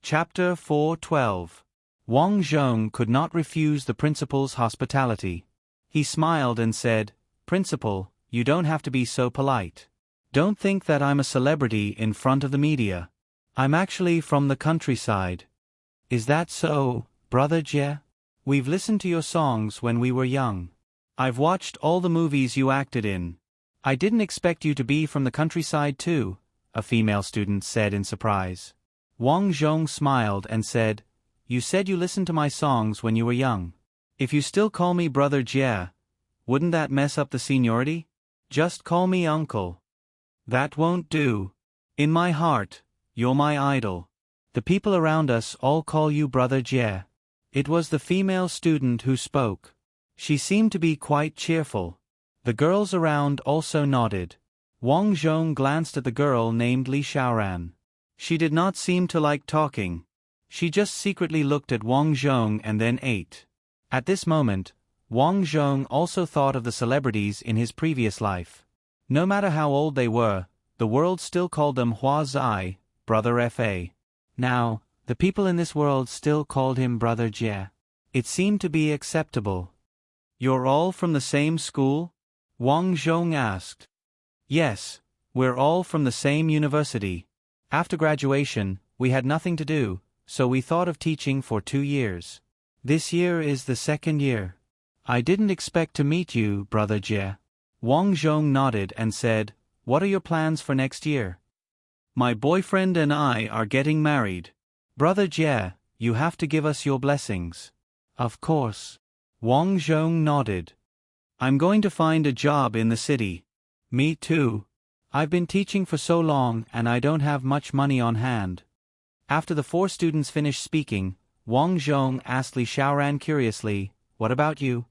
Chapter 4:12. Wang Zhong could not refuse the principal's hospitality. He smiled and said, "Principal, you don't have to be so polite. Don't think that I'm a celebrity in front of the media. I'm actually from the countryside." "Is that so, Brother Jie? We've listened to your songs when we were young. I've watched all the movies you acted in. I didn't expect you to be from the countryside too," a female student said in surprise. Wang Zhong smiled and said, "You said you listened to my songs when you were young. If you still call me Brother Jie, wouldn't that mess up the seniority? Just call me uncle." "That won't do. In my heart, you're my idol. The people around us all call you Brother Jie." It was the female student who spoke. She seemed to be quite cheerful. The girls around also nodded. Wang Zhong glanced at the girl named Li Xiaoran. She did not seem to like talking. She just secretly looked at Wang Zhong and then ate. At this moment, Wang Zhong also thought of the celebrities in his previous life. No matter how old they were, the world still called them Hua Zai, Brother Fa. Now, the people in this world still called him Brother Jie. It seemed to be acceptable. "You're all from the same school?" Wang Zhong asked. "Yes, we're all from the same university. After graduation, we had nothing to do, so we thought of teaching for 2 years. This year is the 2nd year. I didn't expect to meet you, Brother Jie." Wang Zhong nodded and said, "What are your plans for next year?" "My boyfriend and I are getting married. Brother Jie, you have to give us your blessings." "Of course." Wang Zhong nodded. "I'm going to find a job in the city." "Me too. I've been teaching for so long and I don't have much money on hand." After the 4 students finished speaking, Wang Zhong asked Li Xiaoran curiously, "What about you?"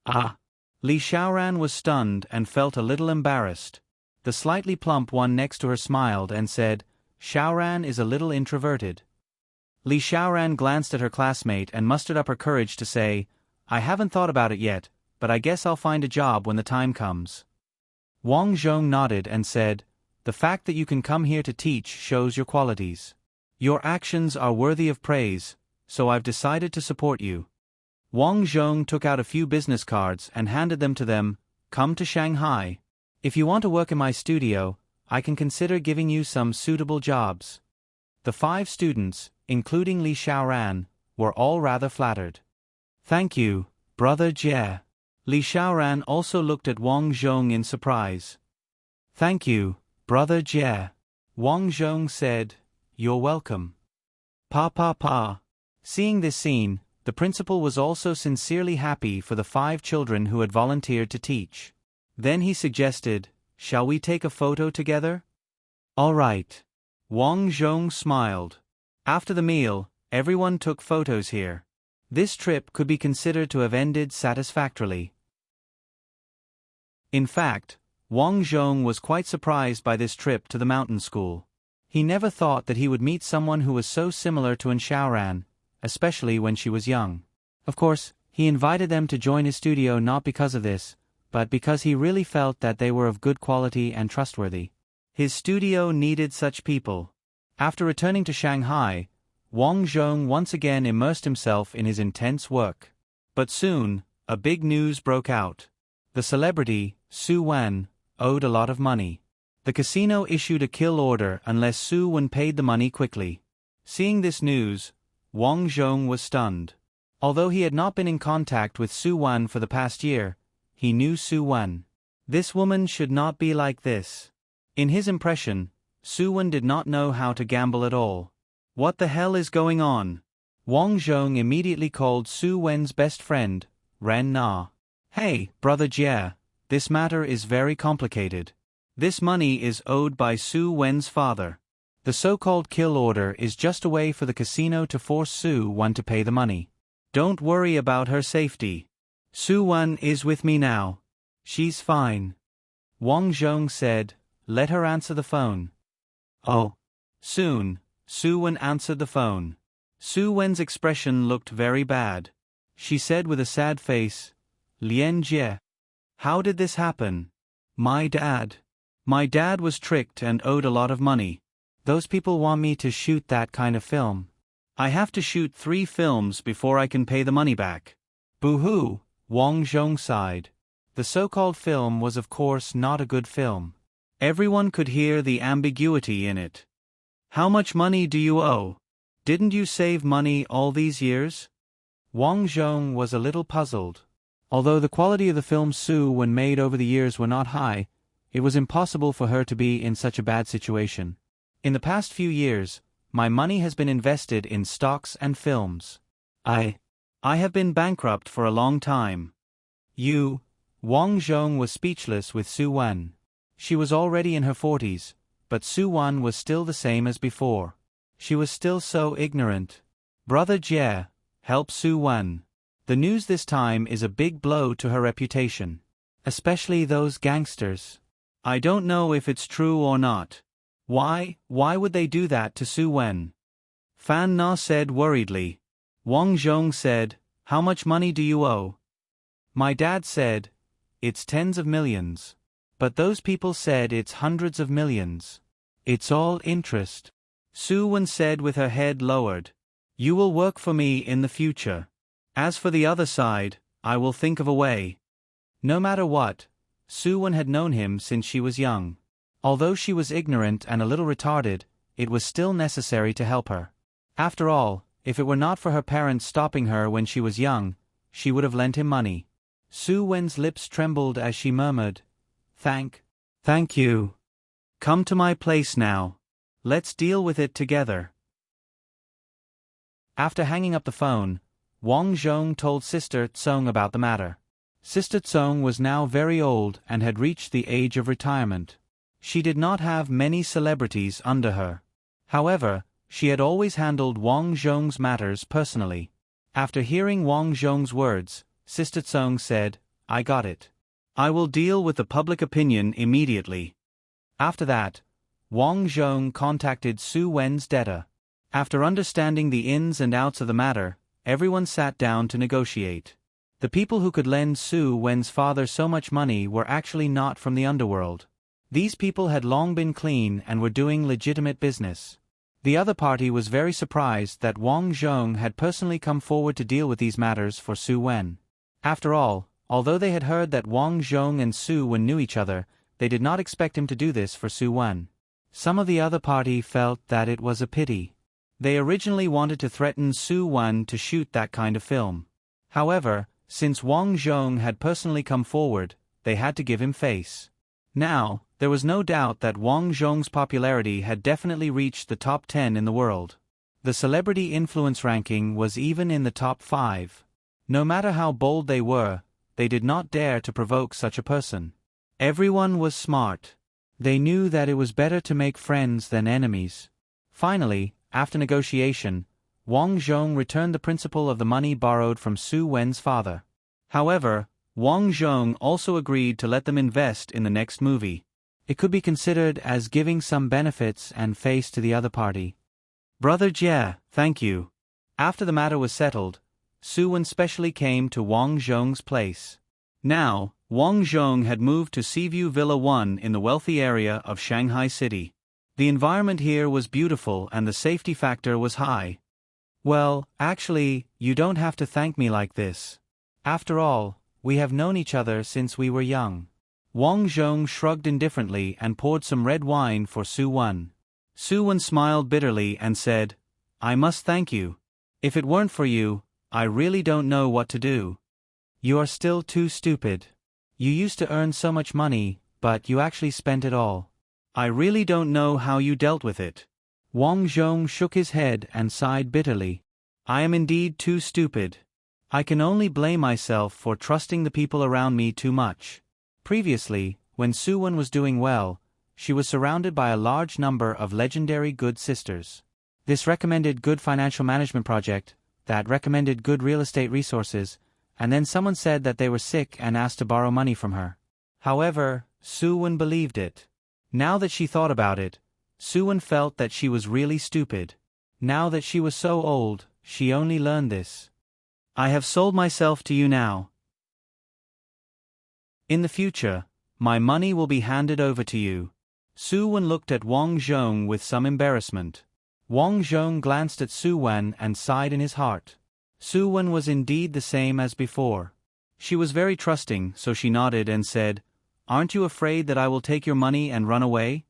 "Ah." Li Xiaoran was stunned and felt a little embarrassed. The slightly plump one next to her smiled and said, "Xiaoran is a little introverted." Li Xiaoran glanced at her classmate and mustered up her courage to say, "I haven't thought about it yet, but I guess I'll find a job when the time comes." Wang Zhong nodded and said, "The fact that you can come here to teach shows your qualities. Your actions are worthy of praise, so I've decided to support you." Wang Zhong took out a few business cards and handed them to them. "Come to Shanghai. If you want to work in my studio, I can consider giving you some suitable jobs." The 5 students, including Li Xiaoran, were all rather flattered. "Thank you, Brother Jie." Li Xiaoran also looked at Wang Zhong in surprise. "Thank you, Brother Jie." Wang Zhong said, "You're welcome." Pa. Seeing this scene, the principal was also sincerely happy for the 5 children who had volunteered to teach. Then he suggested, "Shall we take a photo together?" "All right." Wang Zhong smiled. After the meal, everyone took photos here. This trip could be considered to have ended satisfactorily. In fact, Wang Zhong was quite surprised by this trip to the mountain school. He never thought that he would meet someone who was so similar to Xiaoran, especially when she was young. Of course, he invited them to join his studio not because of this, but because he really felt that they were of good quality and trustworthy. His studio needed such people. After returning to Shanghai, Wang Zhong once again immersed himself in his intense work. But soon, a big news broke out. The celebrity, Su Wen, owed a lot of money. The casino issued a kill order unless Su Wen paid the money quickly. Seeing this news, Wang Zhong was stunned. Although he had not been in contact with Su Wen for the past year, he knew Su Wen. This woman should not be like this. In his impression, Su Wen did not know how to gamble at all. What the hell is going on? Wang Zhong immediately called Su Wen's best friend, Ren Na. "Hey, Brother Jie, this matter is very complicated. This money is owed by Su Wen's father. The so-called kill order is just a way for the casino to force Su Wen to pay the money. Don't worry about her safety. Su Wen is with me now. She's fine." Wang Zhong said, "Let her answer the phone." Oh. Soon, Su Wen answered the phone. Su Wen's expression looked very bad. She said with a sad face, "Lian Jie. How did this happen?" My dad was tricked and owed a lot of money. Those people want me to shoot that kind of film. I have to shoot 3 films before I can pay the money back. Boo-hoo, Wang Zhong sighed. The so-called film was of course not a good film. Everyone could hear the ambiguity in it. How much money do you owe? Didn't you save money all these years? Wang Zhong was a little puzzled. Although the quality of the films Su Wen made over the years were not high, it was impossible for her to be in such a bad situation. In the past few years, my money has been invested in stocks and films. I have been bankrupt for a long time. Wang Zhong was speechless with Su Wen. She was already in her 40s, but Su Wen was still the same as before. She was still so ignorant. Brother Jie, help Su Wen. The news this time is a big blow to her reputation. Especially those gangsters. I don't know if it's true or not. Why would they do that to Su Wen? Fan Na said worriedly. Wang Zhong said, how much money do you owe? My dad said, it's tens of millions. But those people said it's hundreds of millions. It's all interest. Su Wen said with her head lowered. You will work for me in the future. As for the other side, I will think of a way. No matter what, Su Wen had known him since she was young. Although she was ignorant and a little retarded, it was still necessary to help her. After all, if it were not for her parents stopping her when she was young, she would have lent him money. Su Wen's lips trembled as she murmured, Thank you. Come to my place now. Let's deal with it together. After hanging up the phone, Wang Zhong told Sister Tsong about the matter. Sister Tsong was now very old and had reached the age of retirement. She did not have many celebrities under her. However, she had always handled Wang Zhong's matters personally. After hearing Wang Zhong's words, Sister Tsong said, I got it. I will deal with the public opinion immediately. After that, Wang Zhong contacted Su Wen's debtor. After understanding the ins and outs of the matter, everyone sat down to negotiate. The people who could lend Su Wen's father so much money were actually not from the underworld. These people had long been clean and were doing legitimate business. The other party was very surprised that Wang Zhong had personally come forward to deal with these matters for Su Wen. After all, although they had heard that Wang Zhong and Su Wen knew each other, they did not expect him to do this for Su Wen. Some of the other party felt that it was a pity. They originally wanted to threaten Su Wen to shoot that kind of film. However, since Wang Zhong had personally come forward, they had to give him face. Now, there was no doubt that Wang Zhong's popularity had definitely reached the top 10 in the world. The celebrity influence ranking was even in the top 5. No matter how bold they were, they did not dare to provoke such a person. Everyone was smart. They knew that it was better to make friends than enemies. Finally, after negotiation, Wang Zhong returned the principal of the money borrowed from Su Wen's father. However, Wang Zhong also agreed to let them invest in the next movie. It could be considered as giving some benefits and face to the other party. Brother Jie, thank you. After the matter was settled, Su Wen specially came to Wang Zhong's place. Now, Wang Zhong had moved to Seaview Villa 1 in the wealthy area of Shanghai City. The environment here was beautiful and the safety factor was high. Well, actually, you don't have to thank me like this. After all, we have known each other since we were young. Wang Zhong shrugged indifferently and poured some red wine for Su Wen. Su Wen smiled bitterly and said, I must thank you. If it weren't for you, I really don't know what to do. You are still too stupid. You used to earn so much money, but you actually spent it all. I really don't know how you dealt with it. Wang Zhong shook his head and sighed bitterly. I am indeed too stupid. I can only blame myself for trusting the people around me too much. Previously, when Su Wen was doing well, she was surrounded by a large number of legendary good sisters. This recommended good financial management project, that recommended good real estate resources, and then someone said that they were sick and asked to borrow money from her. However, Su Wen believed it. Now that she thought about it, Su Wen felt that she was really stupid. Now that she was so old, she only learned this. I have sold myself to you now. In the future, my money will be handed over to you. Su Wen looked at Wang Zhong with some embarrassment. Wang Zhong glanced at Su Wen and sighed in his heart. Su Wen was indeed the same as before. She was very trusting, so she nodded and said, "Aren't you afraid that I will take your money and run away?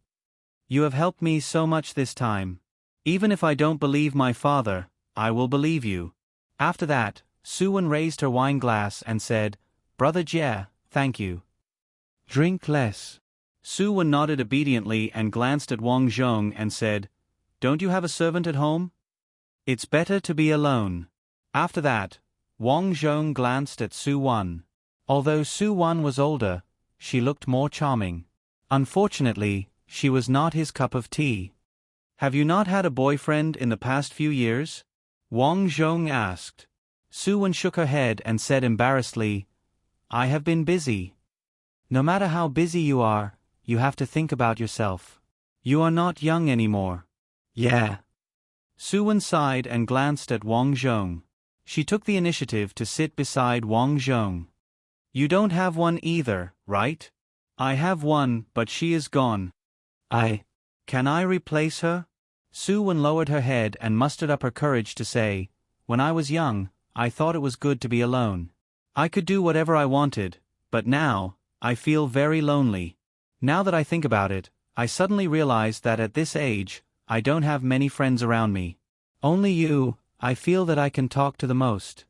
You have helped me so much this time. Even if I don't believe my father, I will believe you." After that, Su Wen raised her wine glass and said, "Brother Jie, thank you. Drink less." Su Wen nodded obediently and glanced at Wang Zhong and said, "Don't you have a servant at home? It's better to be alone." After that, Wang Zhong glanced at Su Wen. Although Su Wen was older, she looked more charming. Unfortunately, she was not his cup of tea. "Have you not had a boyfriend in the past few years?" Wang Zhong asked. Su Wen shook her head and said embarrassedly, "I have been busy." "No matter how busy you are, you have to think about yourself. You are not young anymore." "Yeah." Su Wen sighed and glanced at Wang Zhong. She took the initiative to sit beside Wang Zhong. "You don't have one either, right?" "I have one, but she is gone." Can I replace her?" Su Wen lowered her head and mustered up her courage to say, "When I was young, I thought it was good to be alone. I could do whatever I wanted, but now, I feel very lonely. Now that I think about it, I suddenly realize that at this age, I don't have many friends around me. Only you, I feel that I can talk to the most."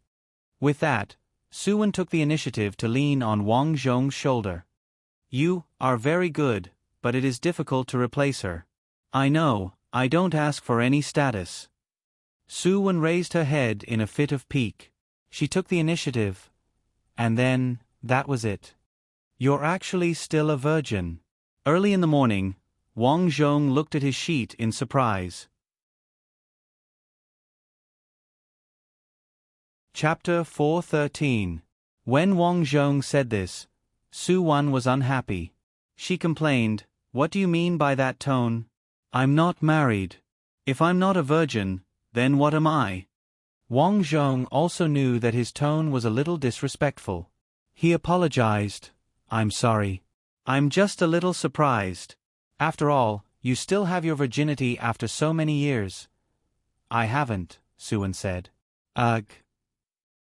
With that, Su Wen took the initiative to lean on Wang Zhong's shoulder. "You are very good, but it is difficult to replace her. I know, I don't ask for any status." Su Wen raised her head in a fit of pique. She took the initiative. And then, that was it. "You're actually still a virgin." Early in the morning, Wang Zhong looked at his sheet in surprise. Chapter 413. When Wang Zhong said this, Su Wen was unhappy. She complained, "What do you mean by that tone? I'm not married. If I'm not a virgin, then what am I?" Wang Zhong also knew that his tone was a little disrespectful. He apologized. "I'm sorry. I'm just a little surprised. After all, you still have your virginity after so many years." "I haven't," Su Wen said. "Ugh."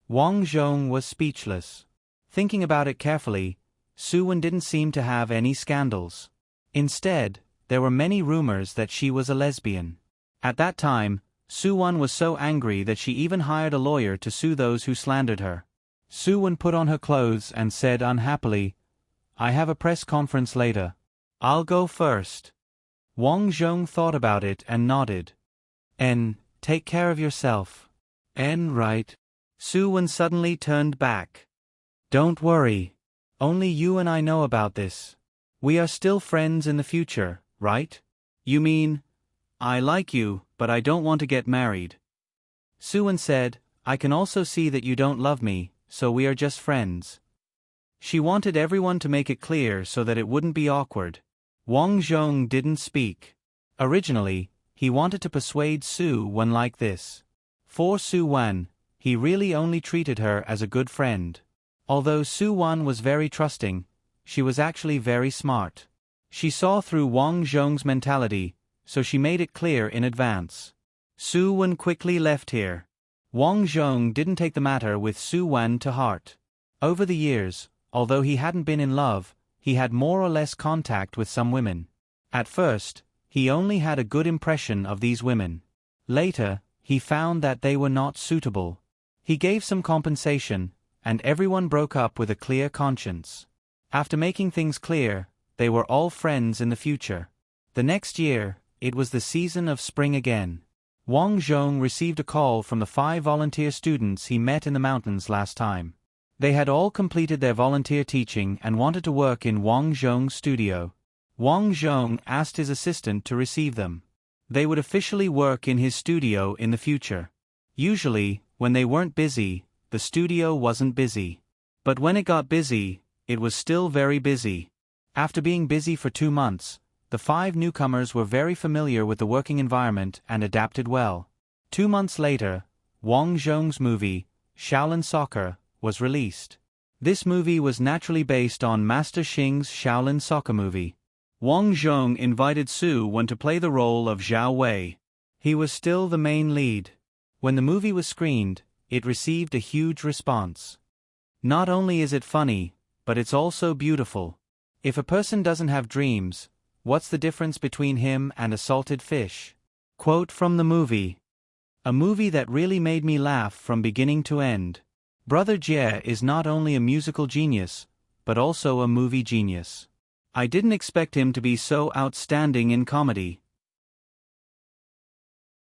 Wang Zhong was speechless. Thinking about it carefully, Su Wen didn't seem to have any scandals. Instead, there were many rumors that she was a lesbian. At that time, Su Wen was so angry that she even hired a lawyer to sue those who slandered her. Su Wen put on her clothes and said unhappily, "I have a press conference later. I'll go first." Wang Zhong thought about it and nodded. Take care of yourself." Right." Su Wen suddenly turned back. "Don't worry. Only you and I know about this. We are still friends in the future, right?" "You mean, I like you, but I don't want to get married." Su Wen said, "I can also see that you don't love me, so we are just friends." She wanted everyone to make it clear so that it wouldn't be awkward. Wang Zhong didn't speak. Originally, he wanted to persuade Su Wen like this. For Su Wen, he really only treated her as a good friend. Although Su Wen was very trusting, she was actually very smart. She saw through Wang Zhong's mentality, so she made it clear in advance. Su Wen quickly left here. Wang Zhong didn't take the matter with Su Wen to heart. Over the years, although he hadn't been in love, he had more or less contact with some women. At first, he only had a good impression of these women. Later, he found that they were not suitable. He gave some compensation, and everyone broke up with a clear conscience. After making things clear, they were all friends in the future. The next year, it was the season of spring again. Wang Zhong received a call from the 5 volunteer students he met in the mountains last time. They had all completed their volunteer teaching and wanted to work in Wang Zhong's studio. Wang Zhong asked his assistant to receive them. They would officially work in his studio in the future. Usually, when they weren't busy, the studio wasn't busy. But when it got busy, it was still very busy. After being busy for 2 months, the 5 newcomers were very familiar with the working environment and adapted well. 2 months later, Wang Zhong's movie, Shaolin Soccer, was released. This movie was naturally based on Master Xing's Shaolin Soccer movie. Wang Zhong invited Su Wen to play the role of Zhao Wei. He was still the main lead. When the movie was screened, it received a huge response. Not only is it funny, but it's also beautiful. If a person doesn't have dreams, what's the difference between him and a salted fish? Quote from the movie. A movie that really made me laugh from beginning to end. Brother Jie is not only a musical genius, but also a movie genius. I didn't expect him to be so outstanding in comedy.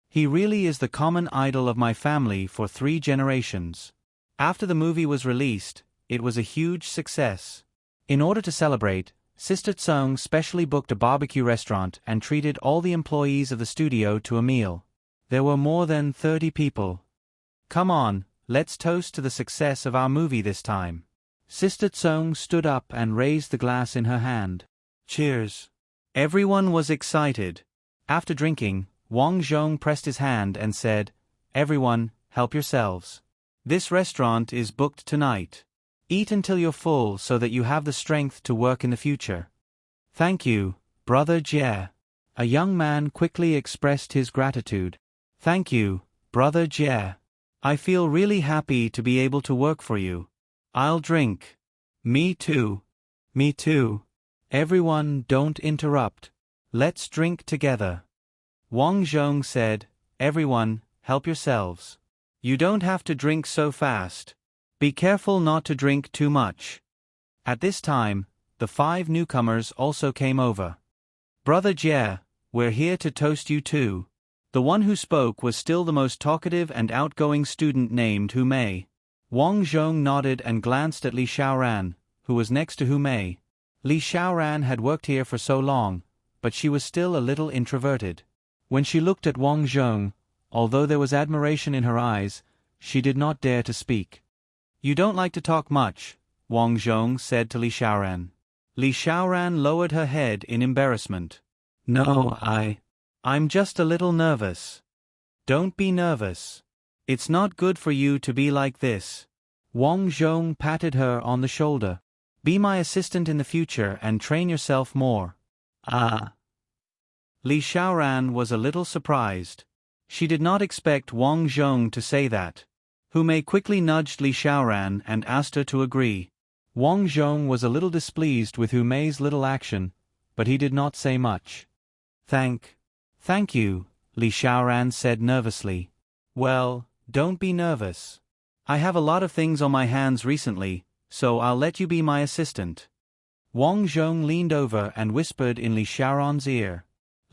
He really is the common idol of my family for 3 generations. After the movie was released, it was a huge success. In order to celebrate, Sister Tsung specially booked a barbecue restaurant and treated all the employees of the studio to a meal. There were more than 30 people. Come on, let's toast to the success of our movie this time. Sister Tsung stood up and raised the glass in her hand. Cheers. Everyone was excited. After drinking, Wang Zhong pressed his hand and said, "Everyone, help yourselves. This restaurant is booked tonight. Eat until you're full so that you have the strength to work in the future." "Thank you, Brother Jie." A young man quickly expressed his gratitude. "Thank you, Brother Jie. I feel really happy to be able to work for you. I'll drink." "Me too. Me too." "Everyone, don't interrupt. Let's drink together." Wang Zhong said, "Everyone, help yourselves. You don't have to drink so fast. Be careful not to drink too much." At this time, the 5 newcomers also came over. "Brother Jie, we're here to toast you too." The one who spoke was still the most talkative and outgoing student named Hu Mei. Wang Zhong nodded and glanced at Li Xiaoran, who was next to Hu Mei. Li Xiaoran had worked here for so long, but she was still a little introverted. When she looked at Wang Zhong, although there was admiration in her eyes, she did not dare to speak. "You don't like to talk much," Wang Zhong said to Li Xiaoran. Li Xiaoran lowered her head in embarrassment. "No, I'm just a little nervous." "Don't be nervous. It's not good for you to be like this." Wang Zhong patted her on the shoulder. "Be my assistant in the future and train yourself more." "Ah." Li Xiaoran was a little surprised. She did not expect Wang Zhong to say that. Hu Mei quickly nudged Li Xiaoran and asked her to agree. Wang Zhong was a little displeased with Hu Mei's little action, but he did not say much. Thank you," Li Xiaoran said nervously. "Well, don't be nervous. I have a lot of things on my hands recently, so I'll let you be my assistant." Wang Zhong leaned over and whispered in Li Xiaoran's ear.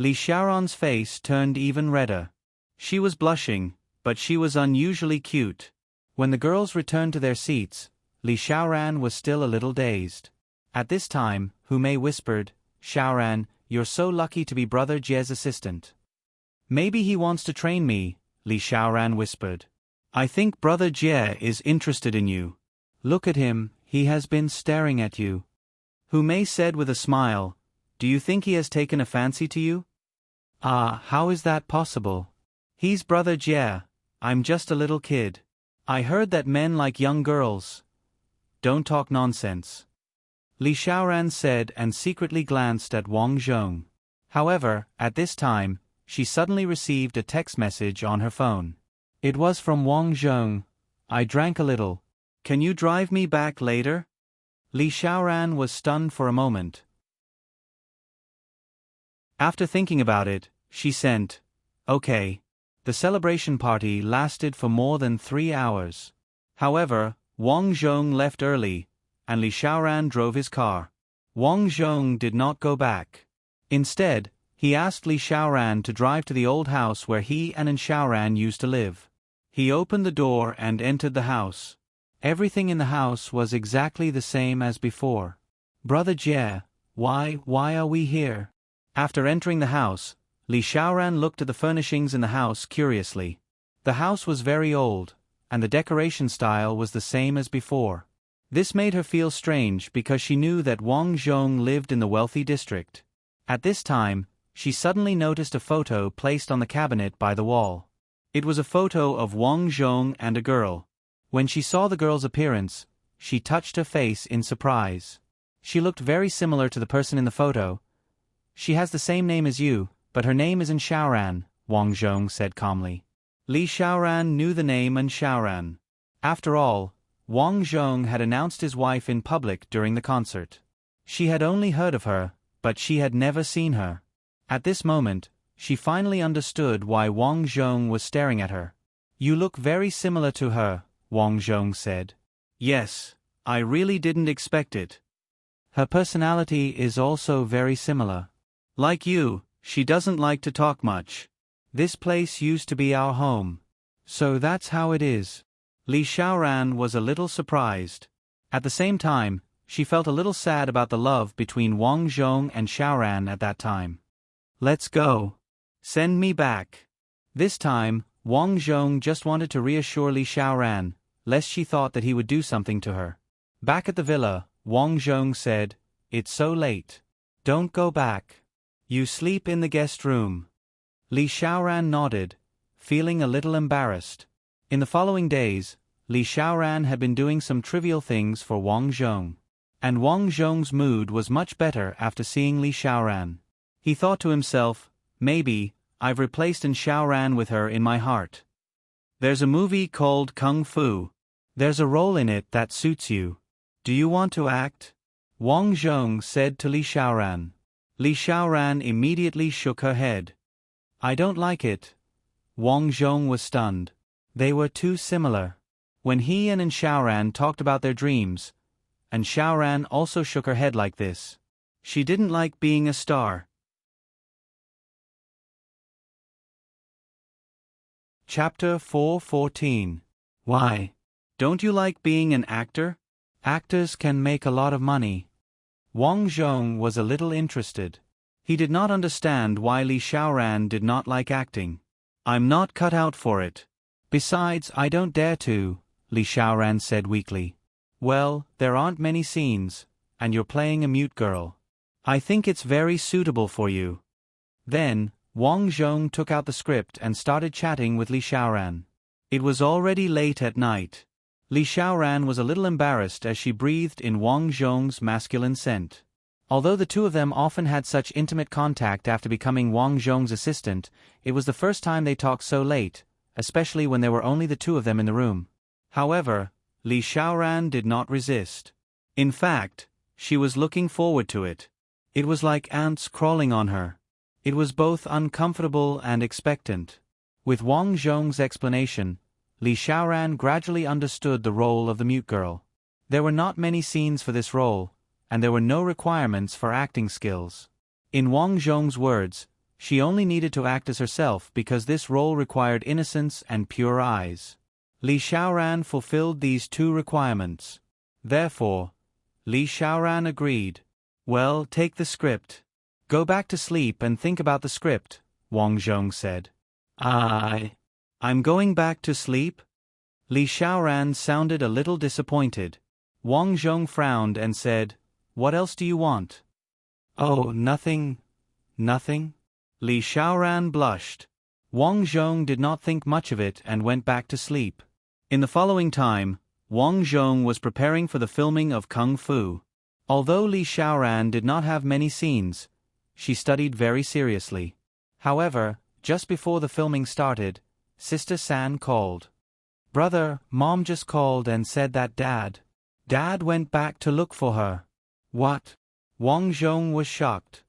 Li Xiaoran's face turned even redder. She was blushing, but she was unusually cute. When the girls returned to their seats, Li Xiaoran was still a little dazed. At this time, Hu Mei whispered, "Xiaoran, you're so lucky to be Brother Jie's assistant." "Maybe he wants to train me," Li Xiaoran whispered. "I think Brother Jie is interested in you. Look at him, he has been staring at you." Hu Mei said with a smile, "Do you think he has taken a fancy to you?" "Ah, how is that possible? He's Brother Jie, I'm just a little kid. I heard that men like young girls." "Don't talk nonsense," Li Xiaoran said and secretly glanced at Wang Zhong. However, at this time, she suddenly received a text message on her phone. It was from Wang Zhong. "I drank a little. Can you drive me back later?" Li Xiaoran was stunned for a moment. After thinking about it, she sent, "Okay." The celebration party lasted for more than 3 hours. However, Wang Zhong left early, and Li Xiaoran drove his car. Wang Zhong did not go back. Instead, he asked Li Xiaoran to drive to the old house where he and Xiaoran used to live. He opened the door and entered the house. Everything in the house was exactly the same as before. "Brother Jie, why are we here?" After entering the house, Li Xiaoran looked at the furnishings in the house curiously. The house was very old, and the decoration style was the same as before. This made her feel strange because she knew that Wang Zhong lived in the wealthy district. At this time, she suddenly noticed a photo placed on the cabinet by the wall. It was a photo of Wang Zhong and a girl. When she saw the girl's appearance, she touched her face in surprise. She looked very similar to the person in the photo. "She has the same name as you, but her name isn't Xiaoran," Wang Zhong said calmly. Li Xiaoran knew the name and Xiaoran. After all, Wang Zhong had announced his wife in public during the concert. She had only heard of her, but she had never seen her. At this moment, she finally understood why Wang Zhong was staring at her. You look very similar to her, Wang Zhong said. Yes, I really didn't expect it. Her personality is also very similar. Like you, she doesn't like to talk much. This place used to be our home. So that's how it is. Li Xiaoran was a little surprised. At the same time, she felt a little sad about the love between Wang Zhong and Xiaoran at that time. Let's go. Send me back. This time, Wang Zhong just wanted to reassure Li Xiaoran, lest she thought that he would do something to her. Back at the villa, Wang Zhong said, It's so late. Don't go back. You sleep in the guest room. Li Xiaoran nodded, feeling a little embarrassed. In the following days, Li Xiaoran had been doing some trivial things for Wang Zhong. And Wang Zhong's mood was much better after seeing Li Xiaoran. He thought to himself, maybe, I've replaced An Xiaoran with her in my heart. There's a movie called Kung Fu. There's a role in it that suits you. Do you want to act? Wang Zhong said to Li Xiaoran. Li Xiaoran immediately shook her head. I don't like it. Wang Zhong was stunned. They were too similar. When he and An Xiaoran talked about their dreams, An Xiaoran also shook her head like this. She didn't like being a star. Chapter 4:14. Why? Don't you like being an actor? Actors can make a lot of money. Wang Zhong was a little interested. He did not understand why Li Xiaoran did not like acting. I'm not cut out for it. Besides, I don't dare to, Li Xiaoran said weakly. Well, there aren't many scenes, and you're playing a mute girl. I think it's very suitable for you. Then, Wang Zhong took out the script and started chatting with Li Xiaoran. It was already late at night. Li Xiaoran was a little embarrassed as she breathed in Wang Zhong's masculine scent. Although the two of them often had such intimate contact after becoming Wang Zhong's assistant, it was the first time they talked so late, especially when there were only the two of them in the room. However, Li Xiaoran did not resist. In fact, she was looking forward to it. It was like ants crawling on her. It was both uncomfortable and expectant. With Wang Zhong's explanation, Li Xiaoran gradually understood the role of the mute girl. There were not many scenes for this role, and there were no requirements for acting skills. In Wang Zhong's words, she only needed to act as herself because this role required innocence and pure eyes. Li Xiaoran fulfilled these two requirements. Therefore, Li Xiaoran agreed. Well, take the script. Go back to sleep and think about the script, Wang Zhong said. I'm going back to sleep? Li Xiaoran sounded a little disappointed. Wang Zhong frowned and said, What else do you want? Oh, nothing. Nothing? Li Xiaoran blushed. Wang Zhong did not think much of it and went back to sleep. In the following time, Wang Zhong was preparing for the filming of Kung Fu. Although Li Xiaoran did not have many scenes, she studied very seriously. However, just before the filming started, Sister San called. Brother, Mom just called and said that Dad went back to look for her. What? Wang Zhong was shocked.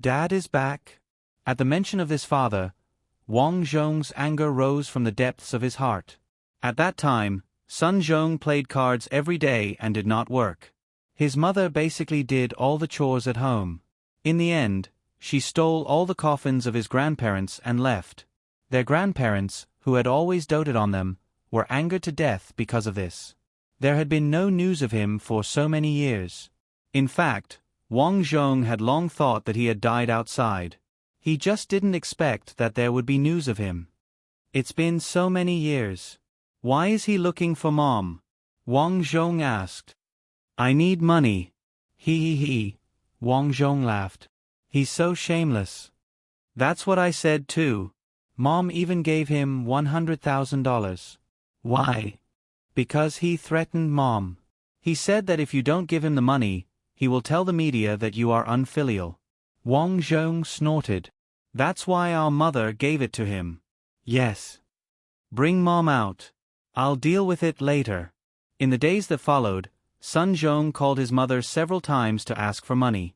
Dad is back? At the mention of this father, Wang Zhong's anger rose from the depths of his heart. At that time, Sun Zhong played cards every day and did not work. His mother basically did all the chores at home. In the end, she stole all the coffins of his grandparents and left. Their grandparents, who had always doted on them, were angered to death because of this. There had been no news of him for so many years. In fact, Wang Zhong had long thought that he had died outside. He just didn't expect that there would be news of him. It's been so many years. Why is he looking for Mom? Wang Zhong asked. I need money. He. Wang Zhong laughed. He's so shameless. That's what I said too. Mom even gave him $100,000. Why? Because he threatened Mom. He said that if you don't give him the money, he will tell the media that you are unfilial. Wang Zhong snorted. That's why our mother gave it to him. Yes. Bring Mom out. I'll deal with it later. In the days that followed, Sun Zhong called his mother several times to ask for money.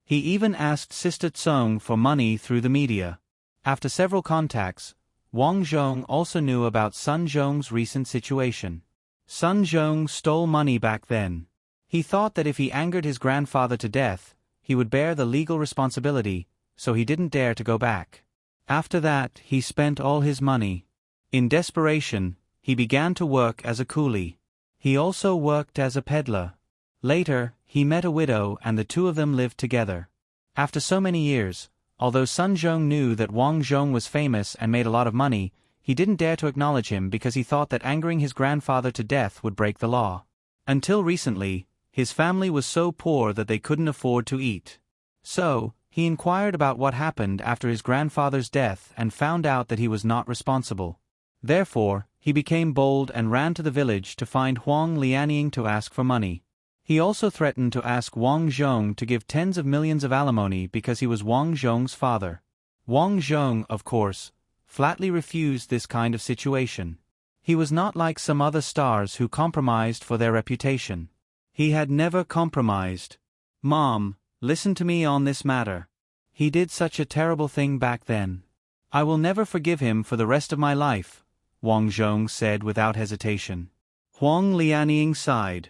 He even asked Sister Tsong for money through the media. After several contacts, Wang Zhong also knew about Sun Zhong's recent situation. Sun Zhong stole money back then. He thought that if he angered his grandfather to death, he would bear the legal responsibility, so he didn't dare to go back. After that, he spent all his money. In desperation, he began to work as a coolie. He also worked as a peddler. Later, he met a widow and the two of them lived together. After so many years, although Sun Zhong knew that Wang Zhong was famous and made a lot of money, he didn't dare to acknowledge him because he thought that angering his grandfather to death would break the law. Until recently, his family was so poor that they couldn't afford to eat. So, he inquired about what happened after his grandfather's death and found out that he was not responsible. Therefore, he became bold and ran to the village to find Huang Lianying to ask for money. He also threatened to ask Wang Zhong to give tens of millions of alimony because he was Wang Zhong's father. Wang Zhong, of course, flatly refused this kind of situation. He was not like some other stars who compromised for their reputation. He had never compromised. Mom, listen to me on this matter. He did such a terrible thing back then. I will never forgive him for the rest of my life, Wang Zhong said without hesitation. Huang Lianying sighed.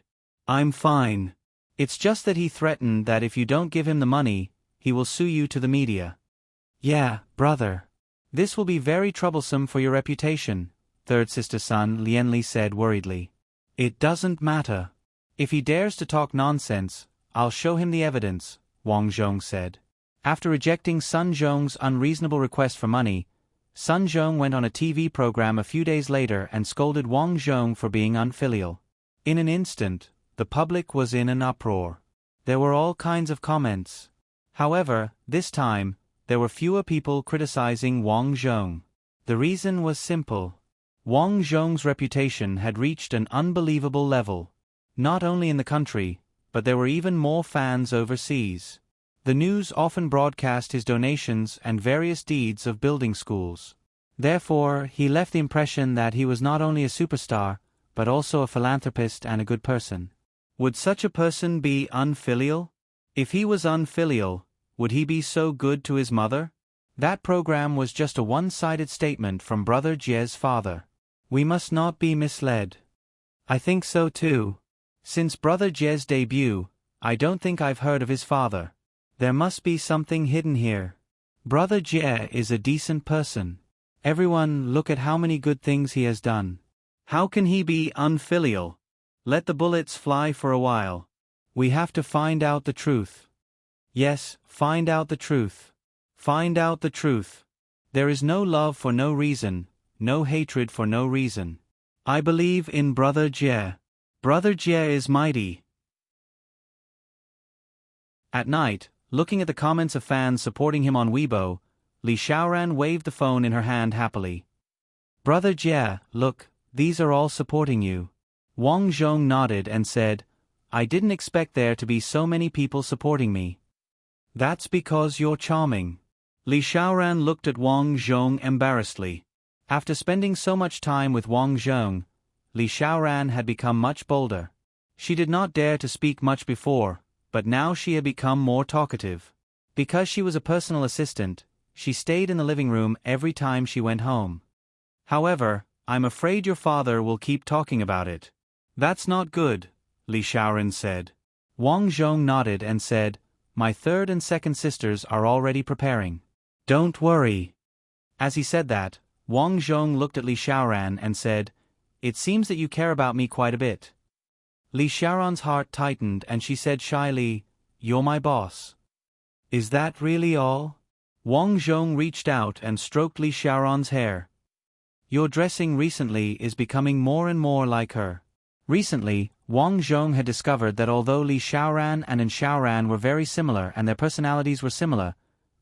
I'm fine. It's just that he threatened that if you don't give him the money, he will sue you to the media. Yeah, brother. This will be very troublesome for your reputation, third sister Sun Lianli said worriedly. It doesn't matter. If he dares to talk nonsense, I'll show him the evidence, Wang Zhong said. After rejecting Sun Zhong's unreasonable request for money, Sun Zhong went on a TV program a few days later and scolded Wang Zhong for being unfilial. In an instant, the public was in an uproar. There were all kinds of comments. However, this time, there were fewer people criticizing Wang Zhong. The reason was simple. Wang Zhong's reputation had reached an unbelievable level. Not only in the country, but there were even more fans overseas. The news often broadcast his donations and various deeds of building schools. Therefore, he left the impression that he was not only a superstar, but also a philanthropist and a good person. Would such a person be unfilial? If he was unfilial, would he be so good to his mother? That program was just a one-sided statement from Brother Jie's father. We must not be misled. I think so too. Since Brother Jie's debut, I don't think I've heard of his father. There must be something hidden here. Brother Jie is a decent person. Everyone look at how many good things he has done. How can he be unfilial? Let the bullets fly for a while. We have to find out the truth. Yes, find out the truth. Find out the truth. There is no love for no reason, no hatred for no reason. I believe in Brother Jie. Brother Jie is mighty. At night, looking at the comments of fans supporting him on Weibo, Li Xiaoran waved the phone in her hand happily. Brother Jie, look, these are all supporting you. Wang Zhong nodded and said, I didn't expect there to be so many people supporting me. That's because you're charming. Li Xiaoran looked at Wang Zhong embarrassedly. After spending so much time with Wang Zhong, Li Xiaoran had become much bolder. She did not dare to speak much before, but now she had become more talkative. Because she was a personal assistant, she stayed in the living room every time she went home. However, I'm afraid your father will keep talking about it. That's not good, Li Xiaoran said. Wang Zhong nodded and said, My third and second sisters are already preparing. Don't worry. As he said that, Wang Zhong looked at Li Xiaoran and said, It seems that you care about me quite a bit. Li Xiaoran's heart tightened and she said shyly, You're my boss. Is that really all? Wang Zhong reached out and stroked Li Xiaoran's hair. Your dressing recently is becoming more and more like her. Recently, Wang Zhong had discovered that although Li Xiaoran and An Xiaoran were very similar and their personalities were similar,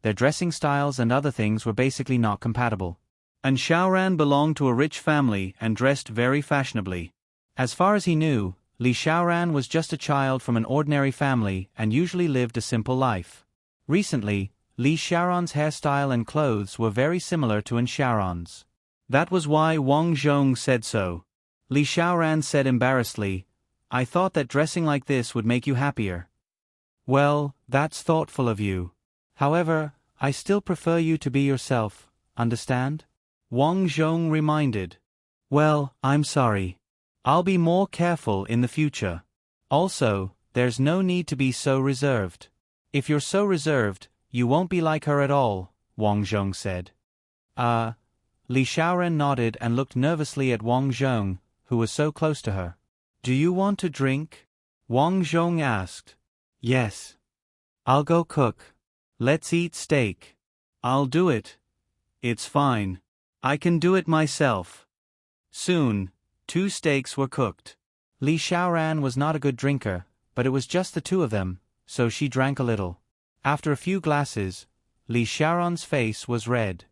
their dressing styles and other things were basically not compatible. An Xiaoran belonged to a rich family and dressed very fashionably. As far as he knew, Li Xiaoran was just a child from an ordinary family and usually lived a simple life. Recently, Li Xiaoran's hairstyle and clothes were very similar to An Xiaoran's. That was why Wang Zhong said so. Li Xiaoran said embarrassedly, I thought that dressing like this would make you happier. Well, that's thoughtful of you. However, I still prefer you to be yourself, understand? Wang Zhong reminded. Well, I'm sorry. I'll be more careful in the future. Also, there's no need to be so reserved. If you're so reserved, you won't be like her at all, Wang Zhong said. Li Xiaoran nodded and looked nervously at Wang Zhong, who was so close to her. Do you want a drink? Wang Zhong asked. Yes. I'll go cook. Let's eat steak. I'll do it. It's fine. I can do it myself. Soon, 2 steaks were cooked. Li Xiaoran was not a good drinker, but it was just the 2 of them, so she drank a little. After a few glasses, Li Xiaoran's face was red.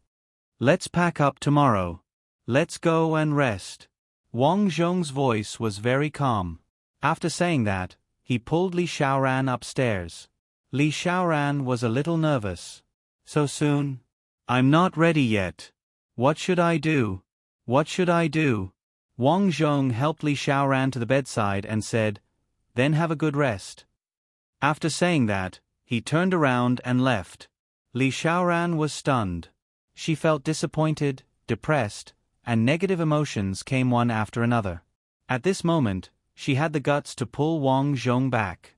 Let's pack up tomorrow. Let's go and rest. Wang Zhong's voice was very calm. After saying that, he pulled Li Xiaoran upstairs. Li Xiaoran was a little nervous. So soon? I'm not ready yet. What should I do? What should I do? Wang Zhong helped Li Xiaoran to the bedside and said, Then have a good rest. After saying that, he turned around and left. Li Xiaoran was stunned. She felt disappointed, depressed, and negative emotions came one after another. At this moment, she had the guts to pull Wang Zhong back.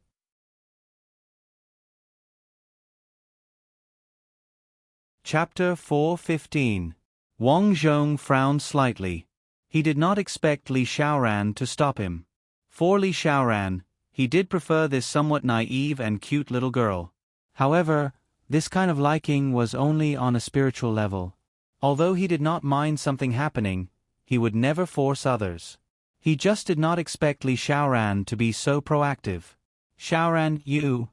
Chapter 4:15. Wang Zhong frowned slightly. He did not expect Li Xiaoran to stop him. For Li Xiaoran, he did prefer this somewhat naive and cute little girl. However, this kind of liking was only on a spiritual level. Although he did not mind something happening, he would never force others. He just did not expect Li Xiaoran to be so proactive. Xiaoran,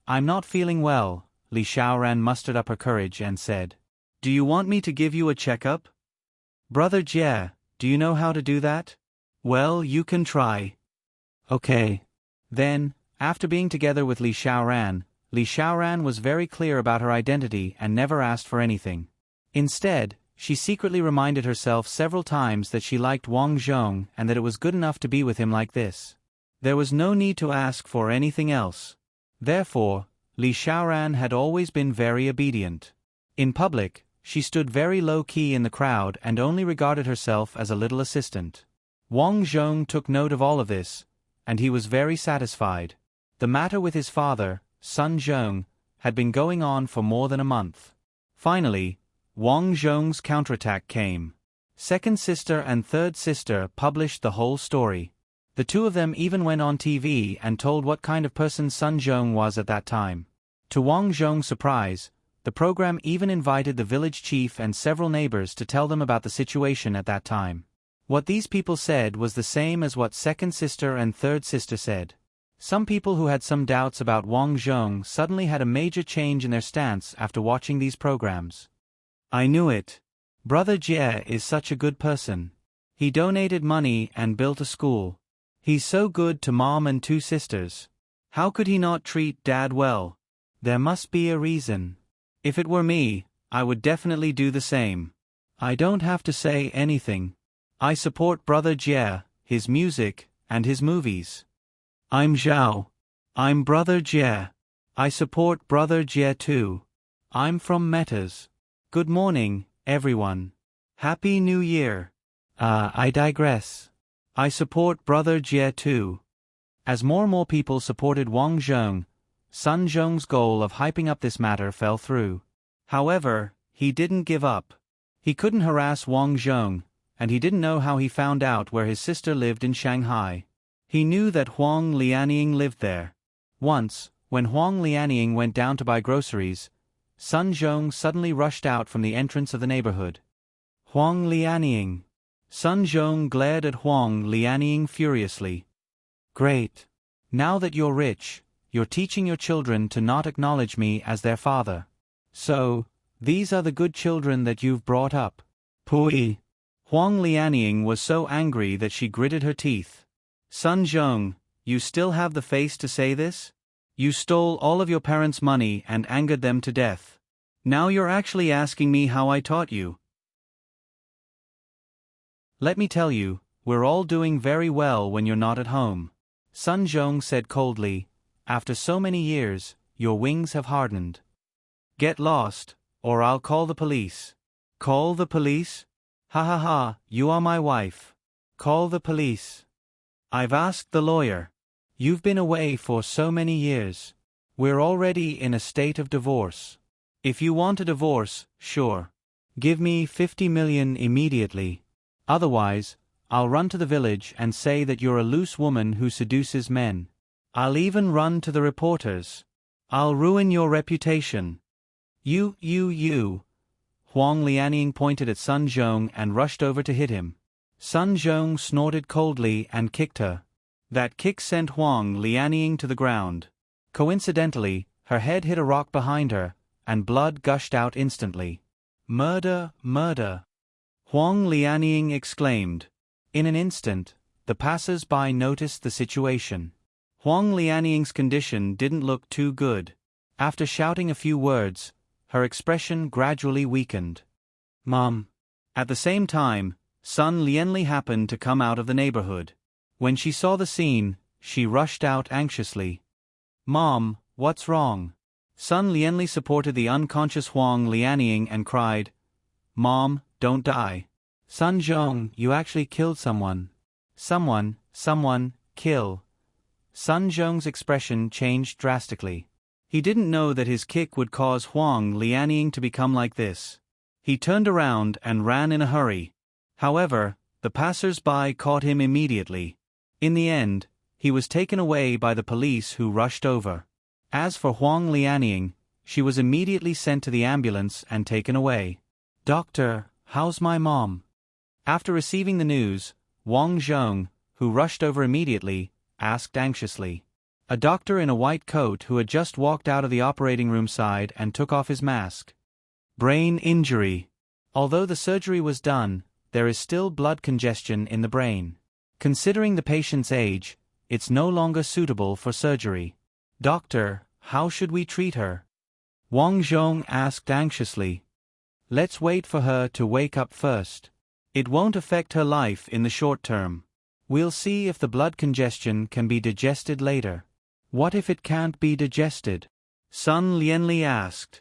I'm not feeling well, Li Xiaoran mustered up her courage and said. Do you want me to give you a checkup? Brother Jie, do you know how to do that? Well, you can try. Okay. Then, after being together with Li Xiaoran was very clear about her identity and never asked for anything. Instead, she secretly reminded herself several times that she liked Wang Zhong and that it was good enough to be with him like this. There was no need to ask for anything else. Therefore, Li Xiaoran had always been very obedient. In public, she stood very low-key in the crowd and only regarded herself as a little assistant. Wang Zhong took note of all of this, and he was very satisfied. The matter with his father, Sun Zhong, had been going on for more than a month. Finally, Wang Zhong's counterattack came. Second sister and third sister published the whole story. The 2 of them even went on TV and told what kind of person Sun Zhong was at that time. To Wang Zhong's surprise, the program even invited the village chief and several neighbors to tell them about the situation at that time. What these people said was the same as what second sister and third sister said. Some people who had some doubts about Wang Zhong suddenly had a major change in their stance after watching these programs. I knew it. Brother Jie is such a good person. He donated money and built a school. He's so good to mom and 2 sisters. How could he not treat dad well? There must be a reason. If it were me, I would definitely do the same. I don't have to say anything. I support Brother Jie, his music, and his movies. I'm Zhao. I'm Brother Jie. I support Brother Jie too. I'm from Metas. Good morning, everyone. Happy New Year. I digress. I support Brother Jie too. As more and more people supported Wang Zhong, Sun Zhong's goal of hyping up this matter fell through. However, he didn't give up. He couldn't harass Wang Zhong, and he didn't know how he found out where his sister lived in Shanghai. He knew that Huang Lianying lived there. Once, when Huang Lianying went down to buy groceries, Sun Zhong suddenly rushed out from the entrance of the neighborhood. Huang Lianying. Sun Zhong glared at Huang Lianying furiously. Great. Now that you're rich, you're teaching your children to not acknowledge me as their father. So, these are the good children that you've brought up. Pui. Huang Lianying was so angry that she gritted her teeth. Sun Zhong, you still have the face to say this? You stole all of your parents' money and angered them to death. Now you're actually asking me how I taught you. Let me tell you, we're all doing very well when you're not at home. Sun Zhong said coldly, after so many years, your wings have hardened. Get lost, or I'll call the police. Call the police? Ha ha ha, you are my wife. Call the police. I've asked the lawyer. You've been away for so many years. We're already in a state of divorce. If you want a divorce, sure. Give me 50 million immediately. Otherwise, I'll run to the village and say that you're a loose woman who seduces men. I'll even run to the reporters. I'll ruin your reputation. You. Huang Lianying pointed at Sun Zhong and rushed over to hit him. Sun Zhong snorted coldly and kicked her. That kick sent Huang Lianying to the ground. Coincidentally, her head hit a rock behind her, and blood gushed out instantly. Murder, murder! Huang Lianying exclaimed. In an instant, the passers-by noticed the situation. Huang Lianying's condition didn't look too good. After shouting a few words, her expression gradually weakened. Mom. At the same time, Sun Lianli happened to come out of the neighborhood. When she saw the scene, she rushed out anxiously. Mom, what's wrong? Sun Lianli supported the unconscious Huang Lianying and cried, Mom, don't die. Sun Zhong, you actually killed someone. Someone, kill. Sun Zhong's expression changed drastically. He didn't know that his kick would cause Huang Lianying to become like this. He turned around and ran in a hurry. However, the passers-by caught him immediately. In the end, he was taken away by the police who rushed over. As for Huang Lianying, she was immediately sent to the ambulance and taken away. Doctor, how's my mom? After receiving the news, Wang Zhong, who rushed over immediately, asked anxiously. A doctor in a white coat who had just walked out of the operating room sighed and took off his mask. Brain injury. Although the surgery was done, there is still blood congestion in the brain. Considering the patient's age, it's no longer suitable for surgery. Doctor, how should we treat her? Wang Zhong asked anxiously. Let's wait for her to wake up first. It won't affect her life in the short term. We'll see if the blood congestion can be digested later. What if it can't be digested? Sun Lianli asked.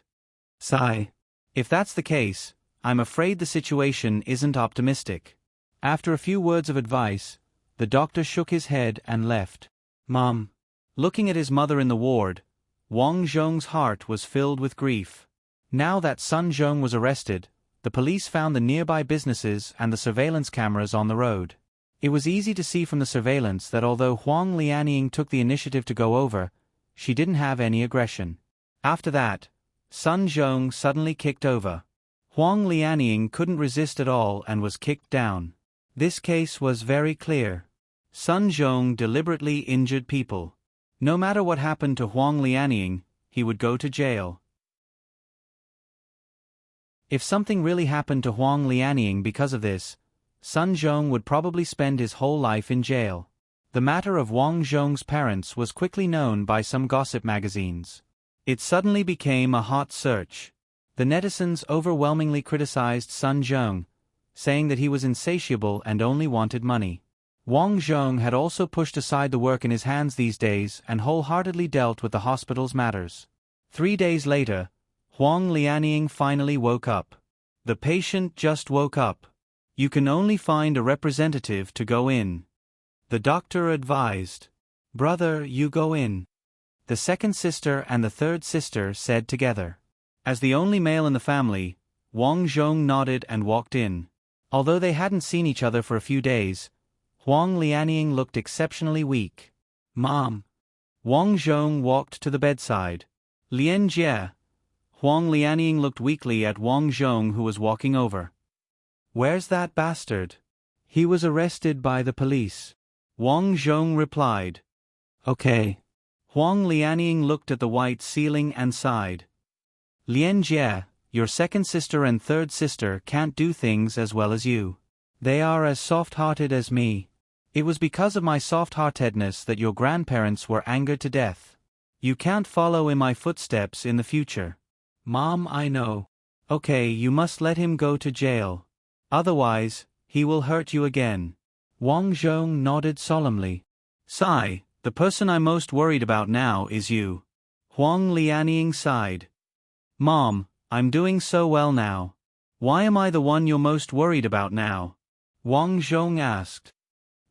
Sigh. If that's the case, I'm afraid the situation isn't optimistic. After a few words of advice, the doctor shook his head and left. Mom. Looking at his mother in the ward, Wang Zhong's heart was filled with grief. Now that Sun Zhong was arrested, the police found the nearby businesses and the surveillance cameras on the road. It was easy to see from the surveillance that although Huang Lianying took the initiative to go over, she didn't have any aggression. After that, Sun Zhong suddenly kicked over. Huang Lianying couldn't resist at all and was kicked down. This case was very clear. Sun Zhong deliberately injured people. No matter what happened to Huang Lianying, he would go to jail. If something really happened to Huang Lianying because of this, Sun Zhong would probably spend his whole life in jail. The matter of Wang Zhong's parents was quickly known by some gossip magazines. It suddenly became a hot search. The netizens overwhelmingly criticized Sun Zhong, saying that he was insatiable and only wanted money. Wang Zhong had also pushed aside the work in his hands these days and wholeheartedly dealt with the hospital's matters. 3 days later, Huang Lianying finally woke up. The patient just woke up. You can only find a representative to go in. The doctor advised. Brother, you go in. The second sister and the third sister said together. As the only male in the family, Wang Zhong nodded and walked in. Although they hadn't seen each other for a few days, Huang Lianying looked exceptionally weak. Mom. Wang Zhong walked to the bedside. Lian Jie. Huang Lianying looked weakly at Wang Zhong who was walking over. Where's that bastard? He was arrested by the police. Wang Zhong replied. Okay. Huang Lianying looked at the white ceiling and sighed. Lian Jie, your second sister and third sister can't do things as well as you. They are as soft-hearted as me. It was because of my soft-heartedness that your grandparents were angered to death. You can't follow in my footsteps in the future. Mom, I know. Okay, you must let him go to jail. Otherwise, he will hurt you again. Wang Zhong nodded solemnly. Sigh, the person I'm most worried about now is you. Huang Lianying sighed. Mom, I'm doing so well now. Why am I the one you're most worried about now? Wang Zhong asked.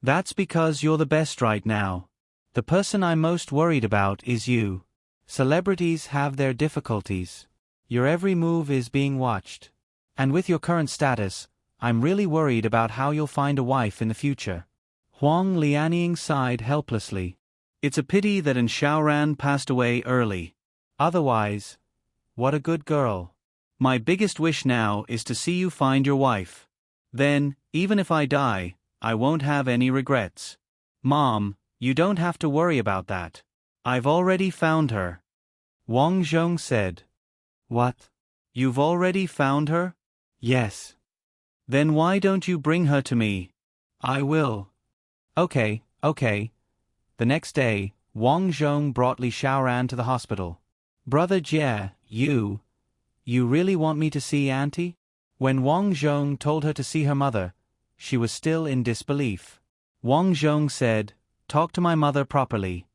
That's because you're the best right now. The person I'm most worried about is you. Celebrities have their difficulties. Your every move is being watched. And with your current status, I'm really worried about how you'll find a wife in the future. Huang Lianying sighed helplessly. It's a pity that Xiaoran passed away early. Otherwise, what a good girl. My biggest wish now is to see you find your wife. Then, even if I die, I won't have any regrets. Mom, you don't have to worry about that. I've already found her. Wang Zhong said. What? You've already found her? Yes. Then why don't you bring her to me? I will. Okay. The next day, Wang Zhong brought Li Xiaoran to the hospital. Brother Jie, you really want me to see Auntie? When Wang Zhong told her to see her mother, she was still in disbelief. Wang Zhong said, Talk to my mother properly.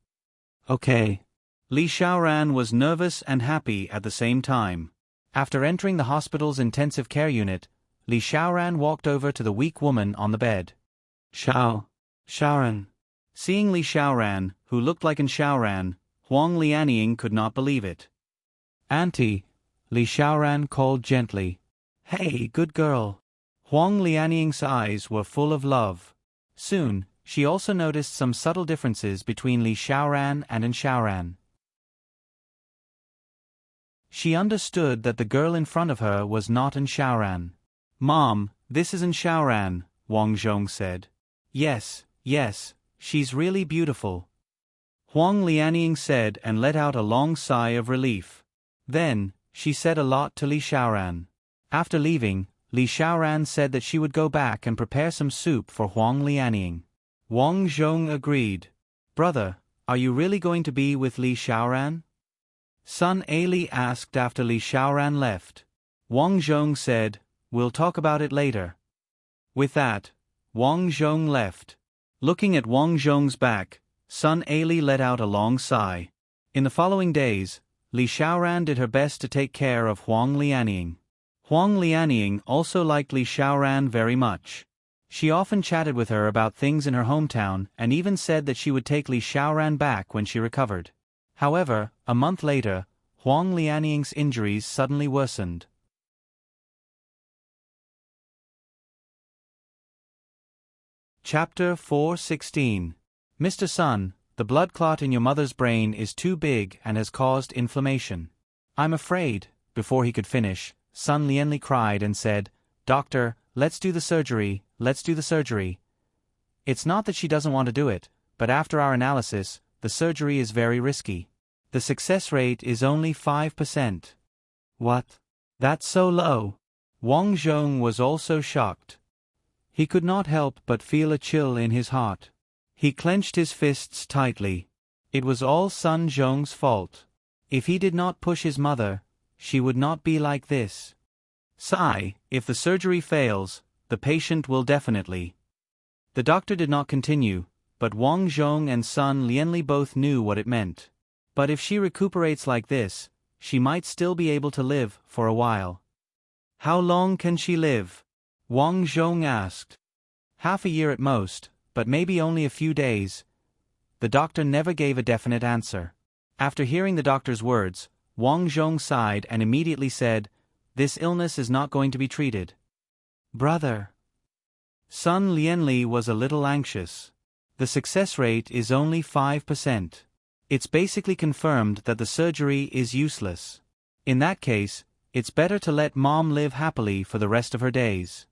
Okay. Li Xiaoran was nervous and happy at the same time. After entering the hospital's intensive care unit, Li Xiaoran walked over to the weak woman on the bed. Xiaoran. Seeing Li Xiaoran, who looked like an Xiaoran, Huang Lianying could not believe it. Auntie, Li Xiaoran called gently. Hey, good girl. Huang Lianying's eyes were full of love. Soon, she also noticed some subtle differences between Li Xiaoran and An Xiaoran. She understood that the girl in front of her was not An Xiaoran. Mom, this is An Xiaoran, Wang Zhong said. Yes, she's really beautiful. Huang Lianying said and let out a long sigh of relief. Then, she said a lot to Li Xiaoran. After leaving, Li Xiaoran said that she would go back and prepare some soup for Huang Lianying. Wang Zhong agreed. Brother, are you really going to be with Li Xiaoran? Sun Ali asked after Li Xiaoran left. Wang Zhong said, We'll talk about it later. With that, Wang Zhong left. Looking at Wang Zhong's back, Sun Ali let out a long sigh. In the following days, Li Xiaoran did her best to take care of Huang Lianying. Huang Lianying also liked Li Xiaoran very much. She often chatted with her about things in her hometown and even said that she would take Li Xiaoran back when she recovered. However, a month later, Huang Lianying's injuries suddenly worsened. Chapter 4:16. Mr. Sun, the blood clot in your mother's brain is too big and has caused inflammation. I'm afraid. Before he could finish, Sun Lianli cried and said, Doctor, let's do the surgery. It's not that she doesn't want to do it, but after our analysis, the surgery is very risky. The success rate is only 5%. What? That's so low. Wang Zhong was also shocked. He could not help but feel a chill in his heart. He clenched his fists tightly. It was all Sun Zhong's fault. If he did not push his mother, she would not be like this. Sigh, if the surgery fails, the patient will definitely. The doctor did not continue, but Wang Zhong and Sun Lianli both knew what it meant. But if she recuperates like this, she might still be able to live for a while. How long can she live? Wang Zhong asked. Half a year at most, but maybe only a few days. The doctor never gave a definite answer. After hearing the doctor's words, Wang Zhong sighed and immediately said, This illness is not going to be treated. Brother. Sun Lianli was a little anxious. The success rate is only 5%. It's basically confirmed that the surgery is useless. In that case, it's better to let Mom live happily for the rest of her days.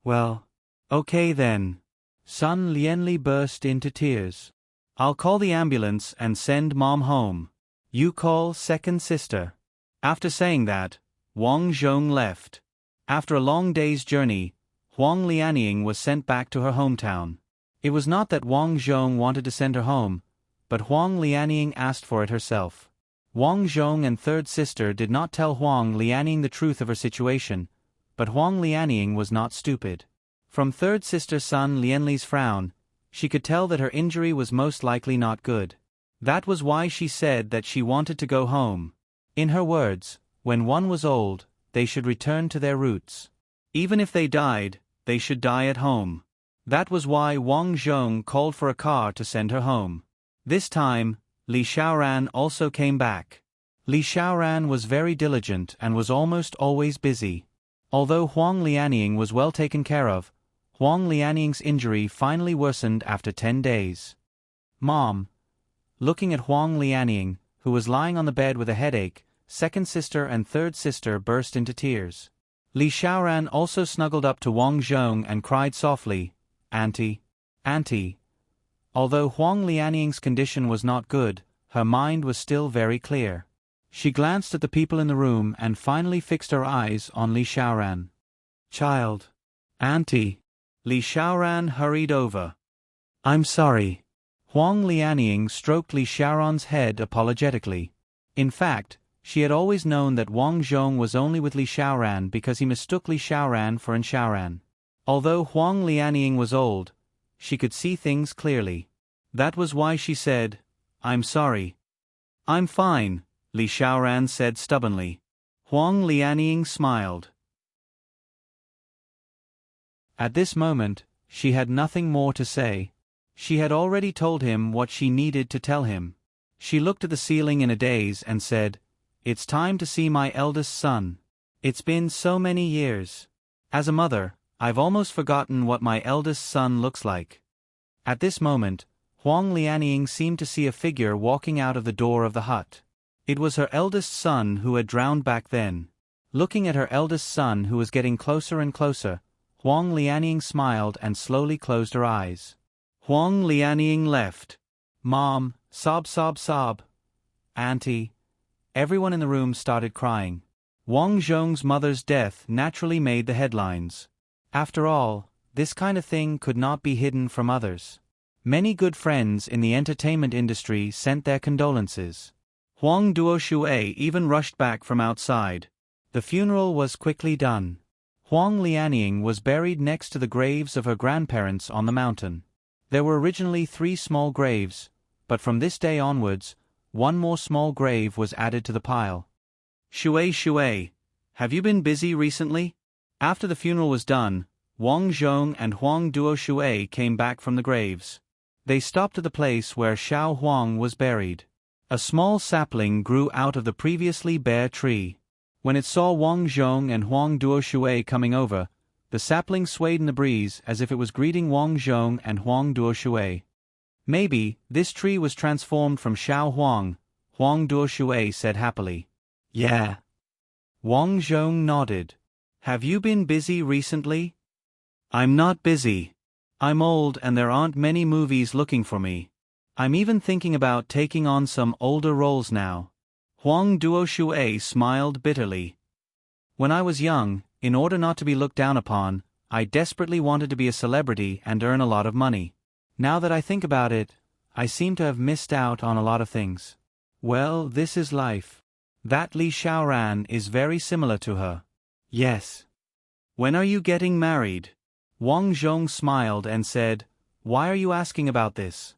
Well, okay then. Sun Lianli burst into tears. I'll call the ambulance and send Mom home. You call second sister. After saying that, Wang Zhong left. After a long day's journey, Huang Lianying was sent back to her hometown. It was not that Wang Zhong wanted to send her home, but Huang Lianying asked for it herself. Wang Zhong and third sister did not tell Huang Lianying the truth of her situation, but Huang Lianying was not stupid. From third sister's son Lianli's frown, she could tell that her injury was most likely not good. That was why she said that she wanted to go home. In her words, when one was old, they should return to their roots. Even if they died, they should die at home. That was why Wang Zhong called for a car to send her home. This time, Li Xiaoran also came back. Li Xiaoran was very diligent and was almost always busy. Although Huang Lianying was well taken care of, Huang Lianying's injury finally worsened after 10 days. Mom. Looking at Huang Lianying, who was lying on the bed with a headache, second sister and third sister burst into tears. Li Xiaoran also snuggled up to Wang Zhong and cried softly, "Auntie, Auntie." Although Huang Lianying's condition was not good, her mind was still very clear. She glanced at the people in the room and finally fixed her eyes on Li Xiaoran. "Child. Auntie." Li Xiaoran hurried over. "I'm sorry." Huang Lianying stroked Li Xiaoran's head apologetically. In fact, she had always known that Wang Zhong was only with Li Xiaoran because he mistook Li Xiaoran for An Xiaoran. Although Huang Lianying was old, she could see things clearly. That was why she said, "I'm sorry." "I'm fine," Li Xiaoran said stubbornly. Huang Lianying smiled. At this moment, she had nothing more to say. She had already told him what she needed to tell him. She looked at the ceiling in a daze and said, "It's time to see my eldest son. It's been so many years. As a mother, I've almost forgotten what my eldest son looks like." At this moment, Huang Lianying seemed to see a figure walking out of the door of the hut. It was her eldest son who had drowned back then. Looking at her eldest son who was getting closer and closer, Huang Lianying smiled and slowly closed her eyes. Huang Lianying left. "Mom, sob sob sob. Auntie." Everyone in the room started crying. Wang Zhong's mother's death naturally made the headlines. After all, this kind of thing could not be hidden from others. Many good friends in the entertainment industry sent their condolences. Huang Duoshui even rushed back from outside. The funeral was quickly done. Huang Lianying was buried next to the graves of her grandparents on the mountain. There were originally 3 small graves, but from this day onwards, 1 more small grave was added to the pile. Shui, have you been busy recently?" After the funeral was done, Wang Zhong and Huang Duoshui came back from the graves. They stopped at the place where Xiao Huang was buried. A small sapling grew out of the previously bare tree. When it saw Wang Zhong and Huang Duoshui coming over, the sapling swayed in the breeze as if it was greeting Wang Zhong and Huang Duoshui. "Maybe this tree was transformed from Xiao Huang," Huang Duoshui said happily. "Yeah." Wang Zhong nodded. "Have you been busy recently?" "I'm not busy. I'm old and there aren't many movies looking for me. I'm even thinking about taking on some older roles now." Huang Duoshui smiled bitterly. "When I was young, in order not to be looked down upon, I desperately wanted to be a celebrity and earn a lot of money. Now that I think about it, I seem to have missed out on a lot of things. Well, this is life." That Li Xiaoran is very similar to her. "Yes." "When are you getting married?" Wang Zhong smiled and said, "Why are you asking about this?"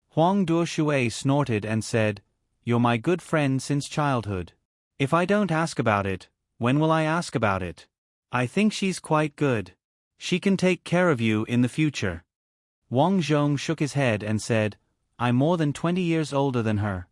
Huang Duoshui snorted and said, "You're my good friend since childhood. If I don't ask about it, when will I ask about it? I think she's quite good. She can take care of you in the future." Wang Zhong shook his head and said, "I'm more than 20 years older than her.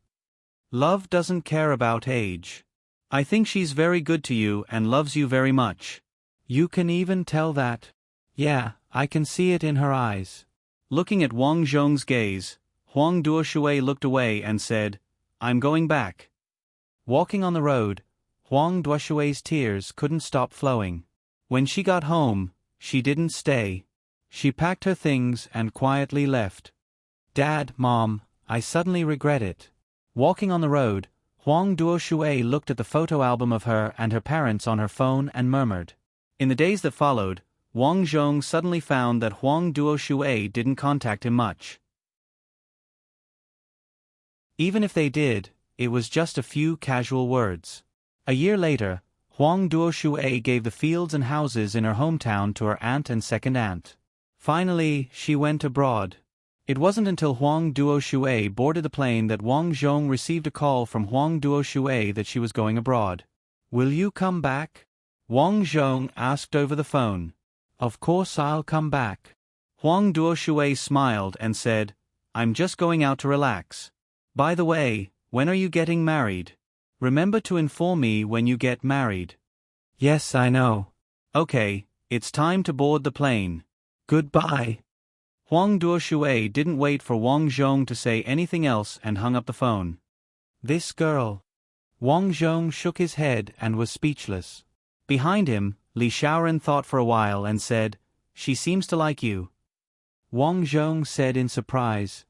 Love doesn't care about age. I think she's very good to you and loves you very much." "You can even tell that." "Yeah, I can see it in her eyes." Looking at Wang Zhong's gaze, Huang Duoshui looked away and said, "I'm going back." Walking on the road, Huang Duoshui's tears couldn't stop flowing. When she got home, she didn't stay. She packed her things and quietly left. "Dad, Mom, I suddenly regret it." Walking on the road, Huang Duoshui looked at the photo album of her and her parents on her phone and murmured. In the days that followed, Wang Zhong suddenly found that Huang Duoshui didn't contact him much. Even if they did, it was just a few casual words. A year later, Huang Duoshui gave the fields and houses in her hometown to her aunt and second aunt. Finally, she went abroad. It wasn't until Huang Duoshui boarded the plane that Wang Zhong received a call from Huang Duoshui that she was going abroad. "Will you come back?" Wang Zhong asked over the phone. "Of course I'll come back." Huang Duoshui smiled and said, "I'm just going out to relax. By the way, when are you getting married? Remember to inform me when you get married." "Yes, I know." "Okay, it's time to board the plane. Goodbye." Huang Duoshui didn't wait for Wang Zhong to say anything else and hung up the phone. "This girl." Wang Zhong shook his head and was speechless. Behind him, Li Xiaoran thought for a while and said, "She seems to like you." Wang Zhong said in surprise,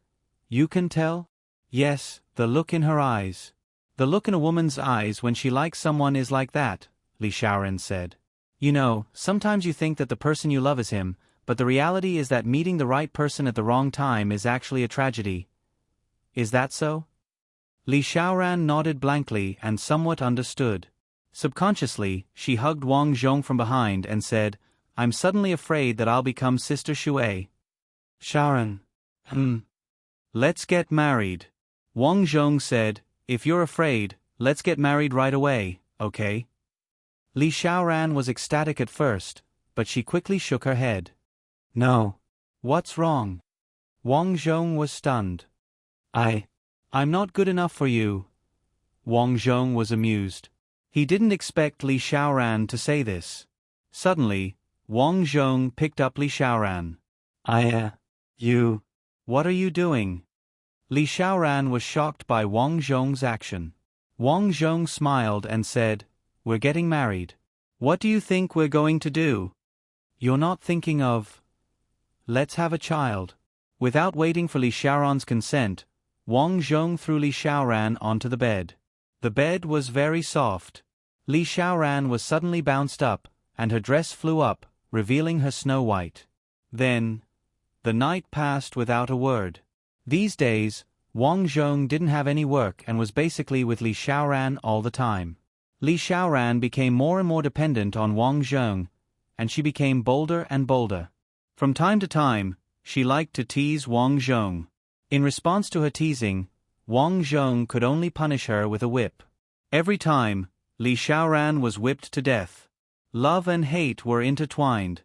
"You can tell?" "Yes, the look in her eyes." "The look in a woman's eyes when she likes someone is like that," Li Xiaoran said. "You know, sometimes you think that the person you love is him, but the reality is that meeting the right person at the wrong time is actually a tragedy. Is that so?" Li Xiaoran nodded blankly and somewhat understood. Subconsciously, she hugged Wang Zhong from behind and said, "I'm suddenly afraid that I'll become Sister Shui." "Xiaoran. Let's get married." Wang Zhong said, "If you're afraid, let's get married right away, okay?" Li Xiaoran was ecstatic at first, but she quickly shook her head. "No." "What's wrong?" Wang Zhong was stunned. I'm not good enough for you." Wang Zhong was amused. He didn't expect Li Xiaoran to say this. Suddenly, Wang Zhong picked up Li Xiaoran. You. What are you doing?" Li Xiaoran was shocked by Wang Zhong's action. Wang Zhong smiled and said, "We're getting married. What do you think we're going to do?" "You're not thinking of... Let's have a child." Without waiting for Li Xiaoran's consent, Wang Zhong threw Li Xiaoran onto the bed. The bed was very soft. Li Xiaoran was suddenly bounced up, and her dress flew up, revealing her snow white. Then, the night passed without a word. These days, Wang Zhong didn't have any work and was basically with Li Xiaoran all the time. Li Xiaoran became more and more dependent on Wang Zhong, and she became bolder and bolder. From time to time, she liked to tease Wang Zhong. In response to her teasing, Wang Zhong could only punish her with a whip. Every time, Li Xiaoran was whipped to death. Love and hate were intertwined.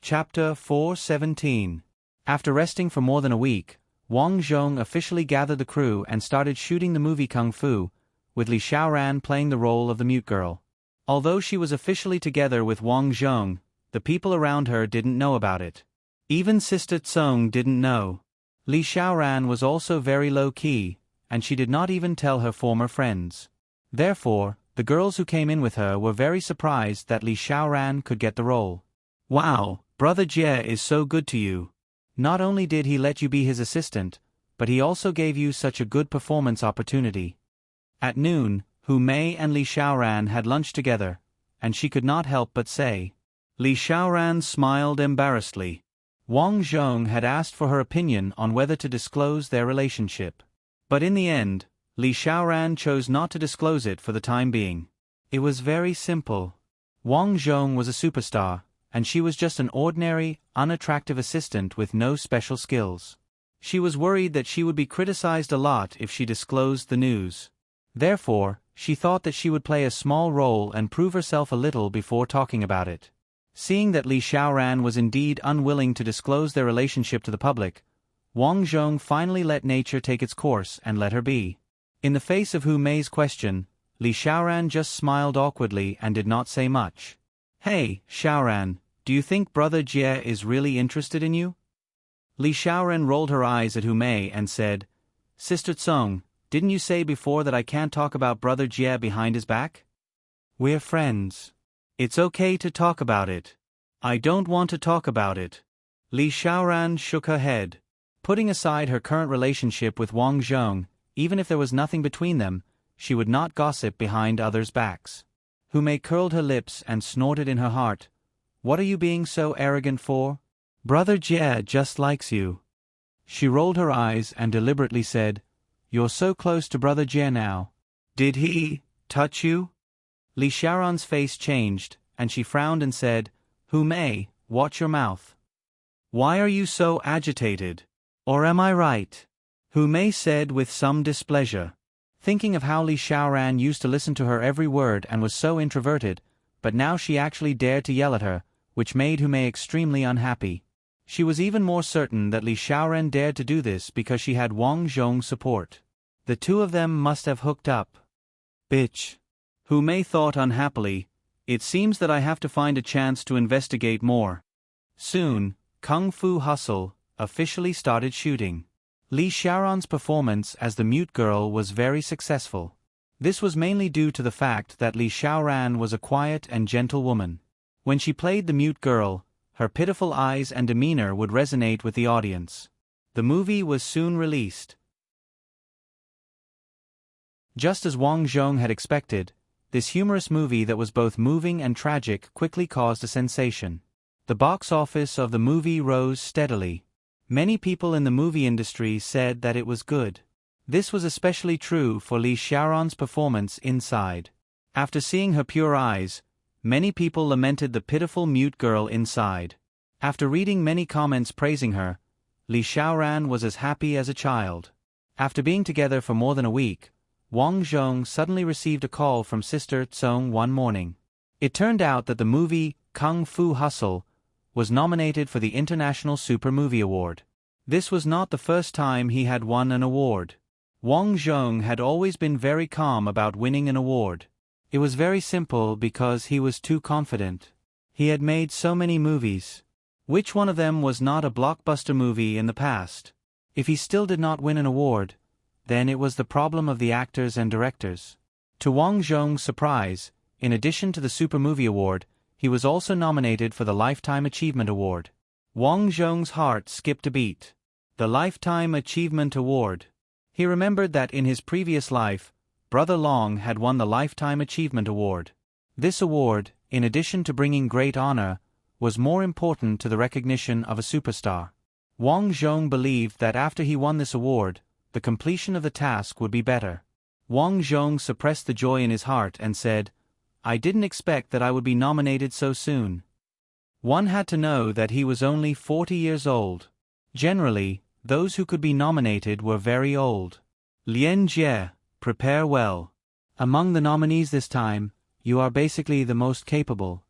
Chapter 417. After resting for more than a week, Wang Zhong officially gathered the crew and started shooting the movie Kung Fu, with Li Xiaoran playing the role of the mute girl. Although she was officially together with Wang Zhong, the people around her didn't know about it. Even Sister Tsong didn't know. Li Xiaoran was also very low-key, and she did not even tell her former friends. Therefore, the girls who came in with her were very surprised that Li Xiaoran could get the role. "Wow, Brother Jie is so good to you. Not only did he let you be his assistant, but he also gave you such a good performance opportunity." At noon, Hu Mei and Li Xiaoran had lunch together, and she could not help but say. Li Xiaoran smiled embarrassedly. Wang Zhong had asked for her opinion on whether to disclose their relationship. But in the end, Li Xiaoran chose not to disclose it for the time being. It was very simple. Wang Zhong was a superstar, and she was just an ordinary, unattractive assistant with no special skills. She was worried that she would be criticized a lot if she disclosed the news. Therefore, she thought that she would play a small role and prove herself a little before talking about it. Seeing that Li Xiaoran was indeed unwilling to disclose their relationship to the public, Wang Zhong finally let nature take its course and let her be. In the face of Hu Mei's question, Li Xiaoran just smiled awkwardly and did not say much. "Hey, Xiaoran, do you think Brother Jie is really interested in you?" Li Xiaoran rolled her eyes at Hu Mei and said, "Sister Tsong, didn't you say before that I can't talk about Brother Jie behind his back?" "We're friends. It's okay to talk about it." "I don't want to talk about it." Li Xiaoran shook her head. Putting aside her current relationship with Wang Zhong, even if there was nothing between them, she would not gossip behind others' backs. Hu Mei curled her lips and snorted in her heart. "What are you being so arrogant for? Brother Jie just likes you. She rolled her eyes and deliberately said, You're so close to Brother Jie now. Did he touch you? Li Xiaoran's face changed, and she frowned and said, Hu Mei, watch your mouth. Why are you so agitated? Or am I right? Hu Mei said with some displeasure. Thinking of how Li Xiaoran used to listen to her every word and was so introverted, but now she actually dared to yell at her, which made Hu Mei extremely unhappy. She was even more certain that Li Xiaoran dared to do this because she had Wang Zhong's support. The two of them must have hooked up. Bitch. Hu Mei thought unhappily, it seems that I have to find a chance to investigate more. Soon, Kung Fu Hustle officially started shooting. Li Xiaoran's performance as the mute girl was very successful. This was mainly due to the fact that Li Xiaoran was a quiet and gentle woman. When she played the mute girl, her pitiful eyes and demeanor would resonate with the audience. The movie was soon released. Just as Wang Zhong had expected, this humorous movie that was both moving and tragic quickly caused a sensation. The box office of the movie rose steadily. Many people in the movie industry said that it was good. This was especially true for Li Xiaoran's performance inside. After seeing her pure eyes, many people lamented the pitiful mute girl inside. After reading many comments praising her, Li Xiaoran was as happy as a child. After being together for more than a week, Wang Zhong suddenly received a call from Sister Tsong one morning. It turned out that the movie Kung Fu Hustle was nominated for the International Super Movie Award. This was not the first time he had won an award. Wang Zhong had always been very calm about winning an award. It was very simple because he was too confident. He had made so many movies. Which one of them was not a blockbuster movie in the past? If he still did not win an award, then it was the problem of the actors and directors. To Wang Zhong's surprise, in addition to the Super Movie Award, he was also nominated for the Lifetime Achievement Award. Wang Zhong's heart skipped a beat. The Lifetime Achievement Award. He remembered that in his previous life, Brother Long had won the Lifetime Achievement Award. This award, in addition to bringing great honor, was more important to the recognition of a superstar. Wang Zhong believed that after he won this award, the completion of the task would be better. Wang Zhong suppressed the joy in his heart and said, I didn't expect that I would be nominated so soon. One had to know that he was only 40 years old. Generally, those who could be nominated were very old. Lian Jie, prepare well. Among the nominees this time, you are basically the most capable.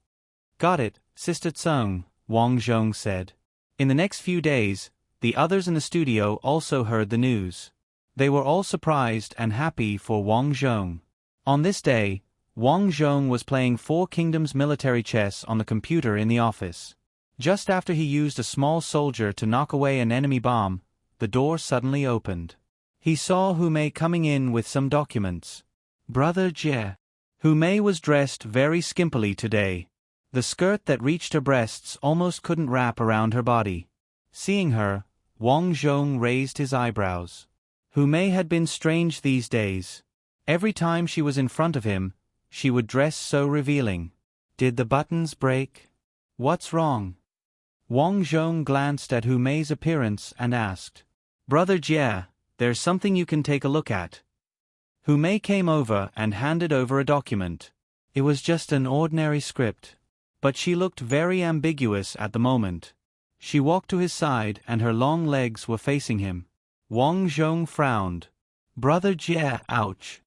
Got it, Sister Tsung, Wang Zhong said. In the next few days, the others in the studio also heard the news. They were all surprised and happy for Wang Zhong. On this day, Wang Zhong was playing Four Kingdoms military chess on the computer in the office. Just after he used a small soldier to knock away an enemy bomb, the door suddenly opened. He saw Hu Mei coming in with some documents. Brother Jie. Hu Mei was dressed very skimpily today. The skirt that reached her breasts almost couldn't wrap around her body. Seeing her, Wang Zhong raised his eyebrows. Hu Mei had been strange these days. Every time she was in front of him, she would dress so revealing. Did the buttons break? What's wrong? Wang Zhong glanced at Hu Mei's appearance and asked, Brother Jie, there's something you can take a look at. Hu Mei came over and handed over a document. It was just an ordinary script. But she looked very ambiguous at the moment. She walked to his side and her long legs were facing him. Wang Zhong frowned. Brother Jie, ouch.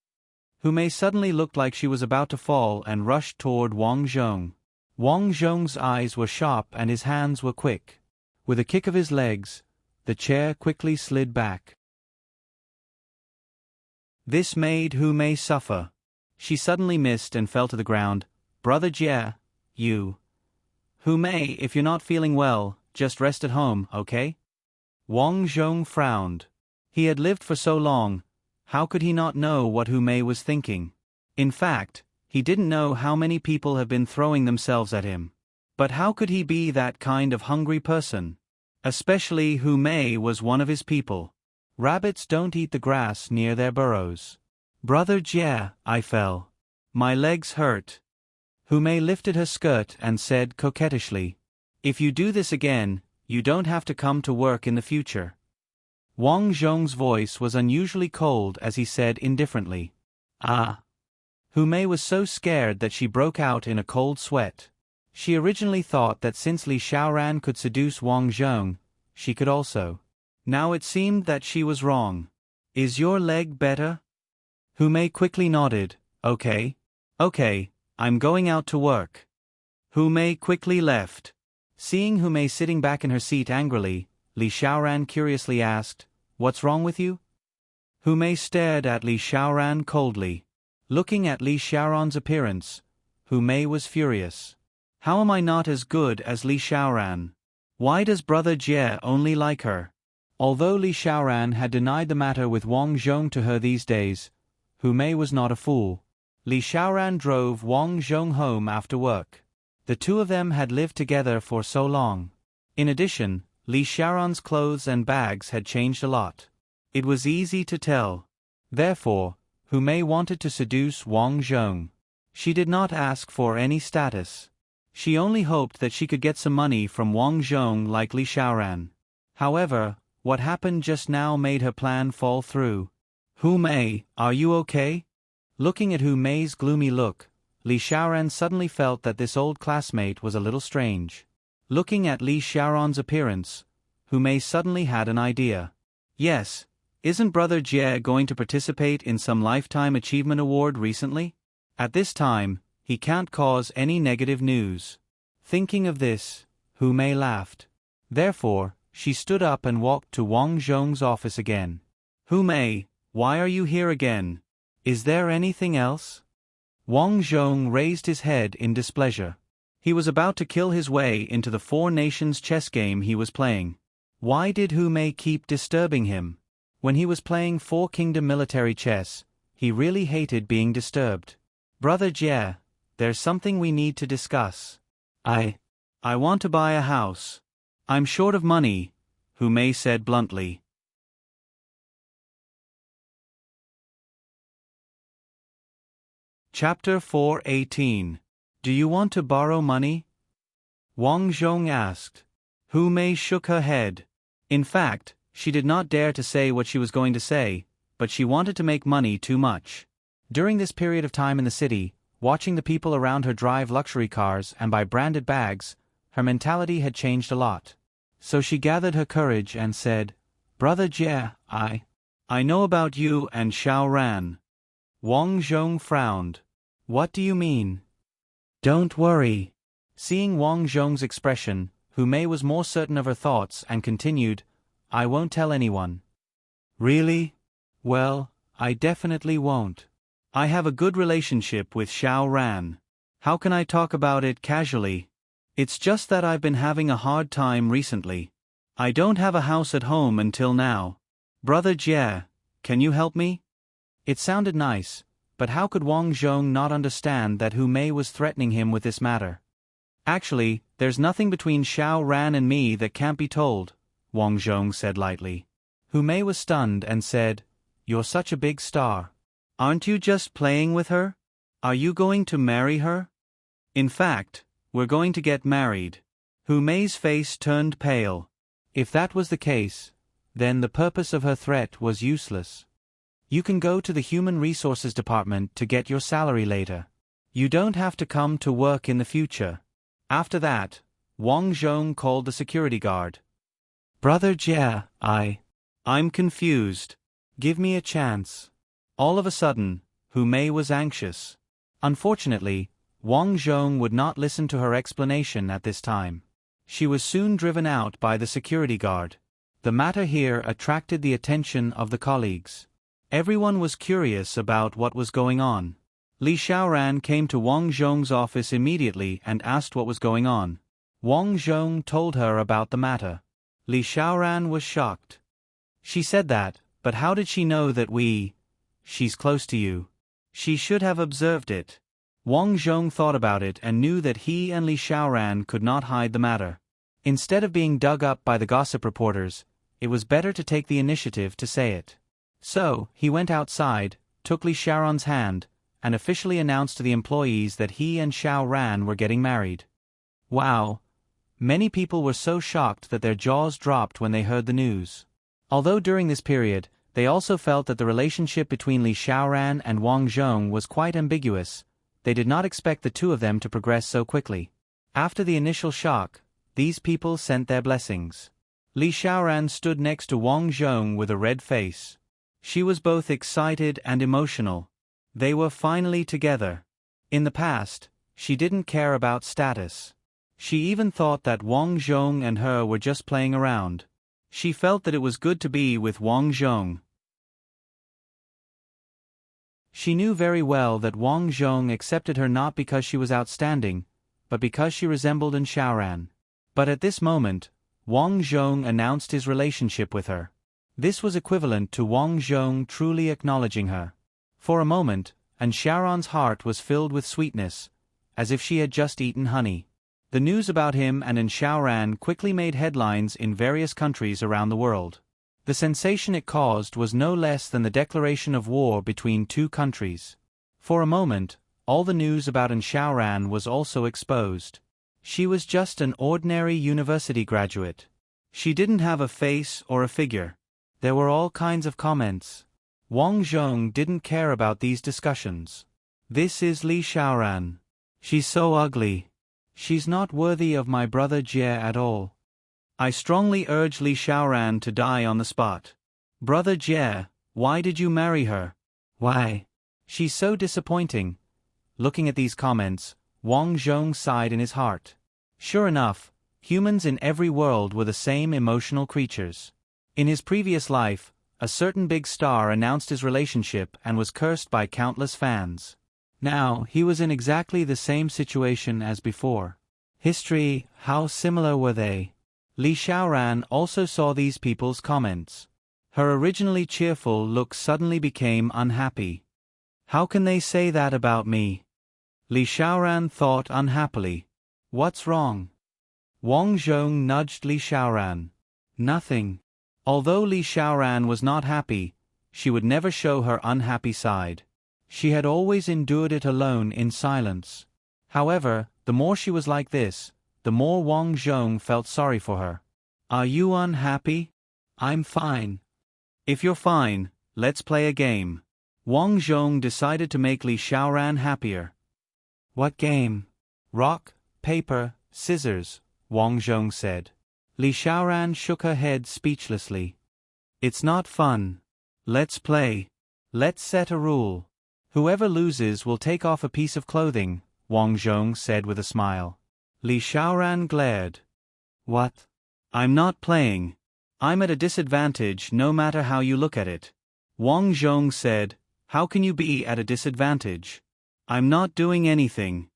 Hu Mei suddenly looked like she was about to fall and rushed toward Wang Zhong. Wang Zhong's eyes were sharp and his hands were quick. With a kick of his legs, the chair quickly slid back. This made Hu Mei suffer. She suddenly missed and fell to the ground. Brother Jie, you. Hu Mei, if you're not feeling well, just rest at home, okay? Wang Zhong frowned. He had lived for so long, how could he not know what Hu Mei was thinking? In fact, he didn't know how many people have been throwing themselves at him. But how could he be that kind of hungry person? Especially Hu Mei was one of his people. Rabbits don't eat the grass near their burrows. Brother Jie, I fell. My legs hurt. Hu Mei lifted her skirt and said coquettishly, If you do this again, you don't have to come to work in the future. Wang Zhong's voice was unusually cold as he said indifferently. Ah. Hu Mei was so scared that she broke out in a cold sweat. She originally thought that since Li Xiaoran could seduce Wang Zhong, she could also. Now it seemed that she was wrong. Is your leg better? Hu Mei quickly nodded. Okay. Okay, I'm going out to work. Hu Mei quickly left. Seeing Hu Mei sitting back in her seat angrily, Li Xiaoran curiously asked, "What's wrong with you?" Hu Mei stared at Li Xiaoran coldly. Looking at Li Xiaoran's appearance, Hu Mei was furious. How am I not as good as Li Xiaoran? Why does Brother Jie only like her? Although Li Xiaoran had denied the matter with Wang Zhong to her these days, Hu Mei was not a fool. Li Xiaoran drove Wang Zhong home after work. The two of them had lived together for so long. In addition, Li Xiaoran's clothes and bags had changed a lot. It was easy to tell. Therefore, Hu Mei wanted to seduce Wang Zhong. She did not ask for any status. She only hoped that she could get some money from Wang Zhong like Li Xiaoran. However, what happened just now made her plan fall through. Hu Mei, are you okay? Looking at Hu Mei's gloomy look, Li Xiaoran suddenly felt that this old classmate was a little strange. Looking at Li Xiaoran's appearance, Hu Mei suddenly had an idea. Yes, isn't Brother Jie going to participate in some Lifetime Achievement Award recently? At this time, he can't cause any negative news. Thinking of this, Hu Mei laughed. Therefore, she stood up and walked to Wang Zhong's office again. Hu Mei, why are you here again? Is there anything else? Wang Zhong raised his head in displeasure. He was about to kill his way into the Four Nations chess game he was playing. Why did Hu Mei keep disturbing him? When he was playing Four Kingdom military chess, he really hated being disturbed. Brother Jie, there's something we need to discuss. I want to buy a house. I'm short of money, Hu Mei said bluntly. Chapter 4:18. Do you want to borrow money? Wang Zhong asked. Hu Mei shook her head. In fact, she did not dare to say what she was going to say, but she wanted to make money too much. During this period of time in the city, watching the people around her drive luxury cars and buy branded bags, her mentality had changed a lot. So she gathered her courage and said, Brother Jie, I know about you and Xiao Ran. Wang Zhong frowned. What do you mean? Don't worry. Seeing Wang Zhong's expression, Hu Mei was more certain of her thoughts and continued, I won't tell anyone. Really? Well, I definitely won't. I have a good relationship with Xiao Ran. How can I talk about it casually? It's just that I've been having a hard time recently. I don't have a house at home until now. Brother Jie, can you help me? It sounded nice, but how could Wang Zhong not understand that Hu Mei was threatening him with this matter? Actually, there's nothing between Xiao Ran and me that can't be told, Wang Zhong said lightly. Hu Mei was stunned and said, You're such a big star. Aren't you just playing with her? Are you going to marry her? In fact, we're going to get married. Hu Mei's face turned pale. If that was the case, then the purpose of her threat was useless. You can go to the Human Resources Department to get your salary later. You don't have to come to work in the future. After that, Wang Zhong called the security guard. Brother Jie, I'm confused. Give me a chance. All of a sudden, Hu Mei was anxious. Unfortunately, Wang Zhong would not listen to her explanation at this time. She was soon driven out by the security guard. The matter here attracted the attention of the colleagues. Everyone was curious about what was going on. Li Xiaoran came to Wang Zhong's office immediately and asked what was going on. Wang Zhong told her about the matter. Li Xiaoran was shocked. She said that, but how did she know that she's close to you? She should have observed it. Wang Zhong thought about it and knew that he and Li Xiaoran could not hide the matter. Instead of being dug up by the gossip reporters, it was better to take the initiative to say it. So, he went outside, took Li Xiaoran's hand, and officially announced to the employees that he and Xiao Ran were getting married. Wow! Many people were so shocked that their jaws dropped when they heard the news. Although during this period, they also felt that the relationship between Li Xiaoran and Wang Zhong was quite ambiguous, they did not expect the two of them to progress so quickly. After the initial shock, these people sent their blessings. Li Xiaoran stood next to Wang Zhong with a red face. She was both excited and emotional. They were finally together. In the past, she didn't care about status. She even thought that Wang Zhong and her were just playing around. She felt that it was good to be with Wang Zhong. She knew very well that Wang Zhong accepted her not because she was outstanding, but because she resembled Li Xiaoran. But at this moment, Wang Zhong announced his relationship with her. This was equivalent to Wang Zhong truly acknowledging her. For a moment, Li Xiaoran's heart was filled with sweetness, as if she had just eaten honey. The news about him and Li Xiaoran quickly made headlines in various countries around the world. The sensation it caused was no less than the declaration of war between two countries. For a moment, all the news about Li Xiaoran was also exposed. She was just an ordinary university graduate. She didn't have a face or a figure. There were all kinds of comments. Wang Zhong didn't care about these discussions. This is Li Xiaoran. She's so ugly. She's not worthy of my brother Jie at all. I strongly urge Li Xiaoran to die on the spot. Brother Jie, why did you marry her? Why? She's so disappointing. Looking at these comments, Wang Zhong sighed in his heart. Sure enough, humans in every world were the same emotional creatures. In his previous life, a certain big star announced his relationship and was cursed by countless fans. Now, he was in exactly the same situation as before. History, how similar were they? Li Xiaoran also saw these people's comments. Her originally cheerful look suddenly became unhappy. How can they say that about me? Li Xiaoran thought unhappily. What's wrong? Wang Zhong nudged Li Xiaoran. Nothing. Although Li Xiaoran was not happy, she would never show her unhappy side. She had always endured it alone in silence. However, the more she was like this, the more Wang Zhong felt sorry for her. Are you unhappy? I'm fine. If you're fine, let's play a game. Wang Zhong decided to make Li Xiaoran happier. What game? Rock, paper, scissors, Wang Zhong said. Li Xiaoran shook her head speechlessly. It's not fun. Let's play. Let's set a rule. Whoever loses will take off a piece of clothing, Wang Zhong said with a smile. Li Xiaoran glared. What? I'm not playing. I'm at a disadvantage no matter how you look at it. Wang Zhong said, how can you be at a disadvantage? I'm not doing anything.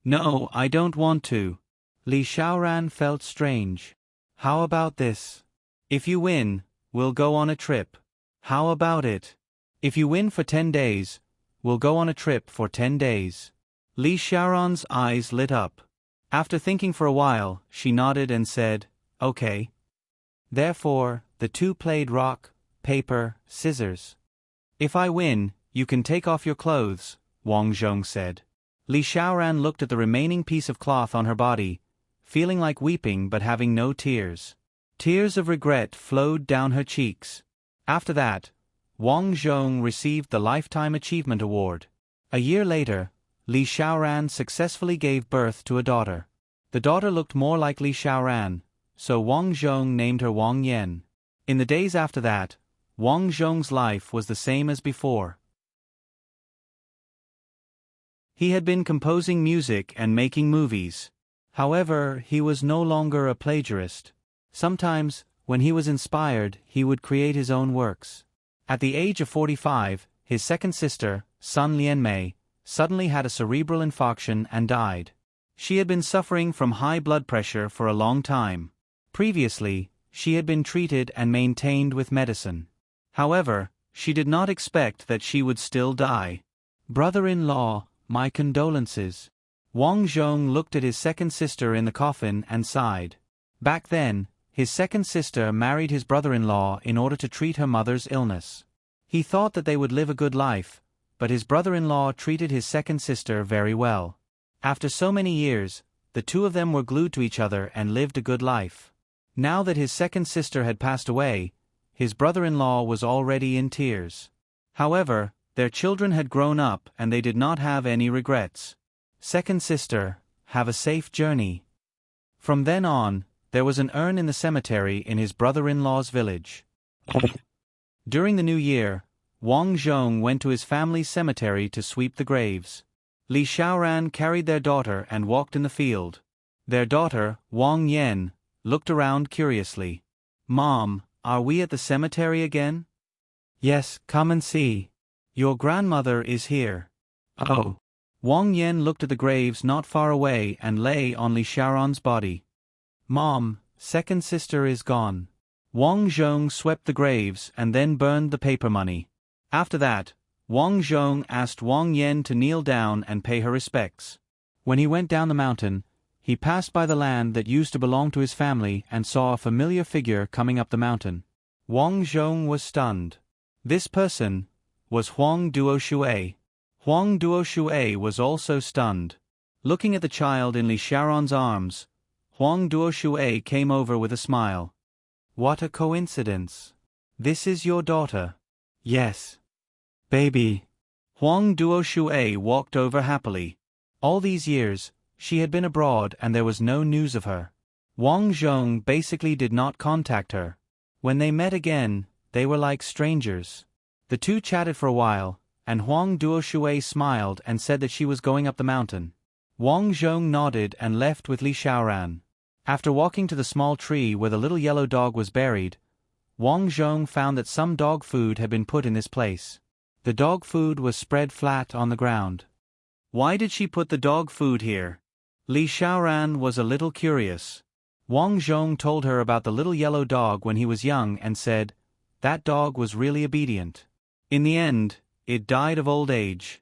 No, I don't want to. Li Xiaoran felt strange. How about this? If you win, we'll go on a trip. How about it? If you win for 10 days, we'll go on a trip for 10 days. Li Xiaoran's eyes lit up. After thinking for a while, she nodded and said, okay. Therefore, the two played rock, paper, scissors. If I win, you can take off your clothes, Wang Zhong said. Li Xiaoran looked at the remaining piece of cloth on her body, feeling like weeping but having no tears. Tears of regret flowed down her cheeks. After that, Wang Zhong received the Lifetime Achievement Award. A year later, Li Xiaoran successfully gave birth to a daughter. The daughter looked more like Li Xiaoran, so Wang Zhong named her Wang Yan. In the days after that, Wang Zhong's life was the same as before. He had been composing music and making movies. However, he was no longer a plagiarist. Sometimes, when he was inspired, he would create his own works. At the age of 45, his second sister, Sun Lianmei, suddenly had a cerebral infarction and died. She had been suffering from high blood pressure for a long time. Previously, she had been treated and maintained with medicine. However, she did not expect that she would still die. Brother-in-law, my condolences. Wang Zhong looked at his second sister in the coffin and sighed. Back then, his second sister married his brother-in-law in order to treat her mother's illness. He thought that they would live a good life, but his brother-in-law treated his second sister very well. After so many years, the two of them were glued to each other and lived a good life. Now that his second sister had passed away, his brother-in-law was already in tears. However, their children had grown up and they did not have any regrets. Second sister, have a safe journey. From then on, there was an urn in the cemetery in his brother-in-law's village. During the new year, Wang Zhong went to his family's cemetery to sweep the graves. Li Xiaoran carried their daughter and walked in the field. Their daughter, Wang Yan, looked around curiously. "Mom, are we at the cemetery again?" "Yes, come and see. Your grandmother is here." "Oh." Wang Yan looked at the graves not far away and lay on Li Xiaoran's body. "Mom, second sister is gone." Wang Zhong swept the graves and then burned the paper money. After that, Wang Zhong asked Wang Yan to kneel down and pay her respects. When he went down the mountain, he passed by the land that used to belong to his family and saw a familiar figure coming up the mountain. Wang Zhong was stunned. This person was Huang Duoshui. Huang Duoshui was also stunned. Looking at the child in Li Xiaoran's arms, Huang Duoshui came over with a smile. "What a coincidence. This is your daughter." "Yes. Baby." Huang Duoshui walked over happily. All these years, she had been abroad and there was no news of her. Wang Zhong basically did not contact her. When they met again, they were like strangers. The two chatted for a while, and Huang Duoshui smiled and said that she was going up the mountain. Wang Zhong nodded and left with Li Xiaoran. After walking to the small tree where the little yellow dog was buried, Wang Zhong found that some dog food had been put in this place. The dog food was spread flat on the ground. Why did she put the dog food here? Li Xiaoran was a little curious. Wang Zhong told her about the little yellow dog when he was young and said, that dog was really obedient. In the end, it died of old age.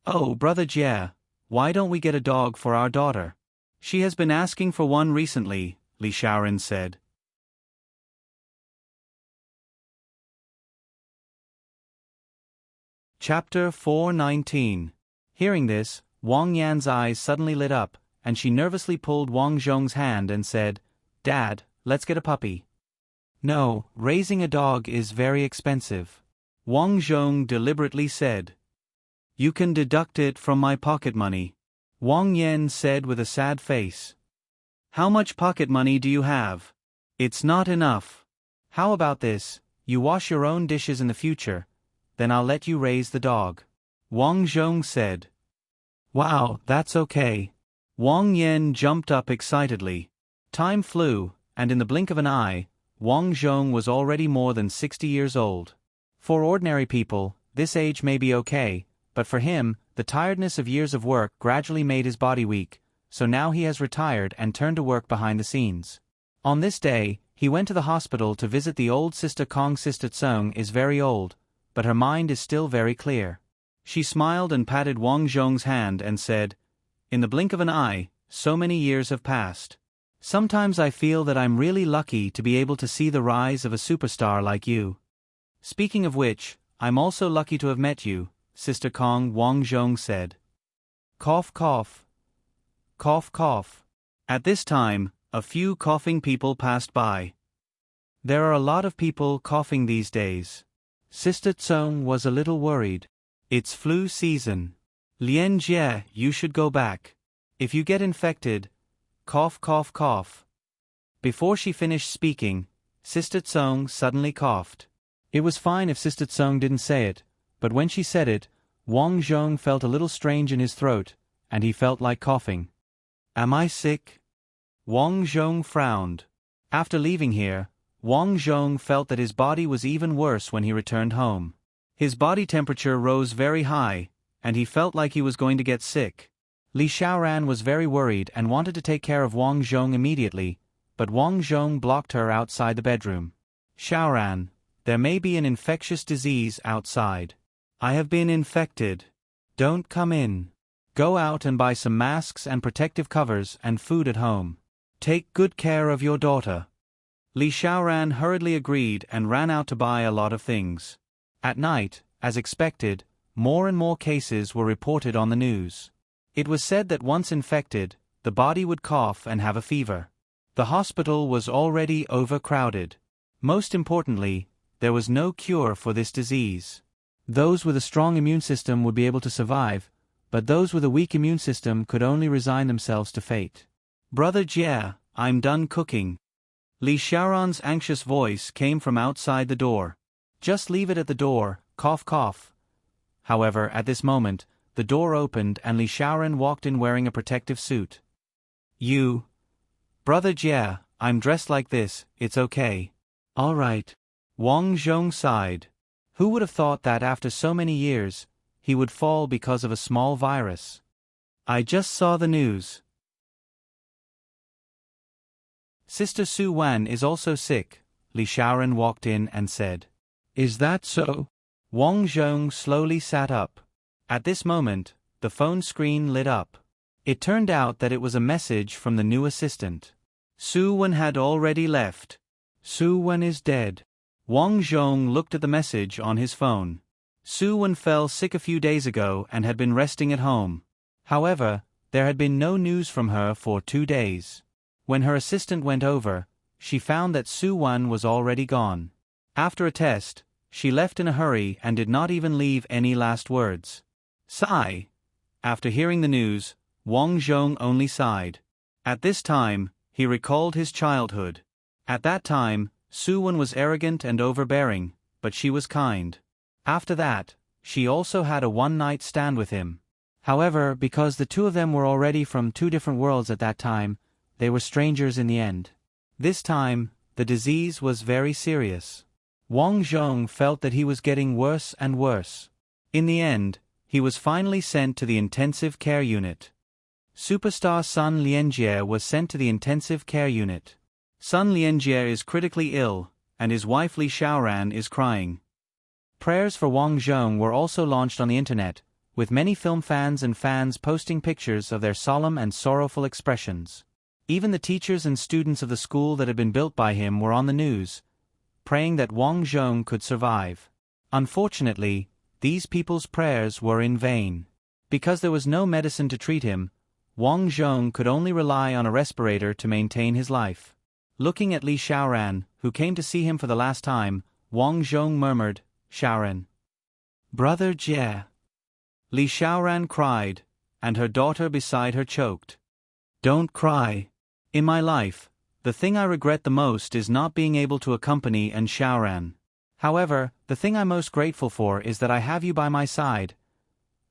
"Oh, Brother Jie, why don't we get a dog for our daughter? She has been asking for one recently," Li Xiaoran said. Chapter 419. Hearing this, Wang Yan's eyes suddenly lit up, and she nervously pulled Wang Zhong's hand and said, "Dad, let's get a puppy." "No, raising a dog is very expensive," Wang Zhong deliberately said. "You can deduct it from my pocket money," Wang Yan said with a sad face. "How much pocket money do you have? It's not enough. How about this, you wash your own dishes in the future, then I'll let you raise the dog," Wang Zhong said. "Wow, that's okay." Wang Yan jumped up excitedly. Time flew, and in the blink of an eye, Wang Zhong was already more than 60 years old. For ordinary people, this age may be okay, but for him, the tiredness of years of work gradually made his body weak, so now he has retired and turned to work behind the scenes. On this day, he went to the hospital to visit the old sister Kong. Sister Tsung is very old, but her mind is still very clear. She smiled and patted Wang Zhong's hand and said, "In the blink of an eye, so many years have passed. Sometimes I feel that I'm really lucky to be able to see the rise of a superstar like you. Speaking of which, I'm also lucky to have met you, Sister Kong," Wang Zhong said. Cough cough. Cough cough. At this time, a few coughing people passed by. There are a lot of people coughing these days. Sister Tsung was a little worried. It's flu season. "Lian Jie, you should go back. If you get infected..." Cough cough cough. Before she finished speaking, Sister Tsung suddenly coughed. It was fine if Sister Tsung didn't say it, but when she said it, Wang Zhong felt a little strange in his throat, and he felt like coughing. "Am I sick?" Wang Zhong frowned. After leaving here, Wang Zhong felt that his body was even worse when he returned home. His body temperature rose very high, and he felt like he was going to get sick. Li Xiaoran was very worried and wanted to take care of Wang Zhong immediately, but Wang Zhong blocked her outside the bedroom. "Xiaoran, there may be an infectious disease outside. I have been infected. Don't come in. Go out and buy some masks and protective covers and food at home. Take good care of your daughter." Li Xiaoran hurriedly agreed and ran out to buy a lot of things. At night, as expected, more and more cases were reported on the news. It was said that once infected, the body would cough and have a fever. The hospital was already overcrowded. Most importantly, there was no cure for this disease. Those with a strong immune system would be able to survive, but those with a weak immune system could only resign themselves to fate. Brother Jie, I'm done cooking. Li Xiaoran's anxious voice came from outside the door. Just leave it at the door, cough cough. However, at this moment, the door opened and Li Xiaoran walked in wearing a protective suit. Brother Jie, I'm dressed like this, it's okay. All right. Wang Zhong sighed. Who would have thought that after so many years, he would fall because of a small virus? I just saw the news. Sister Su Wan is also sick, Li Xiaoran walked in and said. Is that so? Wang Zhong slowly sat up. At this moment, the phone screen lit up. It turned out that it was a message from the new assistant. Su Wan had already left. Su Wan is dead. Wang Zhong looked at the message on his phone. Su Wan fell sick a few days ago and had been resting at home. However, there had been no news from her for 2 days. When her assistant went over, she found that Su Wan was already gone. After a test, she left in a hurry and did not even leave any last words. Sigh. After hearing the news, Wang Zhong only sighed. At this time, he recalled his childhood. At that time, Su Wan was arrogant and overbearing, but she was kind. After that, she also had a one-night stand with him. However, because the two of them were already from 2 different worlds at that time, they were strangers in the end. This time, the disease was very serious. Wang Zhong felt that he was getting worse and worse. In the end, he was finally sent to the intensive care unit. Superstar Sun Lianjie was sent to the intensive care unit. Sun Lianjie is critically ill, and his wife Li Xiaoran is crying. Prayers for Wang Zhong were also launched on the internet, with many film fans and fans posting pictures of their solemn and sorrowful expressions. Even the teachers and students of the school that had been built by him were on the news, praying that Wang Zhong could survive. Unfortunately, these people's prayers were in vain. Because there was no medicine to treat him, Wang Zhong could only rely on a respirator to maintain his life. Looking at Li Xiaoran, who came to see him for the last time, Wang Zhong murmured, Xiaoran. Brother Jie. Li Xiaoran cried, and her daughter beside her choked. Don't cry. In my life, the thing I regret the most is not being able to accompany and Xiaoran. However, the thing I'm most grateful for is that I have you by my side.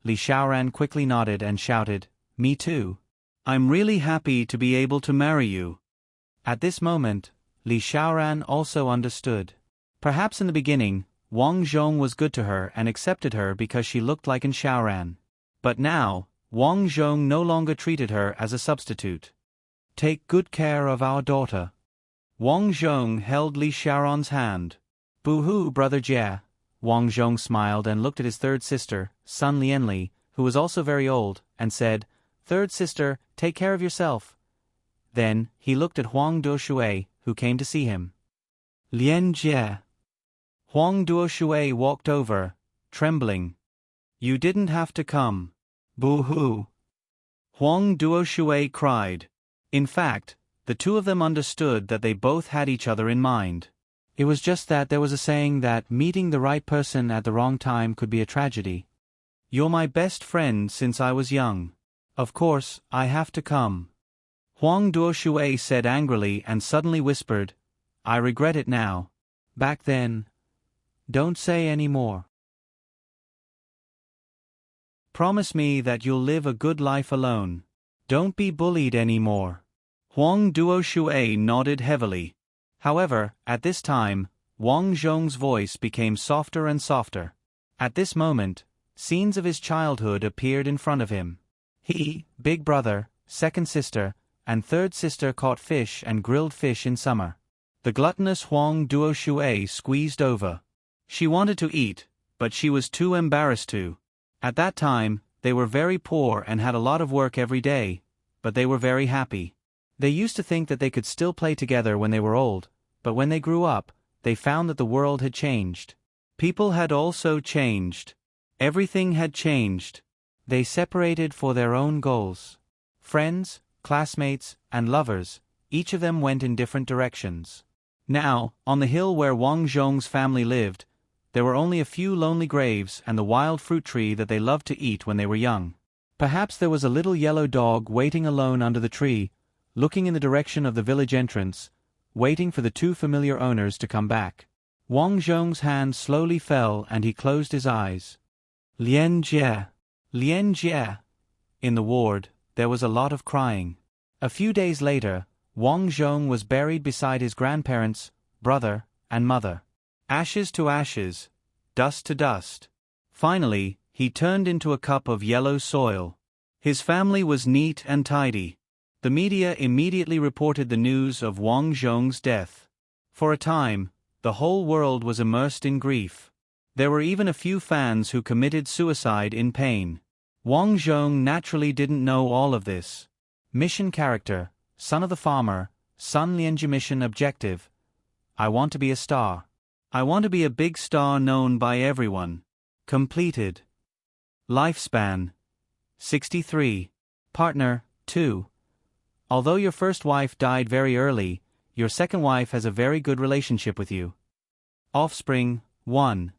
Li Xiaoran quickly nodded and shouted, Me too. I'm really happy to be able to marry you. At this moment, Li Xiaoran also understood. Perhaps in the beginning, Wang Zhong was good to her and accepted her because she looked like an Xiaoran. But now, Wang Zhong no longer treated her as a substitute. Take good care of our daughter. Wang Zhong held Li Xiaoran's hand. Boo-hoo, Brother Jie. Wang Zhong smiled and looked at his third sister, Sun Lianli, who was also very old, and said, Third sister, take care of yourself. Then, he looked at Huang Duoshui, who came to see him. Lian Jie. Huang Duoshui walked over, trembling. You didn't have to come. Boo-hoo. Huang Duoshui cried. In fact, the two of them understood that they both had each other in mind. It was just that there was a saying that meeting the right person at the wrong time could be a tragedy. You're my best friend since I was young. Of course, I have to come. Huang Duoshui said angrily and suddenly whispered, I regret it now. Back then. Don't say any more. Promise me that you'll live a good life alone. Don't be bullied anymore. Huang Duoshui nodded heavily. However, at this time, Wang Zhong's voice became softer and softer. At this moment, scenes of his childhood appeared in front of him. He, big brother, second sister, and third sister caught fish and grilled fish in summer. The gluttonous Huang Duoshui squeezed over. She wanted to eat, but she was too embarrassed to. At that time, they were very poor and had a lot of work every day, but they were very happy. They used to think that they could still play together when they were old, but when they grew up, they found that the world had changed. People had also changed. Everything had changed. They separated for their own goals. Friends, classmates, and lovers, each of them went in different directions. Now, on the hill where Wang Zhong's family lived, there were only a few lonely graves and the wild fruit tree that they loved to eat when they were young. Perhaps there was a little yellow dog waiting alone under the tree, looking in the direction of the village entrance, waiting for the two familiar owners to come back. Wang Zhong's hand slowly fell and he closed his eyes. Lian Jie. Lian Jie. In the ward, there was a lot of crying. A few days later, Wang Zhong was buried beside his grandparents, brother, and mother. Ashes to ashes, dust to dust. Finally, he turned into a cup of yellow soil. His family was neat and tidy. The media immediately reported the news of Wang Zhong's death. For a time, the whole world was immersed in grief. There were even a few fans who committed suicide in pain. Wang Zhong naturally didn't know all of this. Mission character, son of the farmer, Sun Lianji mission objective. I want to be a star. I want to be a big star known by everyone. Completed. Lifespan 63. Partner 2. Although your first wife died very early, your second wife has a very good relationship with you. Offspring 1.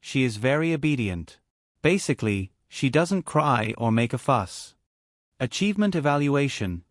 She is very obedient. Basically, she doesn't cry or make a fuss. Achievement evaluation.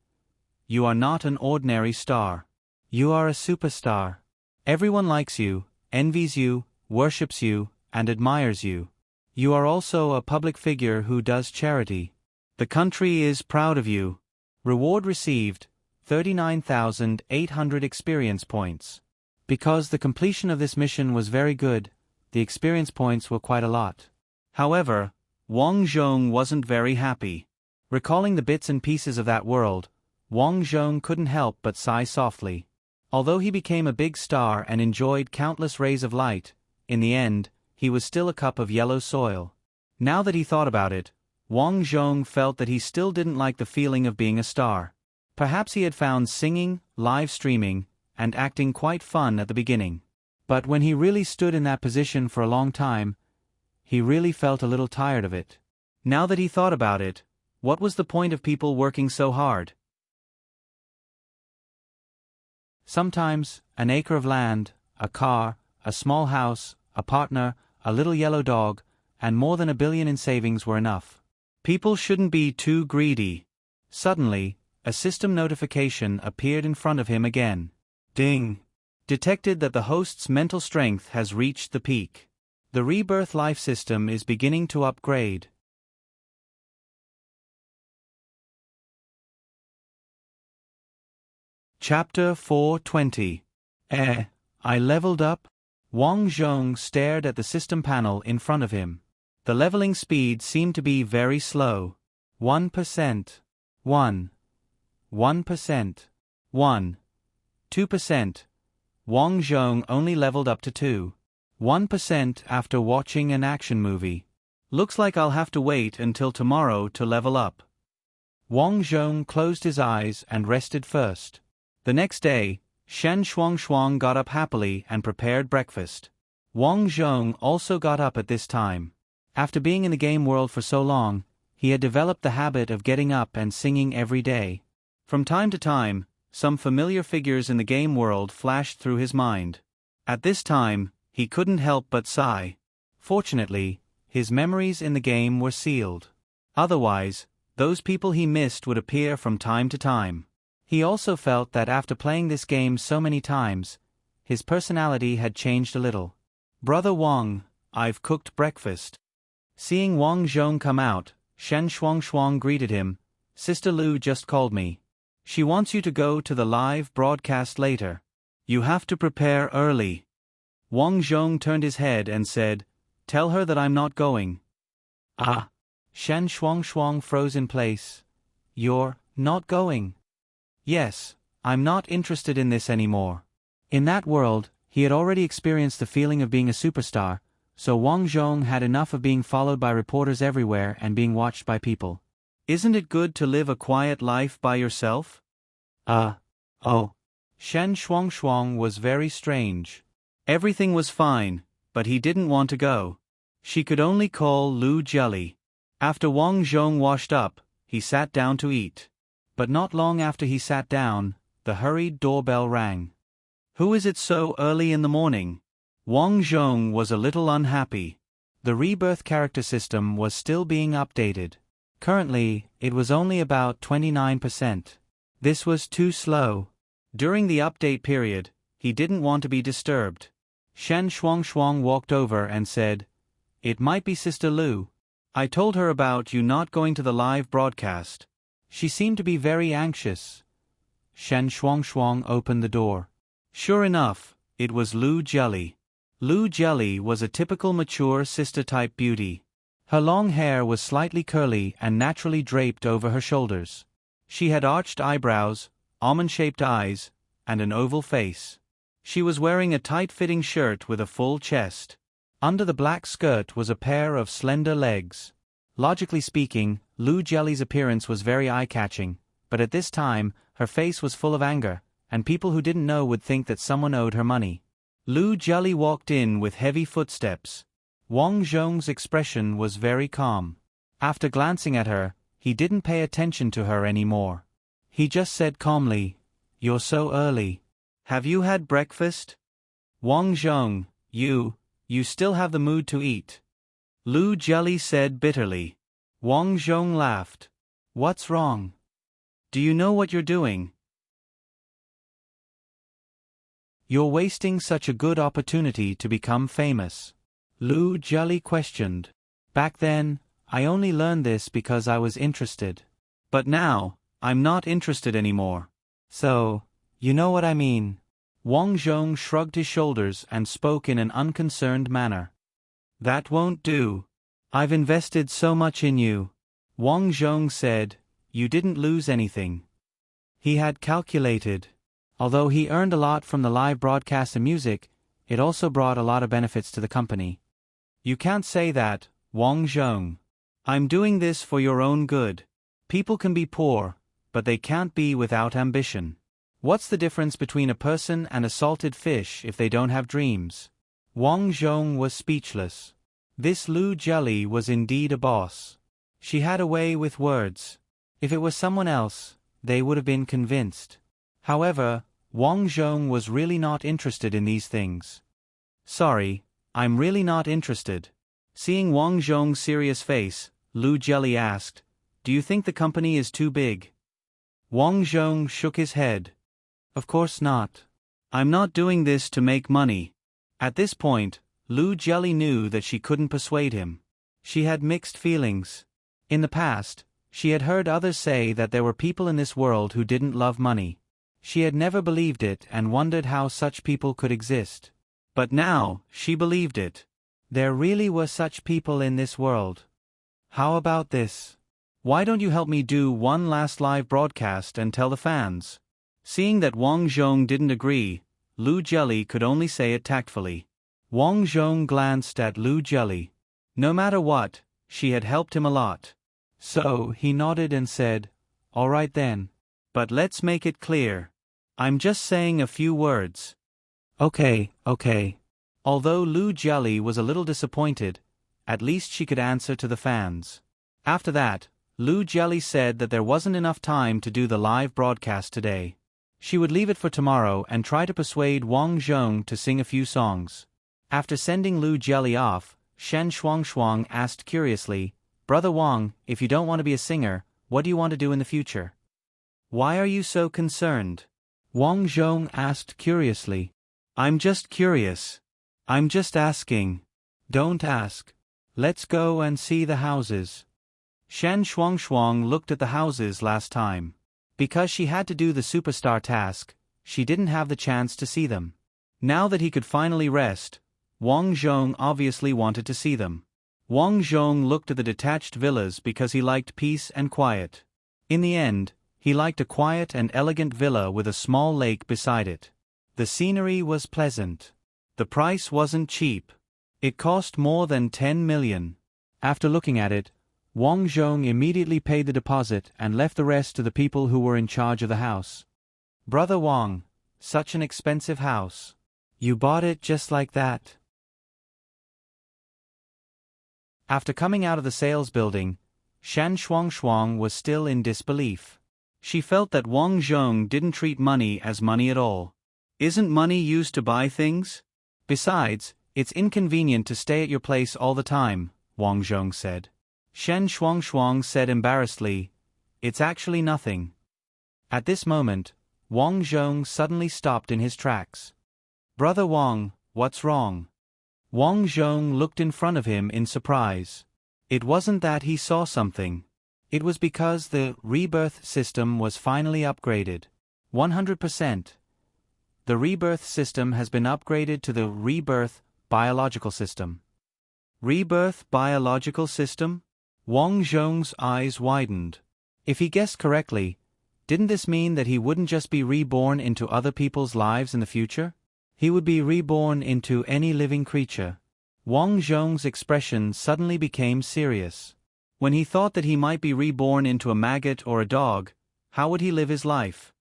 You are not an ordinary star. You are a superstar. Everyone likes you, envies you, worships you, and admires you. You are also a public figure who does charity. The country is proud of you. Reward received, 39,800 experience points. Because the completion of this mission was very good, the experience points were quite a lot. However, Wang Zhong wasn't very happy. Recalling the bits and pieces of that world, Wang Zhong couldn't help but sigh softly. Although he became a big star and enjoyed countless rays of light, in the end, he was still a cup of yellow soil. Now that he thought about it, Wang Zhong felt that he still didn't like the feeling of being a star. Perhaps he had found singing, live streaming, and acting quite fun at the beginning. But when he really stood in that position for a long time, he really felt a little tired of it. Now that he thought about it, what was the point of people working so hard? Sometimes, an acre of land, a car, a small house, a partner, a little yellow dog, and more than 1 billion in savings were enough. People shouldn't be too greedy. Suddenly, a system notification appeared in front of him again. Ding! Detected that the host's mental strength has reached the peak. The Rebirth life system is beginning to upgrade. Chapter 420. I leveled up? Wang Zhong stared at the system panel in front of him. The leveling speed seemed to be very slow. 1%. 1%. 1%. 2%. Wang Zhong only leveled up to 2. 1% after watching an action movie. Looks like I'll have to wait until tomorrow to level up. Wang Zhong closed his eyes and rested first. The next day, Shen Shuangshuang got up happily and prepared breakfast. Wang Zhong also got up at this time. After being in the game world for so long, he had developed the habit of getting up and singing every day. From time to time, some familiar figures in the game world flashed through his mind. At this time, he couldn't help but sigh. Fortunately, his memories in the game were sealed. Otherwise, those people he missed would appear from time to time. He also felt that after playing this game so many times, his personality had changed a little. Brother Wang, I've cooked breakfast. Seeing Wang Zhong come out, Shen Shuangshuang greeted him. Sister Lu just called me. She wants you to go to the live broadcast later. You have to prepare early. Wang Zhong turned his head and said, Tell her that I'm not going. Ah. Shen Shuangshuang froze in place. You're not going? Yes, I'm not interested in this anymore. In that world, he had already experienced the feeling of being a superstar, so Wang Zhong had enough of being followed by reporters everywhere and being watched by people. Isn't it good to live a quiet life by yourself? Oh. Shen Shuangshuang was very strange. Everything was fine, but he didn't want to go. She could only call Lu jelly. After Wang Zhong washed up, he sat down to eat. But not long after he sat down, the hurried doorbell rang. "Who is it so early in the morning?" Wang Zhong was a little unhappy. The rebirth character system was still being updated. Currently, it was only about 29%. This was too slow. During the update period, he didn't want to be disturbed. Shen Shuangshuang walked over and said, "It might be Sister Lu. I told her about you not going to the live broadcast. She seemed to be very anxious." Shen Shuangshuang opened the door. Sure enough, it was Lu Jelly. Lu Jelly was a typical mature sister-type beauty. Her long hair was slightly curly and naturally draped over her shoulders. She had arched eyebrows, almond-shaped eyes, and an oval face. She was wearing a tight-fitting shirt with a full chest. Under the black skirt was a pair of slender legs. Logically speaking, Lu Jelly's appearance was very eye-catching, but at this time, her face was full of anger, and people who didn't know would think that someone owed her money. Lu Jelly walked in with heavy footsteps. Wang Zhong's expression was very calm. After glancing at her, he didn't pay attention to her anymore. He just said calmly, "You're so early. Have you had breakfast?" "Wang Zhong, you still have the mood to eat," Lu Jelly said bitterly. Wang Zhong laughed. "What's wrong? Do you know what you're doing? You're wasting such a good opportunity to become famous." Lu Jelly questioned. "Back then, I only learned this because I was interested. But now, I'm not interested anymore. So, you know what I mean." Wang Zhong shrugged his shoulders and spoke in an unconcerned manner. "That won't do. I've invested so much in you." Wang Zhong said, "You didn't lose anything." He had calculated. Although he earned a lot from the live broadcast and music, it also brought a lot of benefits to the company. "You can't say that, Wang Zhong. I'm doing this for your own good. People can be poor, but they can't be without ambition. What's the difference between a person and a salted fish if they don't have dreams?" Wang Zhong was speechless. This Lu Jelly was indeed a boss. She had a way with words. If it was someone else, they would have been convinced. However, Wang Zhong was really not interested in these things. "Sorry, I'm really not interested." Seeing Wang Zhong's serious face, Lu Jelly asked, "Do you think the company is too big?" Wang Zhong shook his head. "Of course not. I'm not doing this to make money." At this point, Lu Jelly knew that she couldn't persuade him. She had mixed feelings. In the past, she had heard others say that there were people in this world who didn't love money. She had never believed it and wondered how such people could exist. But now, she believed it. There really were such people in this world. "How about this? Why don't you help me do one last live broadcast and tell the fans?" Seeing that Wang Zhong didn't agree, Lu Jelly could only say it tactfully. Wang Zhong glanced at Lu Jelly. No matter what, she had helped him a lot. So he nodded and said, "All right then. But let's make it clear. I'm just saying a few words." Okay. Although Lu Jelly was a little disappointed, at least she could answer to the fans. After that, Lu Jelly said that there wasn't enough time to do the live broadcast today. She would leave it for tomorrow and try to persuade Wang Zhong to sing a few songs. After sending Lu Jelly off, Shen Shuangshuang asked curiously, "Brother Wang, if you don't want to be a singer, what do you want to do in the future?" "Why are you so concerned?" Wang Zhong asked curiously. "I'm just curious. I'm just asking." "Don't ask. Let's go and see the houses." Shen Shuangshuang looked at the houses last time. Because she had to do the superstar task, she didn't have the chance to see them. Now that he could finally rest, Wang Zhong obviously wanted to see them. Wang Zhong looked at the detached villas because he liked peace and quiet. In the end, he liked a quiet and elegant villa with a small lake beside it. The scenery was pleasant. The price wasn't cheap. It cost more than 10 million. After looking at it, Wang Zhong immediately paid the deposit and left the rest to the people who were in charge of the house. "Brother Wang, such an expensive house. You bought it just like that?" After coming out of the sales building, Shen Shuangshuang was still in disbelief. She felt that Wang Zhong didn't treat money as money at all. Isn't money used to buy things? Besides, it's inconvenient to stay at your place all the time, Wang Zhong said. Shen Shuangshuang said embarrassedly, it's actually nothing. At this moment, Wang Zhong suddenly stopped in his tracks. Brother Wang, what's wrong? Wang Zhong looked in front of him in surprise. It wasn't that he saw something. It was because the rebirth system was finally upgraded. 100%. The rebirth system has been upgraded to the rebirth biological system. Rebirth biological system? Wang Zhong's eyes widened. If he guessed correctly, didn't this mean that he wouldn't just be reborn into other people's lives in the future? He would be reborn into any living creature. Wang Zhong's expression suddenly became serious. When he thought that he might be reborn into a maggot or a dog, how would he live his life?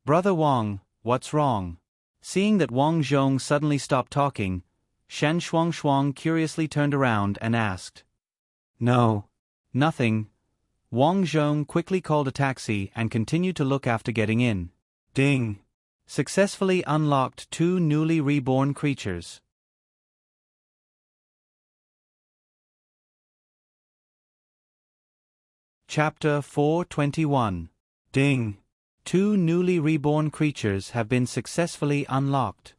Brother Wang, what's wrong? Seeing that Wang Zhong suddenly stopped talking, Shen Shuangshuang curiously turned around and asked. No. Nothing. Wang Zhong quickly called a taxi and continued to look after getting in. Ding. Successfully unlocked 2 newly reborn creatures. Chapter 421. Ding. 2 newly reborn creatures have been successfully unlocked.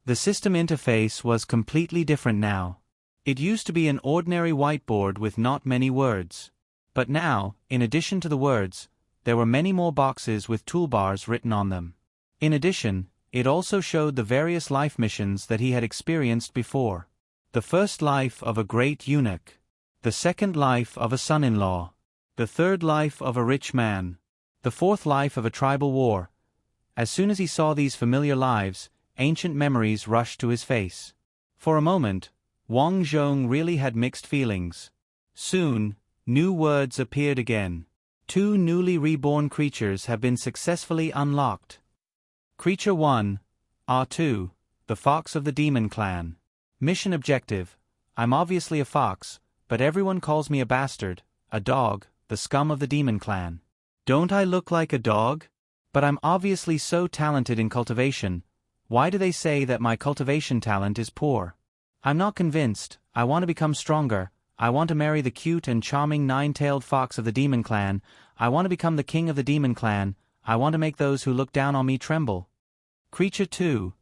The system interface was completely different now. It used to be an ordinary whiteboard with not many words. But now, in addition to the words, there were many more boxes with toolbars written on them. In addition, it also showed the various life missions that he had experienced before. The first life of a great eunuch. The second life of a son-in-law. The third life of a rich man. The fourth life of a tribal war. As soon as he saw these familiar lives, ancient memories rushed to his face. For a moment, Wang Zhong really had mixed feelings. Soon, new words appeared again. 2 newly reborn creatures have been successfully unlocked. Creature 1, R2, the Fox of the Demon Clan. Mission objective: I'm obviously a fox, but everyone calls me a bastard, a dog, the scum of the Demon Clan. Don't I look like a dog? But I'm obviously so talented in cultivation. Why do they say that my cultivation talent is poor? I'm not convinced. I want to become stronger. I want to marry the cute and charming 9-tailed fox of the Demon Clan. I want to become the king of the Demon Clan. I want to make those who look down on me tremble. Creature 2.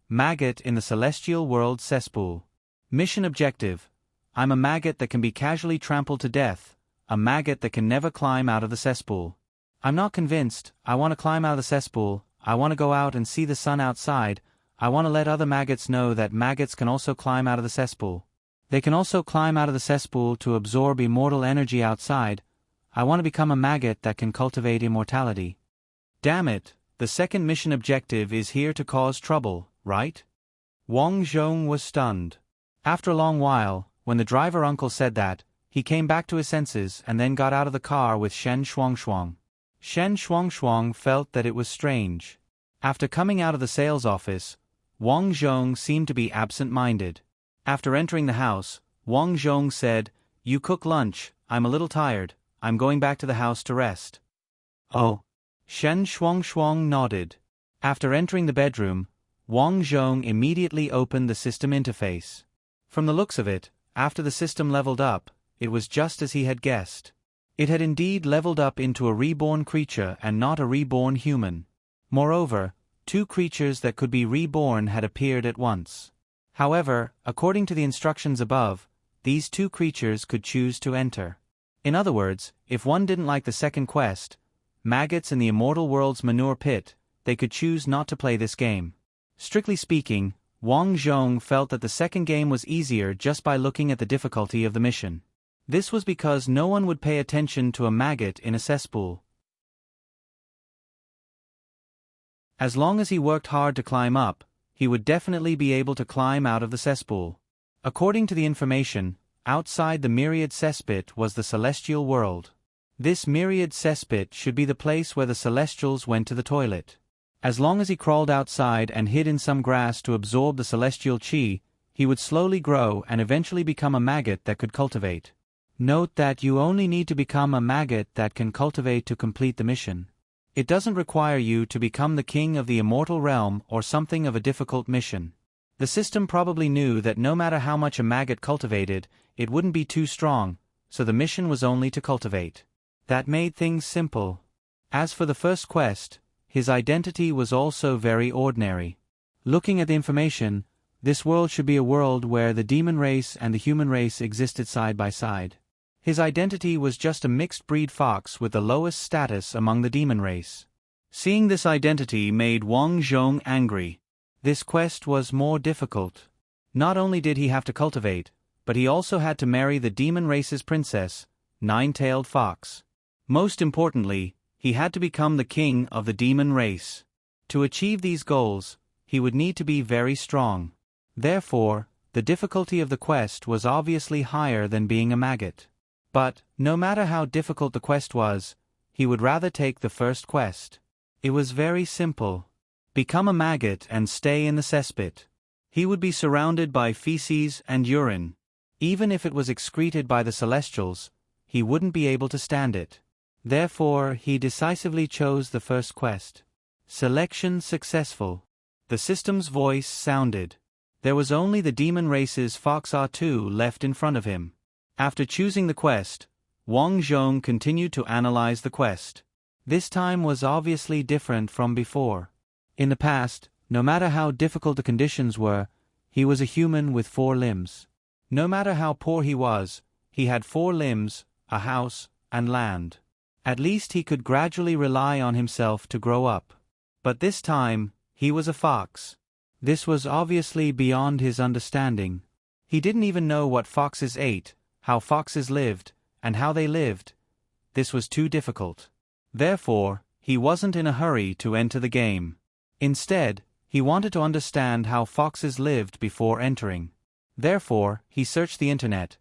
Maggot in the Celestial World Cesspool. Mission objective: I'm a maggot that can be casually trampled to death, a maggot that can never climb out of the cesspool. I'm not convinced. I want to climb out of the cesspool. I want to go out and see the sun outside. I want to let other maggots know that maggots can also climb out of the cesspool. They can also climb out of the cesspool to absorb immortal energy outside. I want to become a maggot that can cultivate immortality. Damn it, the second mission objective is here to cause trouble, right? Wang Zhong was stunned. After a long while, when the driver uncle said that, he came back to his senses and then got out of the car with Shen Shuangshuang. Shen Shuangshuang felt that it was strange. After coming out of the sales office, Wang Zhong seemed to be absent-minded. After entering the house, Wang Zhong said, "You cook lunch, I'm a little tired, I'm going back to the house to rest." Oh. Shen Shuangshuang nodded. After entering the bedroom, Wang Zhong immediately opened the system interface. From the looks of it, after the system leveled up, it was just as he had guessed. It had indeed leveled up into a reborn creature and not a reborn human. Moreover, 2 creatures that could be reborn had appeared at once. However, according to the instructions above, these 2 creatures could choose to enter. In other words, if one didn't like the second quest, maggots in the immortal world's manure pit, they could choose not to play this game. Strictly speaking, Wang Zhong felt that the second game was easier just by looking at the difficulty of the mission. This was because no one would pay attention to a maggot in a cesspool. As long as he worked hard to climb up, he would definitely be able to climb out of the cesspool. According to the information, outside the myriad cesspit was the celestial world. This myriad cesspit should be the place where the celestials went to the toilet. As long as he crawled outside and hid in some grass to absorb the celestial chi, he would slowly grow and eventually become a maggot that could cultivate. Note that you only need to become a maggot that can cultivate to complete the mission. It doesn't require you to become the king of the immortal realm or something of a difficult mission. The system probably knew that no matter how much a maggot cultivated, it wouldn't be too strong, so the mission was only to cultivate. That made things simple. As for the first quest, his identity was also very ordinary. Looking at the information, this world should be a world where the demon race and the human race existed side by side. His identity was just a mixed breed fox with the lowest status among the demon race. Seeing this identity made Wang Zhong angry. This quest was more difficult. Not only did he have to cultivate, but he also had to marry the demon race's princess, Nine-Tailed Fox. Most importantly, he had to become the king of the demon race. To achieve these goals, he would need to be very strong. Therefore, the difficulty of the quest was obviously higher than being a maggot. But, no matter how difficult the quest was, he would rather take the first quest. It was very simple. Become a maggot and stay in the cesspit. He would be surrounded by feces and urine. Even if it was excreted by the Celestials, he wouldn't be able to stand it. Therefore, he decisively chose the first quest. Selection successful. The system's voice sounded. There was only the demon race's Fox R2 left in front of him. After choosing the quest, Wang Zhong continued to analyze the quest. This time was obviously different from before. In the past, no matter how difficult the conditions were, he was a human with 4 limbs. No matter how poor he was, he had 4 limbs, a house, and land. At least he could gradually rely on himself to grow up. But this time, he was a fox. This was obviously beyond his understanding. He didn't even know what foxes ate, how foxes lived, and how they lived. This was too difficult. Therefore, he wasn't in a hurry to enter the game. Instead, he wanted to understand how foxes lived before entering. Therefore, he searched the internet.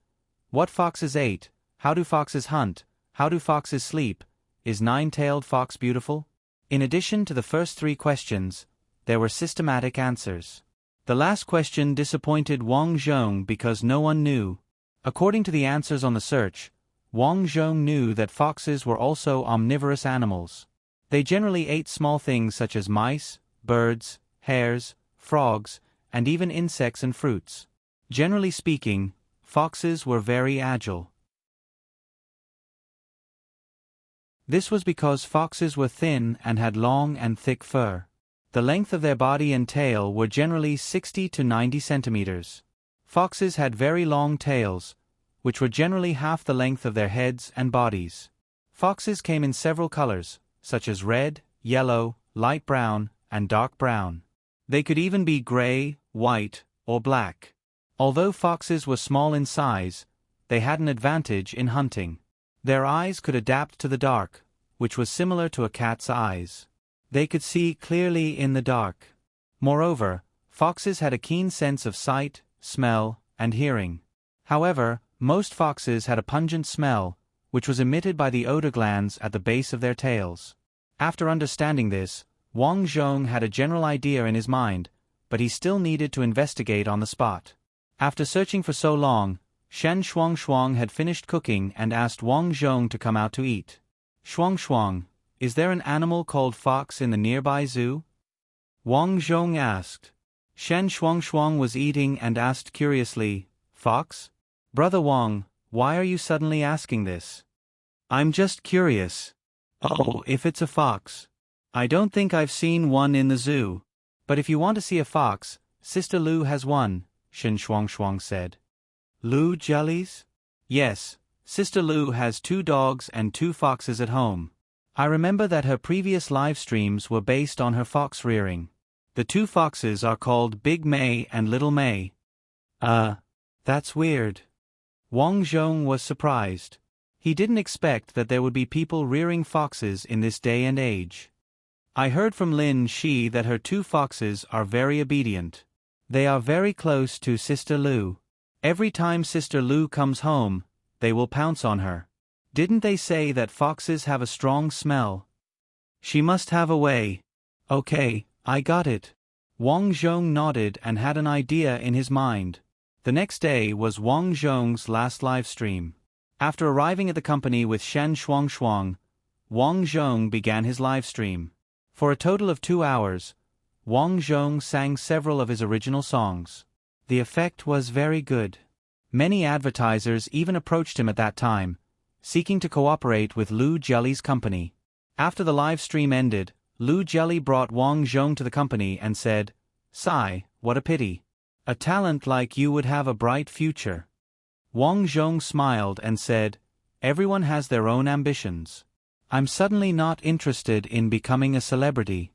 What foxes ate? How do foxes hunt? How do foxes sleep? Is Nine-Tailed Fox beautiful? In addition to the first 3 questions, there were systematic answers. The last question disappointed Wang Zhong because no one knew. According to the answers on the search, Wang Zhong knew that foxes were also omnivorous animals. They generally ate small things such as mice, birds, hares, frogs, and even insects and fruits. Generally speaking, foxes were very agile. This was because foxes were thin and had long and thick fur. The length of their body and tail were generally 60 to 90 centimeters. Foxes had very long tails, which were generally half the length of their heads and bodies. Foxes came in several colors, such as red, yellow, light brown, and dark brown. They could even be gray, white, or black. Although foxes were small in size, they had an advantage in hunting. Their eyes could adapt to the dark, which was similar to a cat's eyes. They could see clearly in the dark. Moreover, foxes had a keen sense of sight, smell, and hearing. However, most foxes had a pungent smell, which was emitted by the odor glands at the base of their tails. After understanding this, Wang Zhong had a general idea in his mind, but he still needed to investigate on the spot. After searching for so long, Shen Shuang had finished cooking and asked Wang Zhong to come out to eat. Shuang, is there an animal called fox in the nearby zoo? Wang Zhong asked. Shen Shuang was eating and asked curiously, Fox? Brother Wang, why are you suddenly asking this? I'm just curious. Oh, if it's a fox. I don't think I've seen one in the zoo. But if you want to see a fox, Sister Lu has one, Shen Shuang said. Lu jellies? Yes, Sister Lu has 2 dogs and 2 foxes at home. I remember that her previous live streams were based on her fox rearing. The 2 foxes are called Big May and Little May. That's weird. Wang Zhong was surprised. He didn't expect that there would be people rearing foxes in this day and age. I heard from Lin Shi that her 2 foxes are very obedient. They are very close to Sister Lu. Every time Sister Lu comes home, they will pounce on her. Didn't they say that foxes have a strong smell? She must have a way. Okay, I got it. Wang Zhong nodded and had an idea in his mind. The next day was Wang Zhong's last live stream. After arriving at the company with Shen Shuang, Wang Zhong began his live stream. For a total of 2 hours, Wang Zhong sang several of his original songs. The effect was very good. Many advertisers even approached him at that time, seeking to cooperate with Lu Jelly's company. After the live stream ended, Lu Jelly brought Wang Zhong to the company and said, "Sigh, what a pity. A talent like you would have a bright future." Wang Zhong smiled and said, "Everyone has their own ambitions. I'm suddenly not interested in becoming a celebrity."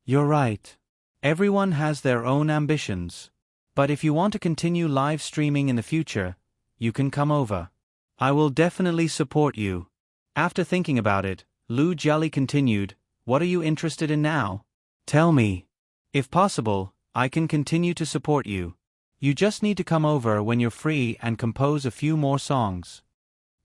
"You're right. Everyone has their own ambitions. But if you want to continue live streaming in the future, you can come over. I will definitely support you." After thinking about it, Lu Jelly continued, "What are you interested in now? Tell me. If possible, I can continue to support you. You just need to come over when you're free and compose a few more songs."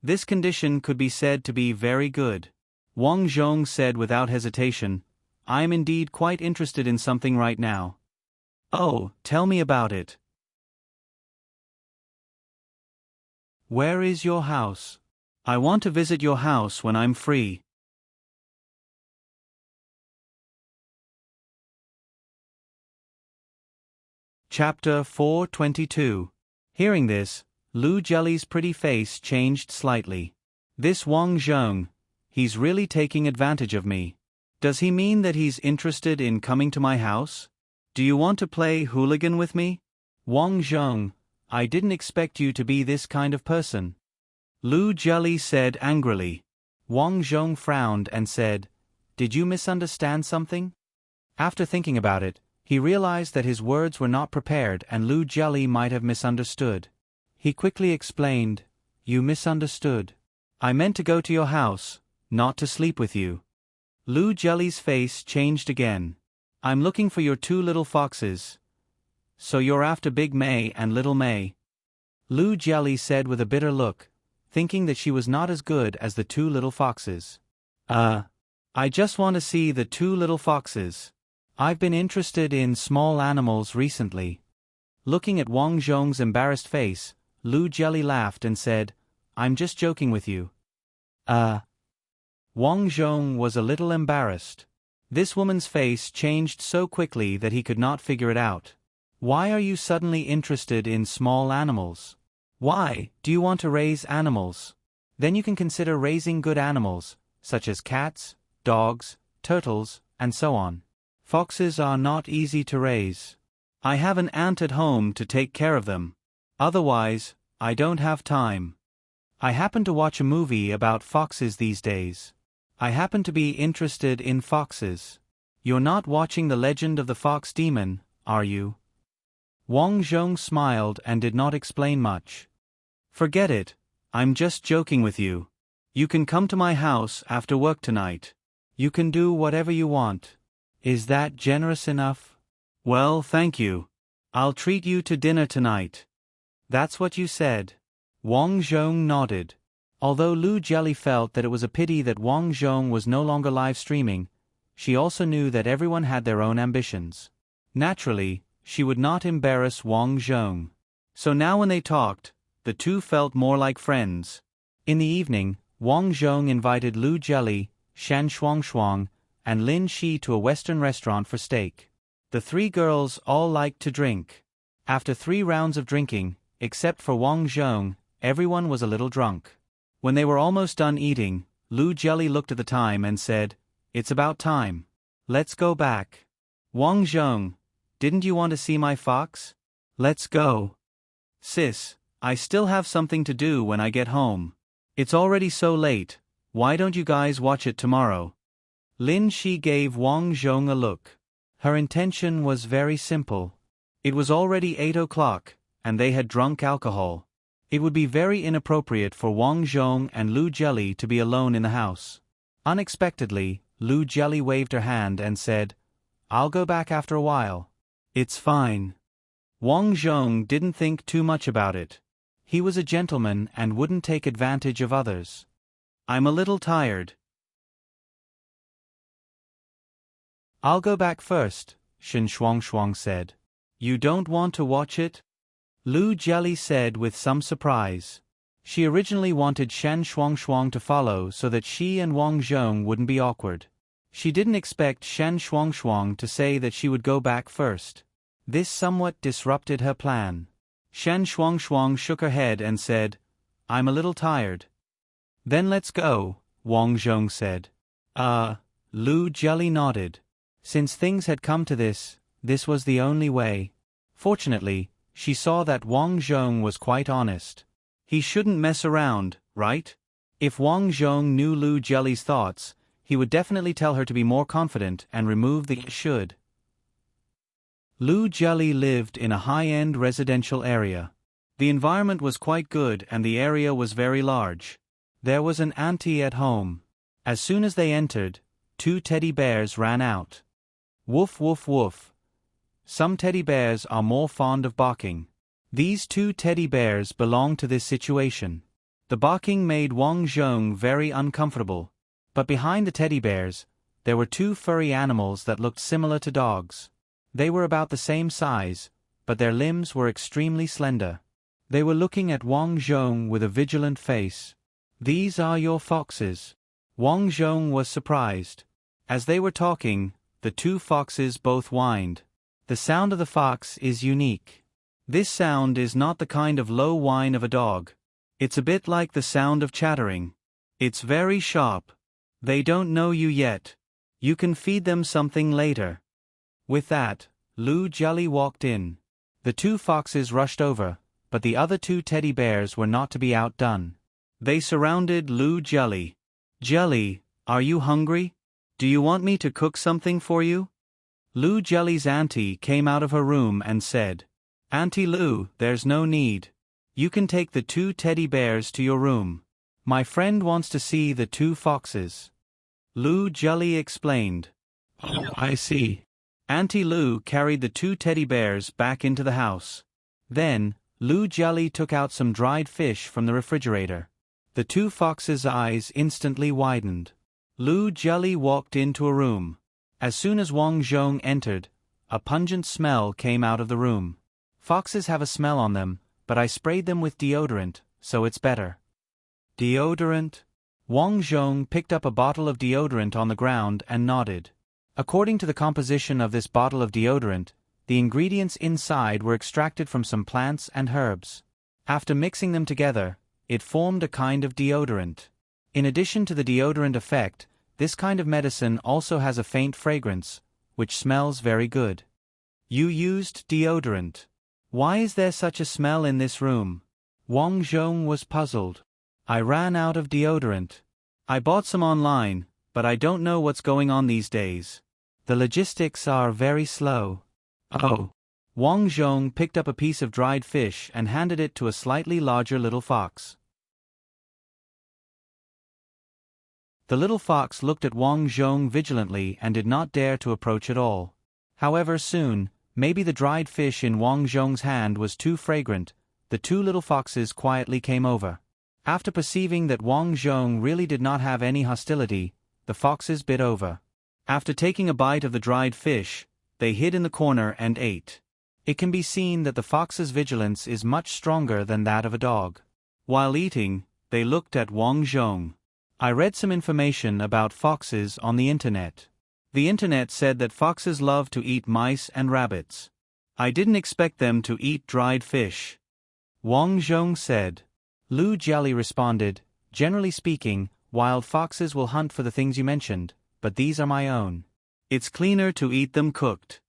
This condition could be said to be very good. Wang Zhong said without hesitation, "I am indeed quite interested in something right now." "Oh, tell me about it. Where is your house? I want to visit your house when I'm free." Chapter 422. Hearing this, Lu Jelly's pretty face changed slightly. "This Wang Zhong, he's really taking advantage of me. Does he mean that he's interested in coming to my house? Do you want to play hooligan with me? Wang Zhong, I didn't expect you to be this kind of person." Lu Jelly said angrily. Wang Zhong frowned and said, "Did you misunderstand something?" After thinking about it, he realized that his words were not prepared and Lu Jelly might have misunderstood. He quickly explained, "You misunderstood. I meant to go to your house, not to sleep with you." Lu Jelly's face changed again. "I'm looking for your 2 little foxes. So you're after Big May and Little May?" Lu Jelly said with a bitter look, thinking that she was not as good as the 2 little foxes. I just want to see the 2 little foxes. I've been interested in small animals recently." Looking at Wang Zhong's embarrassed face, Lu Jelly laughed and said, "I'm just joking with you." Wang Zhong was a little embarrassed. This woman's face changed so quickly that he could not figure it out. "Why are you suddenly interested in small animals? Why, do you want to raise animals? Then you can consider raising good animals, such as cats, dogs, turtles, and so on. Foxes are not easy to raise. I have an aunt at home to take care of them. Otherwise, I don't have time. I happen to watch a movie about foxes these days. I happen to be interested in foxes. You're not watching The Legend of the Fox Demon, are you?" Wang Zhong smiled and did not explain much. "Forget it, I'm just joking with you. You can come to my house after work tonight. You can do whatever you want. Is that generous enough?" "Well, thank you. I'll treat you to dinner tonight." "That's what you said." Wang Zhong nodded. Although Lu Jelly felt that it was a pity that Wang Zhong was no longer live streaming, she also knew that everyone had their own ambitions. Naturally, she would not embarrass Wang Zhong. So now when they talked, the two felt more like friends. In the evening, Wang Zhong invited Lu Jelly, Shan Shuangshuang, and Lin Shi to a Western restaurant for steak. The 3 girls all liked to drink. After 3 rounds of drinking, except for Wang Zhong, everyone was a little drunk. When they were almost done eating, Lu Jelly looked at the time and said, "It's about time. Let's go back. Wang Zhong, didn't you want to see my fox? Let's go." "Sis, I still have something to do when I get home. It's already so late, why don't you guys watch it tomorrow?" Lin Shi gave Wang Zhong a look. Her intention was very simple. It was already 8 o'clock, and they had drunk alcohol. It would be very inappropriate for Wang Zhong and Lu Jelly to be alone in the house. Unexpectedly, Lu Jelly waved her hand and said, "I'll go back after a while." "It's fine." Wang Zhong didn't think too much about it. He was a gentleman and wouldn't take advantage of others. "I'm a little tired." "I'll go back first," Shan Shuangshuang said. "You don't want to watch it?" Lu Jelly said with some surprise. She originally wanted Shen Shuangshuang to follow so that she and Wang Zhong wouldn't be awkward. She didn't expect Shen Shuangshuang to say that she would go back first. This somewhat disrupted her plan. Shen Shuangshuang shook her head and said, "I'm a little tired." "Then let's go," Wang Zhong said. Lu Jelly nodded. Since things had come to this was the only way. Fortunately, she saw that Wang Zhong was quite honest. He shouldn't mess around, right? If Wang Zhong knew Lu Jelly's thoughts, he would definitely tell her to be more confident and remove the should. Lu Jelly lived in a high-end residential area. The environment was quite good and the area was very large. There was an auntie at home. As soon as they entered, 2 teddy bears ran out. Woof woof woof. Some teddy bears are more fond of barking. These 2 teddy bears belonged to this situation. The barking made Wang Zhong very uncomfortable, but behind the teddy bears, there were 2 furry animals that looked similar to dogs. They were about the same size, but their limbs were extremely slender. They were looking at Wang Zhong with a vigilant face. "These are your foxes." Wang Zhong was surprised. As they were talking, the 2 foxes both whined. The sound of the fox is unique. This sound is not the kind of low whine of a dog. It's a bit like the sound of chattering. It's very sharp. They don't know you yet. You can feed them something later. With that, Lu Jelly walked in. The 2 foxes rushed over, but the other 2 teddy bears were not to be outdone. They surrounded Lu Jelly. "Jelly, are you hungry? Do you want me to cook something for you?" Lu Jelly's auntie came out of her room and said, "Auntie Lu, there's no need. You can take the 2 teddy bears to your room. My friend wants to see the 2 foxes." Lu Jelly explained. "Oh, I see." Auntie Lu carried the 2 teddy bears back into the house. Then, Lu Jelly took out some dried fish from the refrigerator. The 2 foxes' eyes instantly widened. Lu Jelly walked into a room. As soon as Wang Zhong entered, a pungent smell came out of the room. "Foxes have a smell on them, but I sprayed them with deodorant, so it's better." "Deodorant?" Wang Zhong picked up a bottle of deodorant on the ground and nodded. According to the composition of this bottle of deodorant, the ingredients inside were extracted from some plants and herbs. After mixing them together, it formed a kind of deodorant. In addition to the deodorant effect, this kind of medicine also has a faint fragrance, which smells very good. "You used deodorant. Why is there such a smell in this room?" Wang Zhong was puzzled. "I ran out of deodorant. I bought some online, but I don't know what's going on these days. The logistics are very slow." "Oh." Wang Zhong picked up a piece of dried fish and handed it to a slightly larger little fox. The little fox looked at Wang Zhong vigilantly and did not dare to approach at all. However, soon, maybe the dried fish in Wang Zhong's hand was too fragrant, the 2 little foxes quietly came over. After perceiving that Wang Zhong really did not have any hostility, the foxes bit over. After taking a bite of the dried fish, they hid in the corner and ate. It can be seen that the fox's vigilance is much stronger than that of a dog. While eating, they looked at Wang Zhong. "I read some information about foxes on the internet. The internet said that foxes love to eat mice and rabbits. I didn't expect them to eat dried fish," Wang Zhong said. Lu Jelly responded, "Generally speaking, wild foxes will hunt for the things you mentioned, but these are my own. It's cleaner to eat them cooked."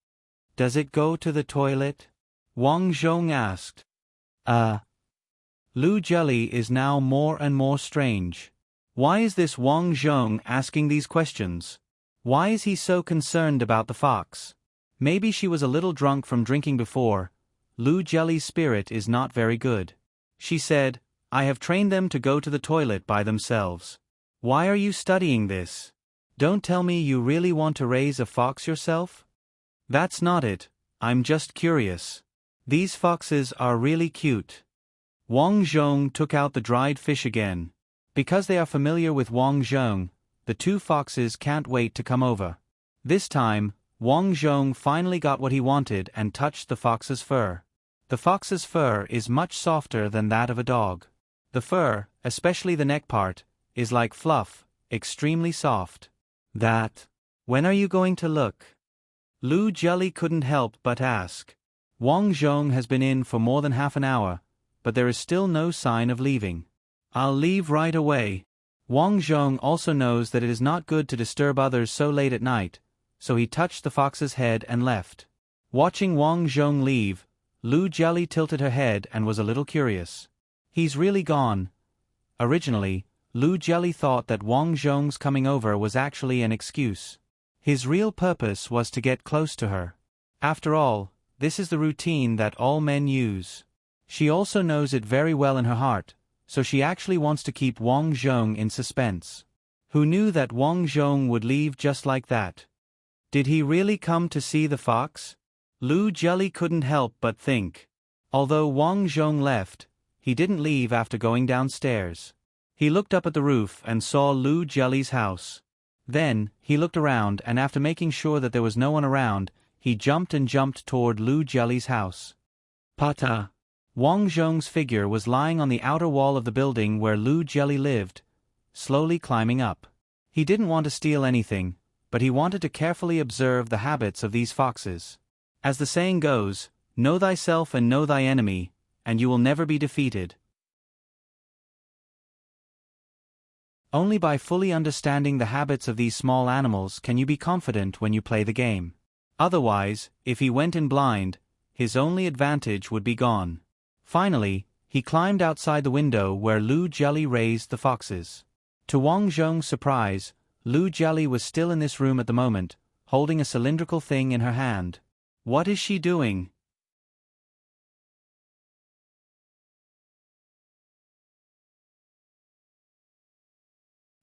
"Does it go to the toilet?" Wang Zhong asked. Lu Jelly is now more and more strange. Why is this Wang Zhong asking these questions? Why is he so concerned about the fox? Maybe she was a little drunk from drinking before. Lu Jelly's spirit is not very good. She said, "I have trained them to go to the toilet by themselves. Why are you studying this? Don't tell me you really want to raise a fox yourself?" "That's not it, I'm just curious. These foxes are really cute." Wang Zhong took out the dried fish again. Because they are familiar with Wang Zhong, the 2 foxes can't wait to come over. This time, Wang Zhong finally got what he wanted and touched the fox's fur. The fox's fur is much softer than that of a dog. The fur, especially the neck part, is like fluff, extremely soft. When are you going to look? Lu Jieli couldn't help but ask. Wang Zhong has been in for more than half an hour, but there is still no sign of leaving. I'll leave right away. Wang Zhong also knows that it is not good to disturb others so late at night, so he touched the fox's head and left. Watching Wang Zhong leave, Lu Jieli tilted her head and was a little curious. He's really gone. Originally, Lu Jieli thought that Wang Zhong's coming over was actually an excuse. His real purpose was to get close to her. After all, this is the routine that all men use. She also knows it very well in her heart, so she actually wants to keep Wang Zhong in suspense. Who knew that Wang Zhong would leave just like that? Did he really come to see the fox? Lu Jieli couldn't help but think. Although Wang Zhong left, he didn't leave after going downstairs. He looked up at the roof and saw Lu Jieli's house. Then, he looked around and after making sure that there was no one around, he jumped toward Lu Jieli's house. Pata! Wang Zhong's figure was lying on the outer wall of the building where Lu Jieli lived, slowly climbing up. He didn't want to steal anything, but he wanted to carefully observe the habits of these foxes. As the saying goes, know thyself and know thy enemy, and you will never be defeated. Only by fully understanding the habits of these small animals can you be confident when you play the game. Otherwise, if he went in blind, his only advantage would be gone. Finally, he climbed outside the window where Lu Jieli raised the foxes. To Wang Zhong's surprise, Lu Jieli was still in this room at the moment, holding a cylindrical thing in her hand. What is she doing?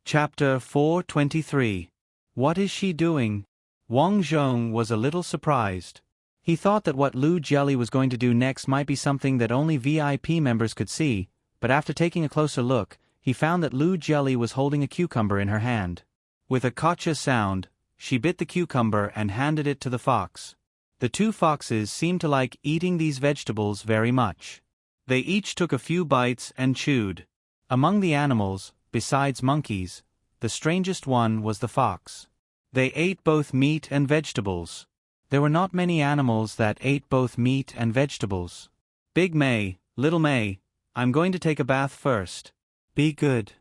Chapter 423. What is she doing? Wang Zhong was a little surprised. He thought that what Lu Jieli was going to do next might be something that only VIP members could see, but after taking a closer look, he found that Lu Jieli was holding a cucumber in her hand. With a gotcha sound, she bit the cucumber and handed it to the fox. The two foxes seemed to like eating these vegetables very much. They each took a few bites and chewed. Among the animals, besides monkeys, the strangest one was the fox. They ate both meat and vegetables. There were not many animals that ate both meat and vegetables. Big May, Little May, I'm going to take a bath first. Be good.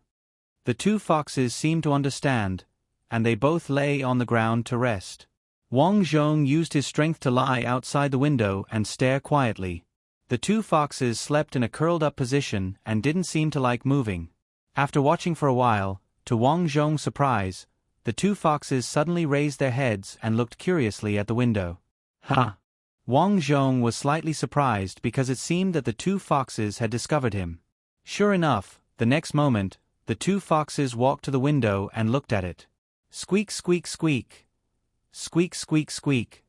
The two foxes seemed to understand, and they both lay on the ground to rest. Wang Zhong used his strength to lie outside the window and stare quietly. The two foxes slept in a curled-up position and didn't seem to like moving. After watching for a while, to Wang Zhong's surprise, the two foxes suddenly raised their heads and looked curiously at the window. Ha! Wang Zhong was slightly surprised because it seemed that the two foxes had discovered him. Sure enough, the next moment, the two foxes walked to the window and looked at it. Squeak, squeak, squeak. Squeak, squeak, squeak.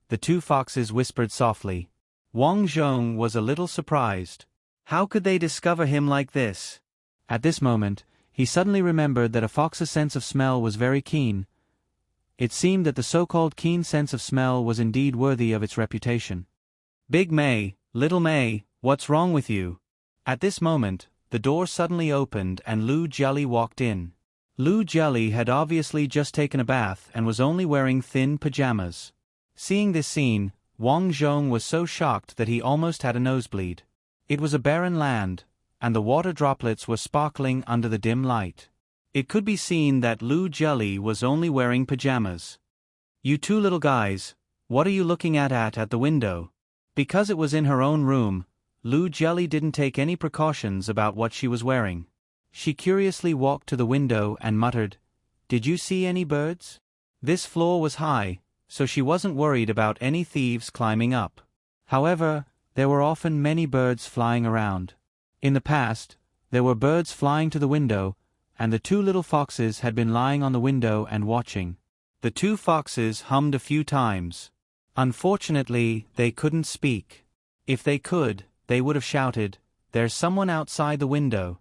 The two foxes whispered softly. Wang Zhong was a little surprised. How could they discover him like this? At this moment, he suddenly remembered that a fox's sense of smell was very keen. It seemed that the so-called keen sense of smell was indeed worthy of its reputation. Big May, Little May, what's wrong with you? At this moment, the door suddenly opened and Lu Jieli walked in. Lu Jieli had obviously just taken a bath and was only wearing thin pajamas. Seeing this scene, Wang Zhong was so shocked that he almost had a nosebleed. It was a barren land, and the water droplets were sparkling under the dim light. It could be seen that Lu Jieli was only wearing pajamas. You two little guys, what are you looking at the window? Because it was in her own room, Lu Jieli didn't take any precautions about what she was wearing. She curiously walked to the window and muttered, "Did you see any birds?" This floor was high, so she wasn't worried about any thieves climbing up. However, there were often many birds flying around. In the past, there were birds flying to the window, and the two little foxes had been lying on the window and watching. The two foxes hummed a few times. Unfortunately, they couldn't speak. If they could, they would have shouted, "There's someone outside the window."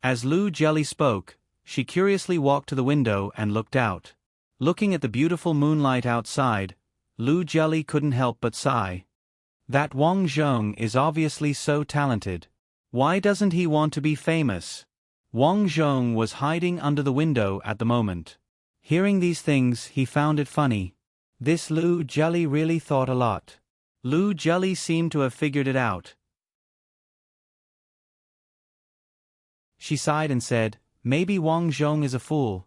As Lu Jieli spoke, she curiously walked to the window and looked out. Looking at the beautiful moonlight outside, Lu Jieli couldn't help but sigh. That Wang Zhong is obviously so talented. Why doesn't he want to be famous? Wang Zhong was hiding under the window at the moment. Hearing these things, he found it funny. This Lu Jelly really thought a lot. Lu Jelly seemed to have figured it out. She sighed and said, "Maybe Wang Zhong is a fool.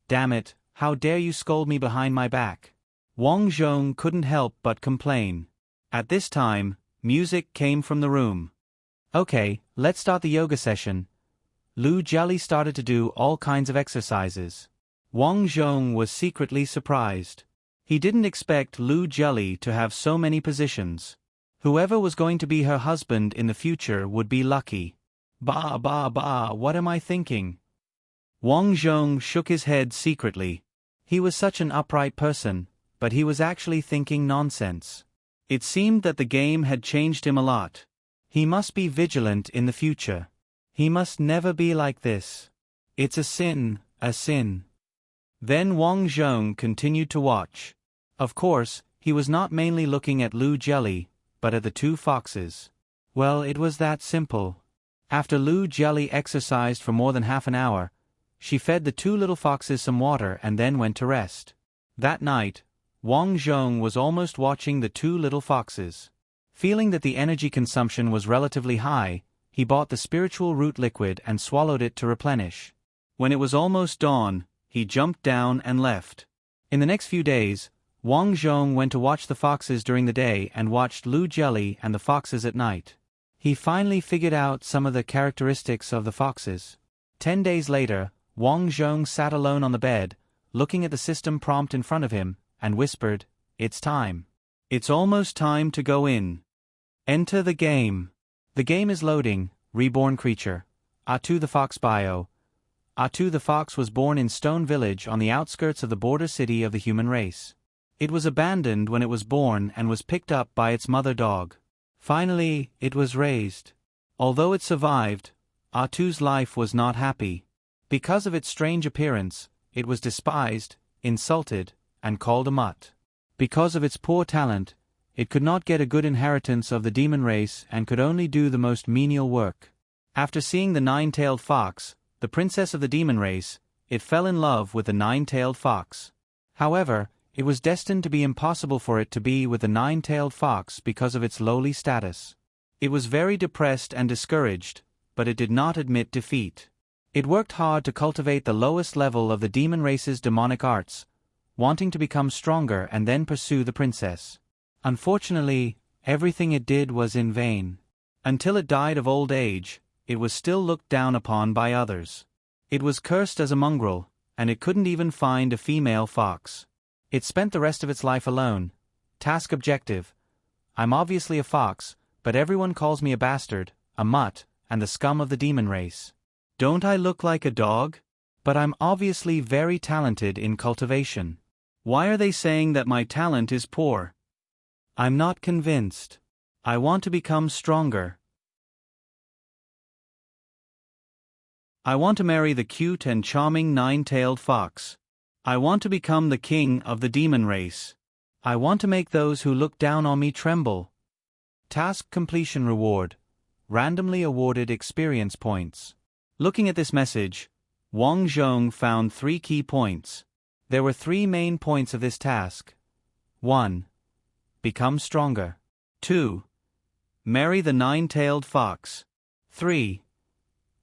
Damn it, how dare you scold me behind my back?" Wang Zhong couldn't help but complain. At this time, music came from the room. "Okay, let's start the yoga session." Lu Jelly started to do all kinds of exercises. Wang Zhong was secretly surprised. He didn't expect Lu Jelly to have so many positions. Whoever was going to be her husband in the future would be lucky. Bah, what am I thinking? Wang Zhong shook his head secretly. He was such an upright person, but he was actually thinking nonsense. It seemed that the game had changed him a lot. He must be vigilant in the future. He must never be like this. It's a sin, a sin. Then Wang Zhong continued to watch. Of course, he was not mainly looking at Lu Jelly, but at the two foxes. Well, it was that simple. After Lu Jelly exercised for more than half an hour, she fed the two little foxes some water and then went to rest. That night, Wang Zhong was almost watching the two little foxes. Feeling that the energy consumption was relatively high, he bought the spiritual root liquid and swallowed it to replenish. When it was almost dawn, he jumped down and left. In the next few days, Wang Zhong went to watch the foxes during the day and watched Lu Jelly and the foxes at night. He finally figured out some of the characteristics of the foxes. 10 days later, Wang Zhong sat alone on the bed, looking at the system prompt in front of him, and whispered, "It's time. It's almost time to go in. Enter the game." The game is loading. Reborn creature. Atu the Fox bio. Atu the Fox was born in Stone Village on the outskirts of the border city of the human race. It was abandoned when it was born and was picked up by its mother dog. Finally, it was raised. Although it survived, Atu's life was not happy. Because of its strange appearance, it was despised, insulted, and called a mutt. Because of its poor talent, it could not get a good inheritance of the demon race and could only do the most menial work. After seeing the nine-tailed fox, the princess of the demon race, it fell in love with the nine-tailed fox. However, it was destined to be impossible for it to be with the nine-tailed fox because of its lowly status. It was very depressed and discouraged, but it did not admit defeat. It worked hard to cultivate the lowest level of the demon race's demonic arts, wanting to become stronger and then pursue the princess. Unfortunately, everything it did was in vain. Until it died of old age, it was still looked down upon by others. It was cursed as a mongrel, and it couldn't even find a female fox. It spent the rest of its life alone. Task objective: I'm obviously a fox, but everyone calls me a bastard, a mutt, and the scum of the demon race. Don't I look like a dog? But I'm obviously very talented in cultivation. Why are they saying that my talent is poor? I'm not convinced. I want to become stronger. I want to marry the cute and charming nine-tailed fox. I want to become the king of the demon race. I want to make those who look down on me tremble. Task completion reward. Randomly awarded experience points. Looking at this message, Wang Zhong found 3 key points. There were 3 main points of this task. 1. Become stronger. 2. Marry the nine-tailed fox. 3.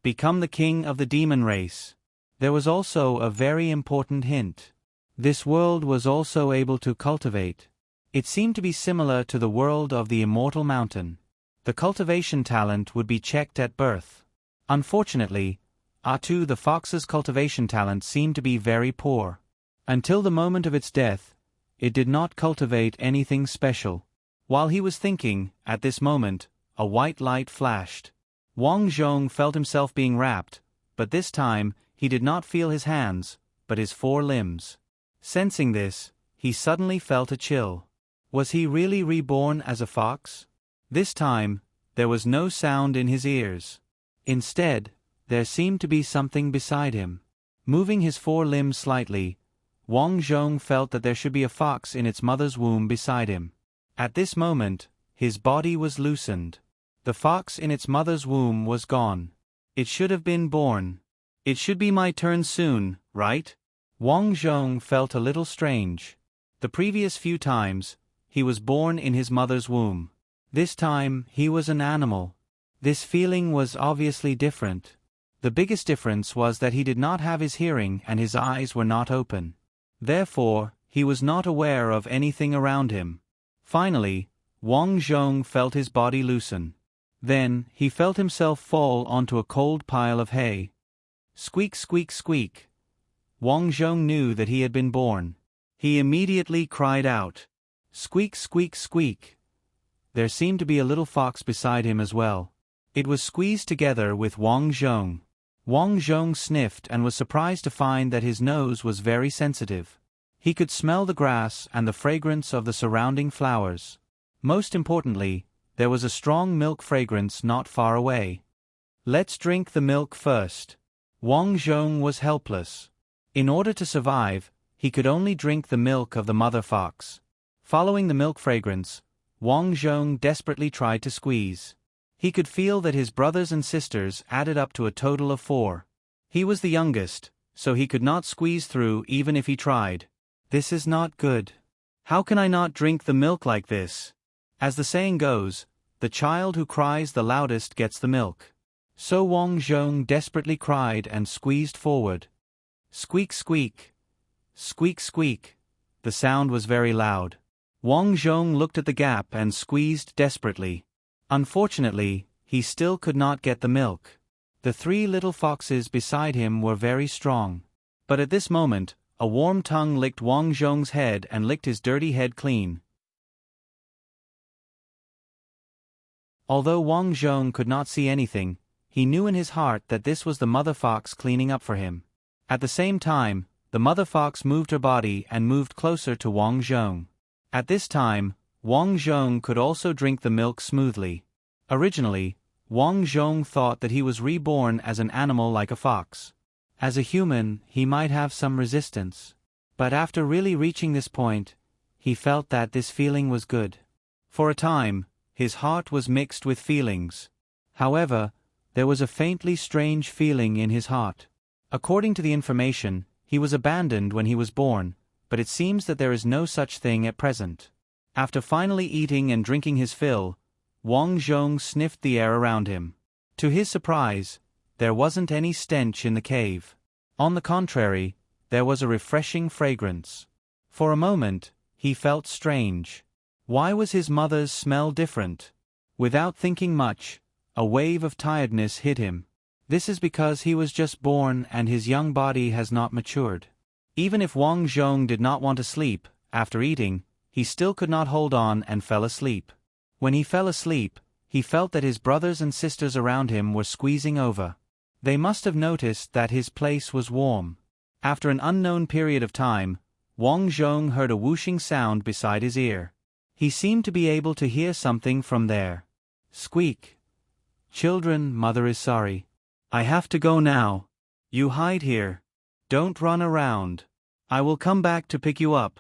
Become the king of the demon race. There was also a very important hint. This world was also able to cultivate. It seemed to be similar to the world of the immortal mountain. The cultivation talent would be checked at birth. Unfortunately, Atu the fox's cultivation talent seemed to be very poor. Until the moment of its death, it did not cultivate anything special. While he was thinking, at this moment, a white light flashed. Wang Zhong felt himself being wrapped, but this time, he did not feel his hands, but his 4 limbs. Sensing this, he suddenly felt a chill. Was he really reborn as a fox? This time, there was no sound in his ears. Instead, there seemed to be something beside him. Moving his 4 limbs slightly, Wang Zhong felt that there should be a fox in its mother's womb beside him. At this moment, his body was loosened. The fox in its mother's womb was gone. It should have been born. It should be my turn soon, right? Wang Zhong felt a little strange. The previous few times, he was born in his mother's womb. This time, he was an animal. This feeling was obviously different. The biggest difference was that he did not have his hearing and his eyes were not open. Therefore, he was not aware of anything around him. Finally, Wang Zhong felt his body loosen. Then, he felt himself fall onto a cold pile of hay. Squeak, squeak, squeak. Wang Zhong knew that he had been born. He immediately cried out. Squeak, squeak, squeak. There seemed to be a little fox beside him as well. It was squeezed together with Wang Zhong. Wang Zhong sniffed and was surprised to find that his nose was very sensitive. He could smell the grass and the fragrance of the surrounding flowers. Most importantly, there was a strong milk fragrance not far away. Let's drink the milk first. Wang Zhong was helpless. In order to survive, he could only drink the milk of the mother fox. Following the milk fragrance, Wang Zhong desperately tried to squeeze. He could feel that his brothers and sisters added up to a total of 4. He was the youngest, so he could not squeeze through even if he tried. This is not good. How can I not drink the milk like this? As the saying goes, the child who cries the loudest gets the milk. So Wang Zhong desperately cried and squeezed forward. Squeak, squeak. Squeak, squeak. The sound was very loud. Wang Zhong looked at the gap and squeezed desperately. Unfortunately, he still could not get the milk. The 3 little foxes beside him were very strong. But at this moment, a warm tongue licked Wang Zhong's head and licked his dirty head clean. Although Wang Zhong could not see anything, he knew in his heart that this was the mother fox cleaning up for him. At the same time, the mother fox moved her body and moved closer to Wang Zhong. At this time, Wang Zhong could also drink the milk smoothly. Originally, Wang Zhong thought that he was reborn as an animal like a fox. As a human, he might have some resistance. But after really reaching this point, he felt that this feeling was good. For a time, his heart was mixed with feelings. However, there was a faintly strange feeling in his heart. According to the information, he was abandoned when he was born, but it seems that there is no such thing at present. After finally eating and drinking his fill, Wang Zhong sniffed the air around him. To his surprise, there wasn't any stench in the cave. On the contrary, there was a refreshing fragrance. For a moment, he felt strange. Why was his mother's smell different? Without thinking much, a wave of tiredness hit him. This is because he was just born and his young body has not matured. Even if Wang Zhong did not want to sleep, after eating, he still could not hold on and fell asleep. When he fell asleep, he felt that his brothers and sisters around him were squeezing over. They must have noticed that his place was warm. After an unknown period of time, Wang Zhong heard a whooshing sound beside his ear. He seemed to be able to hear something from there. Squeak. Children, mother is sorry. I have to go now. You hide here. Don't run around. I will come back to pick you up.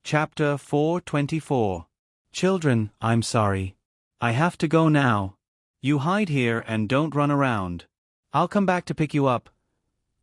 Chapter 424. Children, I'm sorry. I have to go now. You hide here and don't run around. I'll come back to pick you up.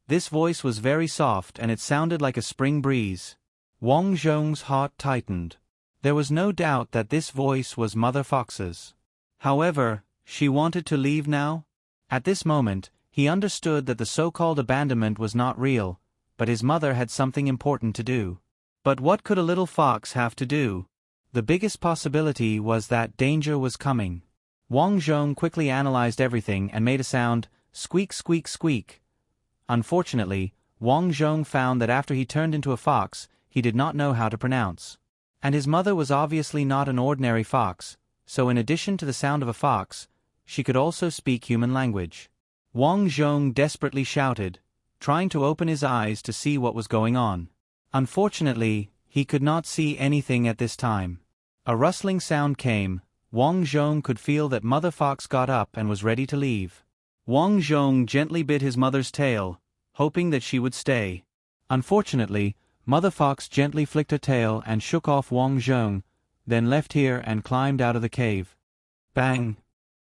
This voice was very soft and it sounded like a spring breeze. Wang Zhong's heart tightened. There was no doubt that this voice was Mother Fox's. However, she wanted to leave now? At this moment, he understood that the so-called abandonment was not real, but his mother had something important to do. But what could a little fox have to do? The biggest possibility was that danger was coming. Wang Zhong quickly analyzed everything and made a sound, squeak, squeak, squeak. Unfortunately, Wang Zhong found that after he turned into a fox, he did not know how to pronounce. And his mother was obviously not an ordinary fox, so in addition to the sound of a fox, she could also speak human language. Wang Zhong desperately shouted, trying to open his eyes to see what was going on. Unfortunately, he could not see anything at this time. A rustling sound came. Wang Zhong could feel that Mother Fox got up and was ready to leave. Wang Zhong gently bit his mother's tail, hoping that she would stay. Unfortunately, Mother Fox gently flicked her tail and shook off Wang Zhong, then left here and climbed out of the cave. Bang!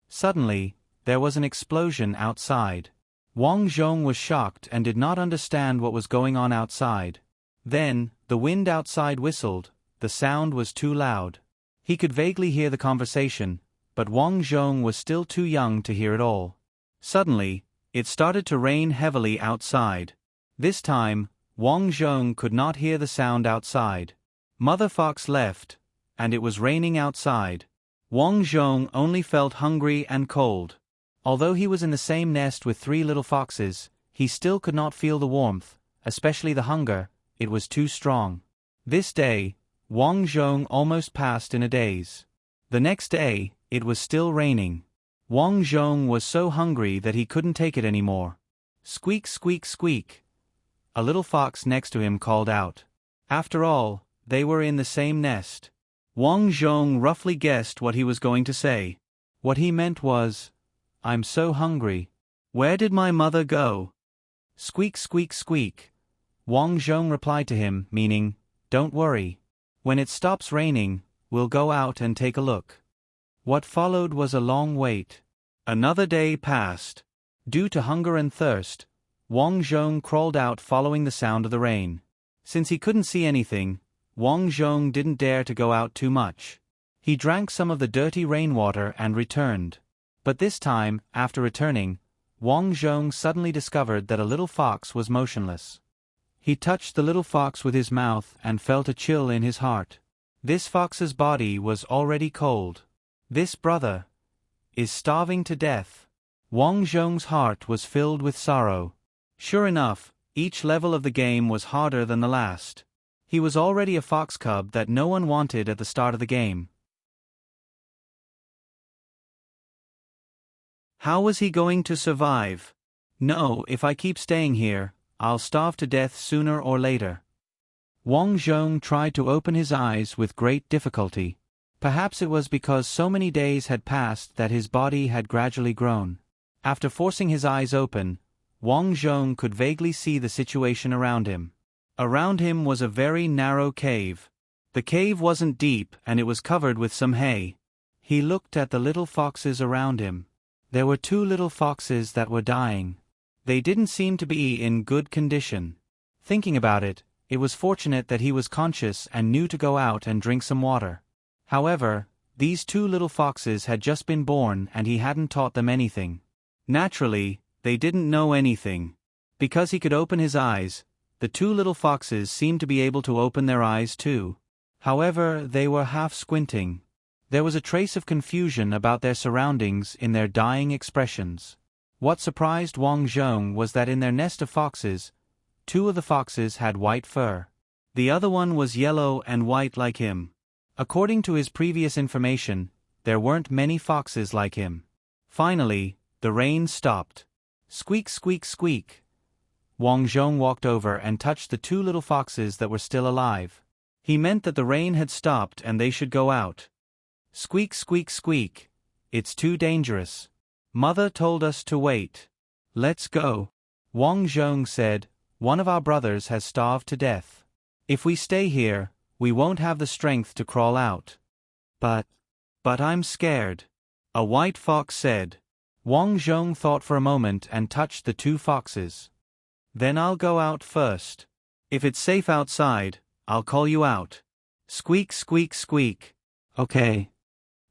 Suddenly, there was an explosion outside. Wang Zhong was shocked and did not understand what was going on outside. Then, the wind outside whistled. The sound was too loud. He could vaguely hear the conversation, but Wang Zhong was still too young to hear it all. Suddenly, it started to rain heavily outside. This time, Wang Zhong could not hear the sound outside. Mother Fox left, and it was raining outside. Wang Zhong only felt hungry and cold. Although he was in the same nest with 3 little foxes, he still could not feel the warmth, especially the hunger. It was too strong. This day, Wang Zhong almost passed in a daze. The next day, it was still raining. Wang Zhong was so hungry that he couldn't take it anymore. Squeak, squeak, squeak. A little fox next to him called out. After all, they were in the same nest. Wang Zhong roughly guessed what he was going to say. What he meant was, "I'm so hungry. Where did my mother go?" Squeak, squeak, squeak. Wang Zhong replied to him, meaning, "Don't worry. When it stops raining, we'll go out and take a look." What followed was a long wait. Another day passed. Due to hunger and thirst, Wang Zhong crawled out following the sound of the rain. Since he couldn't see anything, Wang Zhong didn't dare to go out too much. He drank some of the dirty rainwater and returned. But this time, after returning, Wang Zhong suddenly discovered that a little fox was motionless. He touched the little fox with his mouth and felt a chill in his heart. This fox's body was already cold. This brother is starving to death. Wang Zhong's heart was filled with sorrow. Sure enough, each level of the game was harder than the last. He was already a fox cub that no one wanted at the start of the game. How was he going to survive? No, if I keep staying here, I'll starve to death sooner or later. Wang Zhong tried to open his eyes with great difficulty. Perhaps it was because so many days had passed that his body had gradually grown. After forcing his eyes open, Wang Zhong could vaguely see the situation around him. Around him was a very narrow cave. The cave wasn't deep and it was covered with some hay. He looked at the little foxes around him. There were 2 little foxes that were dying. They didn't seem to be in good condition. Thinking about it, it was fortunate that he was conscious and knew to go out and drink some water. However, these 2 little foxes had just been born and he hadn't taught them anything. Naturally, they didn't know anything. Because he could open his eyes, the 2 little foxes seemed to be able to open their eyes too. However, they were half squinting. There was a trace of confusion about their surroundings in their dying expressions. What surprised Wang Zhong was that in their nest of foxes, 2 of the foxes had white fur. The other one was yellow and white like him. According to his previous information, there weren't many foxes like him. Finally, the rain stopped. Squeak, squeak, squeak. Wang Zhong walked over and touched the 2 little foxes that were still alive. He meant that the rain had stopped and they should go out. Squeak, squeak, squeak. It's too dangerous. Mother told us to wait. Let's go. Wang Zhong said, "One of our brothers has starved to death. If we stay here, we won't have the strength to crawl out." But I'm scared," a white fox said. Wang Zhong thought for a moment and touched the 2 foxes. "Then I'll go out first. If it's safe outside, I'll call you out." Squeak, squeak, squeak. "Okay."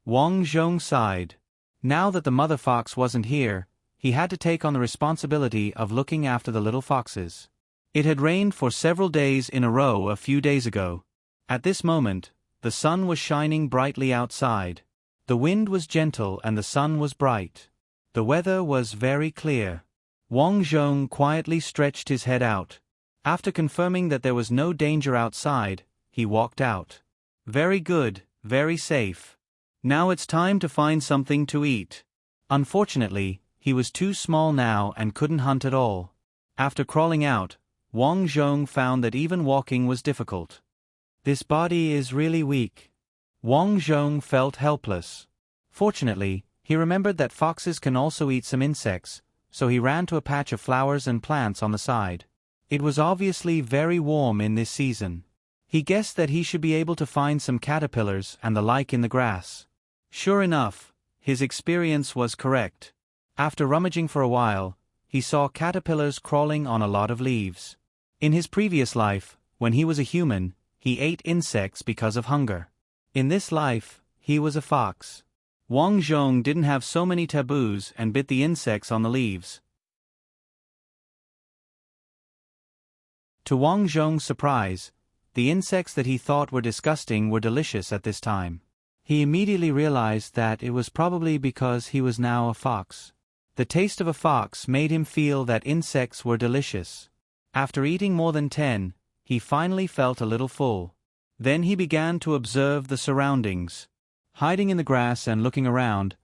Wang Zhong sighed. Now that the mother fox wasn't here, he had to take on the responsibility of looking after the little foxes. It had rained for several days in a row a few days ago. At this moment, the sun was shining brightly outside. The wind was gentle and the sun was bright. The weather was very clear. Wang Zhong quietly stretched his head out. After confirming that there was no danger outside, he walked out. Very good, very safe. Now it's time to find something to eat. Unfortunately, he was too small now and couldn't hunt at all. After crawling out, Wang Zhong found that even walking was difficult. This body is really weak. Wang Zhong felt helpless. Fortunately, he remembered that foxes can also eat some insects, so he ran to a patch of flowers and plants on the side. It was obviously very warm in this season. He guessed that he should be able to find some caterpillars and the like in the grass. Sure enough, his experience was correct. After rummaging for a while, he saw caterpillars crawling on a lot of leaves. In his previous life, when he was a human, he ate insects because of hunger. In this life, he was a fox. Wang Zhong didn't have so many taboos and bit the insects on the leaves. To Wang Zhong's surprise, the insects that he thought were disgusting were delicious at this time. He immediately realized that it was probably because he was now a fox. The taste of a fox made him feel that insects were delicious. After eating more than 10, he finally felt a little full. Then he began to observe the surroundings. Hiding in the grass and looking around,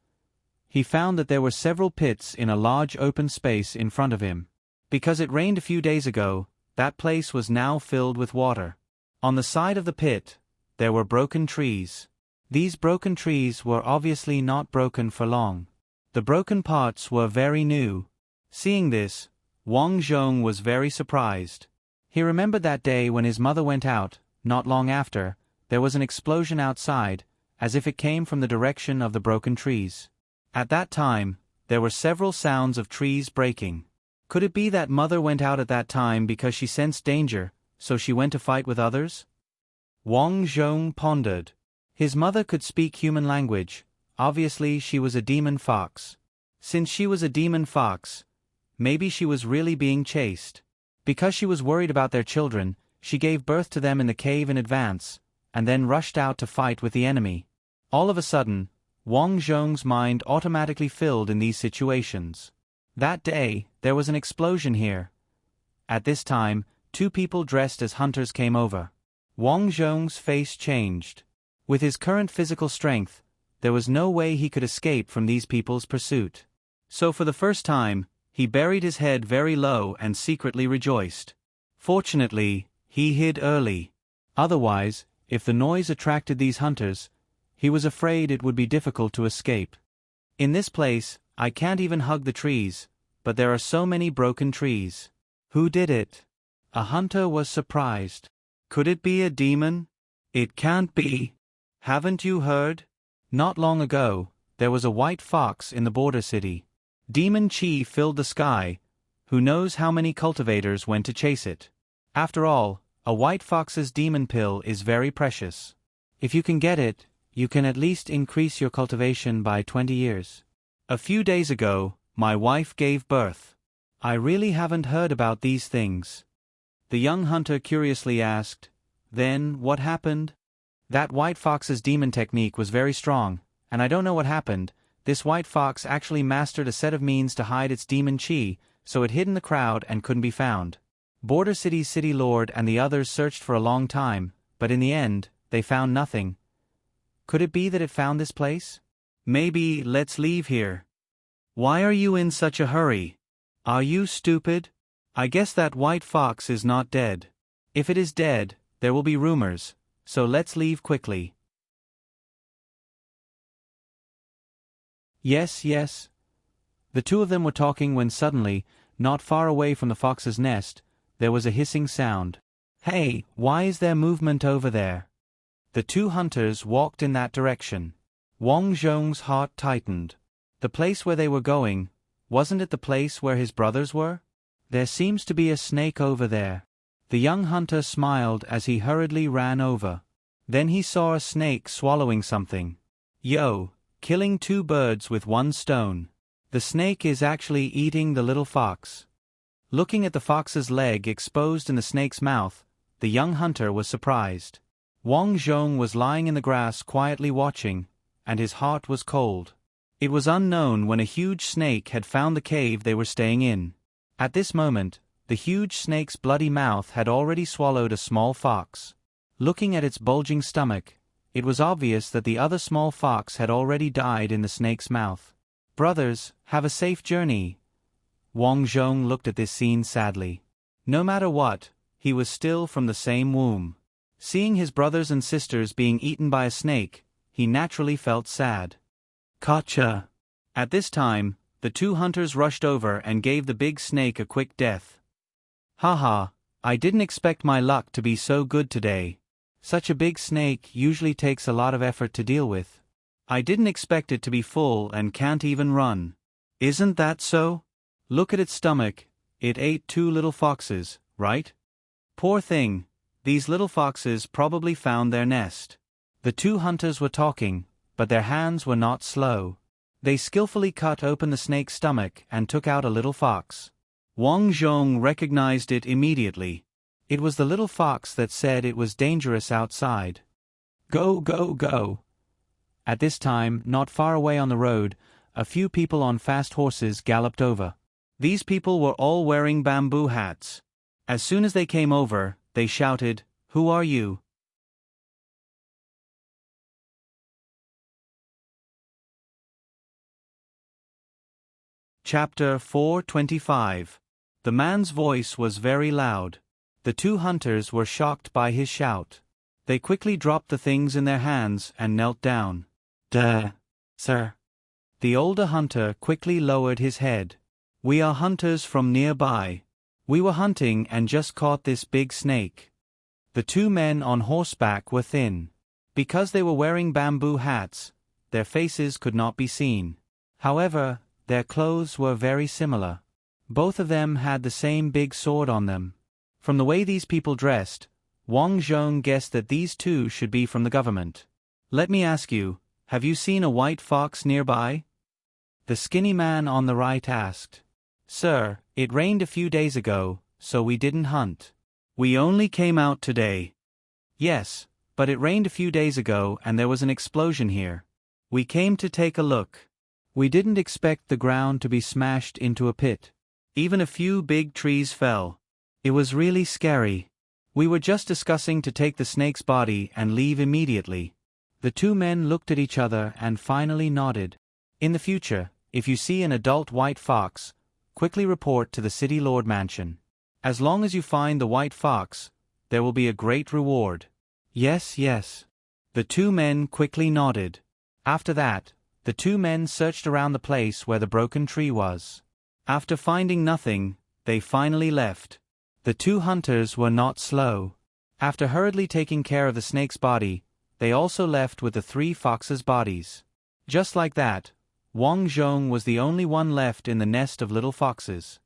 he found that there were several pits in a large open space in front of him. Because it rained a few days ago, that place was now filled with water. On the side of the pit, there were broken trees. These broken trees were obviously not broken for long. The broken parts were very new. Seeing this, Wang Zhong was very surprised. He remembered that day when his mother went out. Not long after, there was an explosion outside, as if it came from the direction of the broken trees. At that time, there were several sounds of trees breaking. Could it be that mother went out at that time because she sensed danger, so she went to fight with others? Wang Zhong pondered. His mother could speak human language. Obviously she was a demon fox. Since she was a demon fox, maybe she was really being chased. Because she was worried about their children, she gave birth to them in the cave in advance, and then rushed out to fight with the enemy. All of a sudden, Wang Zhong's mind automatically filled in these situations. That day, there was an explosion here. At this time, 2 people dressed as hunters came over. Wang Zhong's face changed. With his current physical strength, there was no way he could escape from these people's pursuit. So for the first time, he buried his head very low and secretly rejoiced. Fortunately, he hid early. Otherwise, if the noise attracted these hunters, he was afraid it would be difficult to escape. In this place, I can't even hug the trees, but there are so many broken trees. Who did it? A hunter was surprised. Could it be a demon? It can't be. Haven't you heard? Not long ago, there was a white fox in the border city. Demon Chi filled the sky. Who knows how many cultivators went to chase it? After all, a white fox's demon pill is very precious. If you can get it, you can at least increase your cultivation by 20 years. A few days ago, my wife gave birth. I really haven't heard about these things. The young hunter curiously asked, then what happened? That white fox's demon technique was very strong, and I don't know what happened. This white fox actually mastered a set of means to hide its demon chi, so it hid in the crowd and couldn't be found. Border City's city lord and the others searched for a long time, but in the end, they found nothing. Could it be that it found this place? Maybe let's leave here. Why are you in such a hurry? Are you stupid? I guess that white fox is not dead. If it is dead, there will be rumors, so let's leave quickly. Yes, yes. The 2 of them were talking when suddenly, not far away from the fox's nest, there was a hissing sound. Hey, why is there movement over there? The 2 hunters walked in that direction. Wang Zhong's heart tightened. The place where they were going, wasn't it the place where his brothers were? There seems to be a snake over there. The young hunter smiled as he hurriedly ran over. Then he saw a snake swallowing something. Yo, killing 2 birds with 1 stone. The snake is actually eating the little fox. Looking at the fox's leg exposed in the snake's mouth, the young hunter was surprised. Wang Zhong was lying in the grass quietly watching, and his heart was cold. It was unknown when a huge snake had found the cave they were staying in. At this moment, the huge snake's bloody mouth had already swallowed a small fox. Looking at its bulging stomach, it was obvious that the other small fox had already died in the snake's mouth. Brothers, have a safe journey. Wang Zhong looked at this scene sadly. No matter what, he was still from the same womb. Seeing his brothers and sisters being eaten by a snake, he naturally felt sad. Gotcha! At this time, the 2 hunters rushed over and gave the big snake a quick death. Haha, I didn't expect my luck to be so good today. Such a big snake usually takes a lot of effort to deal with. I didn't expect it to be full and can't even run. Isn't that so? Look at its stomach, it ate 2 little foxes, right? Poor thing, these little foxes probably found their nest. The 2 hunters were talking, but their hands were not slow. They skillfully cut open the snake's stomach and took out a little fox. Wang Zhong recognized it immediately. It was the little fox that said it was dangerous outside. Go, go, go. At this time, not far away on the road, a few people on fast horses galloped over. These people were all wearing bamboo hats. As soon as they came over, they shouted, "Who are you?" Chapter 425. The man's voice was very loud. The 2 hunters were shocked by his shout. They quickly dropped the things in their hands and knelt down. "Duh, sir." The older hunter quickly lowered his head. "We are hunters from nearby. We were hunting and just caught this big snake." The 2 men on horseback were thin. Because they were wearing bamboo hats, their faces could not be seen. However, their clothes were very similar. Both of them had the same big sword on them. From the way these people dressed, Wang Zhong guessed that these 2 should be from the government. "Let me ask you, have you seen a white fox nearby?" The skinny man on the right asked. "Sir, it rained a few days ago, so we didn't hunt. We only came out today." "Yes, but it rained a few days ago and there was an explosion here. We came to take a look. We didn't expect the ground to be smashed into a pit. Even a few big trees fell. It was really scary. We were just discussing to take the snake's body and leave immediately." The 2 men looked at each other and finally nodded. "In the future, if you see an adult white fox, quickly report to the city lord mansion. As long as you find the white fox, there will be a great reward." "Yes, yes." The 2 men quickly nodded. After that, the 2 men searched around the place where the broken tree was. After finding nothing, they finally left. The 2 hunters were not slow. After hurriedly taking care of the snake's body, they also left with the 3 foxes' bodies. Just like that, Wang Zhong was the only one left in the nest of little foxes.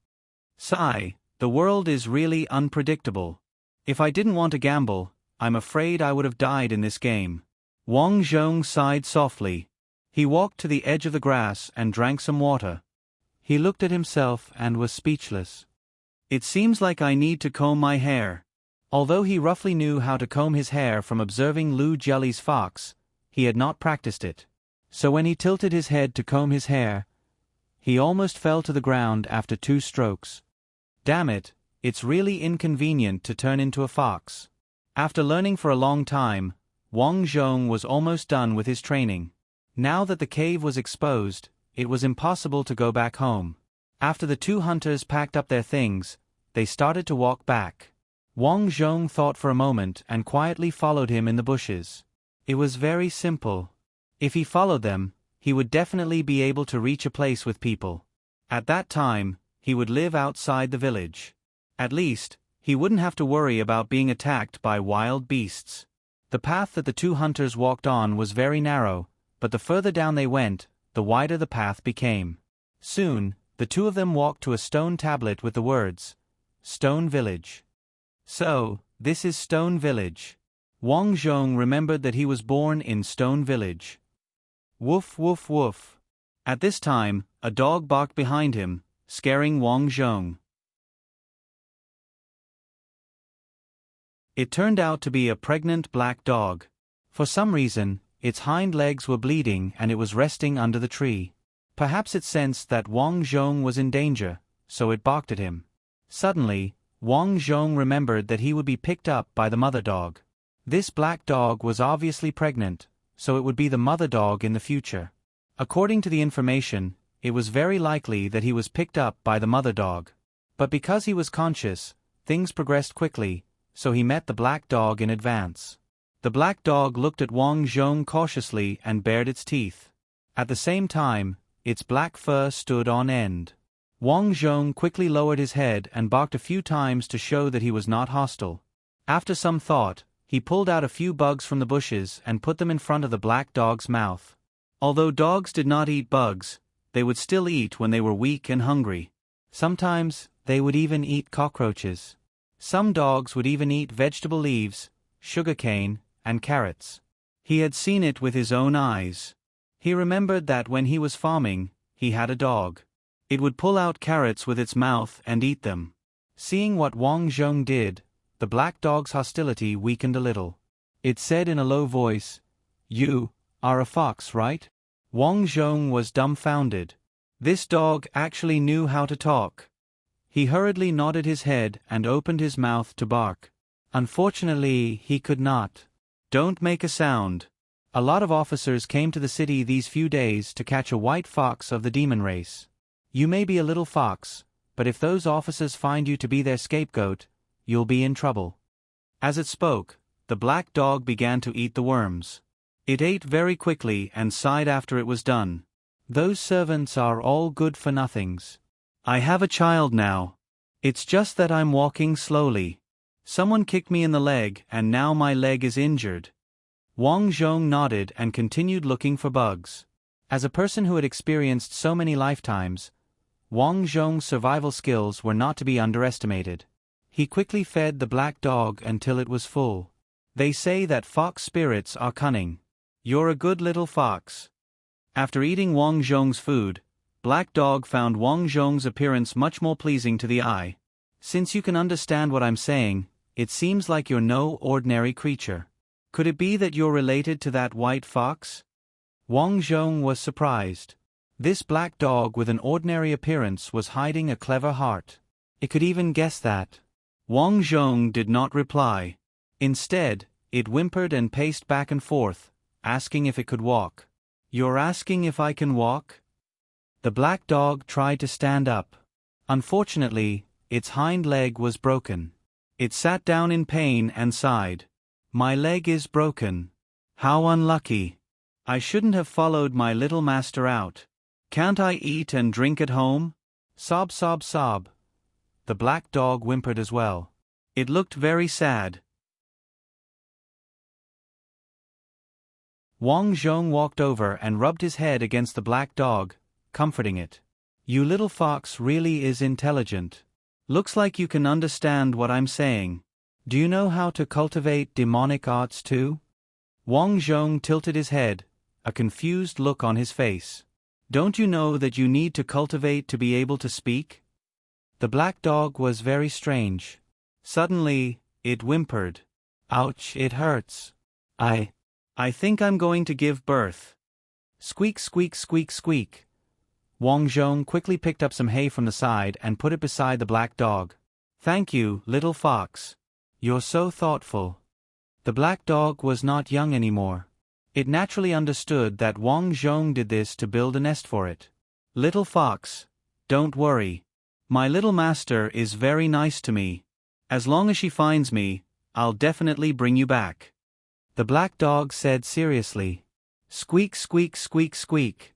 Sigh, the world is really unpredictable. If I didn't want to gamble, I'm afraid I would have died in this game. Wang Zhong sighed softly. He walked to the edge of the grass and drank some water. He looked at himself and was speechless. "It seems like I need to comb my hair." Although he roughly knew how to comb his hair from observing Lu Jelly's fox, he had not practiced it. So when he tilted his head to comb his hair, he almost fell to the ground after 2 strokes. Damn it, it's really inconvenient to turn into a fox. After learning for a long time, Wang Zhong was almost done with his training. Now that the cave was exposed, it was impossible to go back home. After the 2 hunters packed up their things, they started to walk back. Wang Zhong thought for a moment and quietly followed him in the bushes. It was very simple. If he followed them, he would definitely be able to reach a place with people. At that time, he would live outside the village. At least, he wouldn't have to worry about being attacked by wild beasts. The path that the 2 hunters walked on was very narrow, but the further down they went, the wider the path became. Soon, the 2 of them walked to a stone tablet with the words, "Stone Village." So, this is Stone Village. Wang Zhong remembered that he was born in Stone Village. Woof woof woof. At this time, a dog barked behind him, scaring Wang Zhong. It turned out to be a pregnant black dog. For some reason, its hind legs were bleeding and it was resting under the tree. Perhaps it sensed that Wang Zhong was in danger, so it barked at him. Suddenly, Wang Zhong remembered that he would be picked up by the mother dog. This black dog was obviously pregnant, so it would be the mother dog in the future. According to the information, it was very likely that he was picked up by the mother dog. But because he was conscious, things progressed quickly, so he met the black dog in advance. The black dog looked at Wang Zhong cautiously and bared its teeth. At the same time, its black fur stood on end. Wang Zhong quickly lowered his head and barked a few times to show that he was not hostile. After some thought, he pulled out a few bugs from the bushes and put them in front of the black dog's mouth. Although dogs did not eat bugs, they would still eat when they were weak and hungry. Sometimes, they would even eat cockroaches. Some dogs would even eat vegetable leaves, sugarcane, and carrots. He had seen it with his own eyes. He remembered that when he was farming, he had a dog. It would pull out carrots with its mouth and eat them. Seeing what Wang Zhong did, the black dog's hostility weakened a little. It said in a low voice, "You are a fox, right?" Wang Zhong was dumbfounded. This dog actually knew how to talk. He hurriedly nodded his head and opened his mouth to bark. Unfortunately, he could not. Don't make a sound. A lot of officers came to the city these few days to catch a white fox of the demon race. You may be a little fox, but if those officers find you to be their scapegoat, you'll be in trouble. As it spoke, the black dog began to eat the worms. It ate very quickly and sighed after it was done. Those servants are all good-for-nothings. I have a child now. It's just that I'm walking slowly. Someone kicked me in the leg and now my leg is injured. Wang Zhong nodded and continued looking for bugs. As a person who had experienced so many lifetimes, Wang Zhong's survival skills were not to be underestimated. He quickly fed the black dog until it was full. They say that fox spirits are cunning. You're a good little fox. After eating Wang Zhong's food, Black Dog found Wang Zhong's appearance much more pleasing to the eye. Since you can understand what I'm saying, it seems like you're no ordinary creature. Could it be that you're related to that white fox? Wang Zhong was surprised. This black dog with an ordinary appearance was hiding a clever heart. It could even guess that. Wang Zhong did not reply. Instead, it whimpered and paced back and forth, asking if it could walk. You're asking if I can walk? The black dog tried to stand up. Unfortunately, its hind leg was broken. It sat down in pain and sighed. My leg is broken. How unlucky. I shouldn't have followed my little master out. Can't I eat and drink at home? Sob, sob, sob. The black dog whimpered as well. It looked very sad. Wang Zhong walked over and rubbed his head against the black dog, comforting it. You little fox really is intelligent. Looks like you can understand what I'm saying. Do you know how to cultivate demonic arts too? Wang Zhong tilted his head, a confused look on his face. Don't you know that you need to cultivate to be able to speak? The black dog was very strange. Suddenly, it whimpered. Ouch, it hurts. I think I'm going to give birth. Squeak, squeak, squeak, squeak. Wang Zhong quickly picked up some hay from the side and put it beside the black dog. Thank you, little fox. You're so thoughtful. The black dog was not young anymore. It naturally understood that Wang Zhong did this to build a nest for it. Little fox, don't worry. My little master is very nice to me. As long as she finds me, I'll definitely bring you back. The black dog said seriously. Squeak, squeak, squeak, squeak.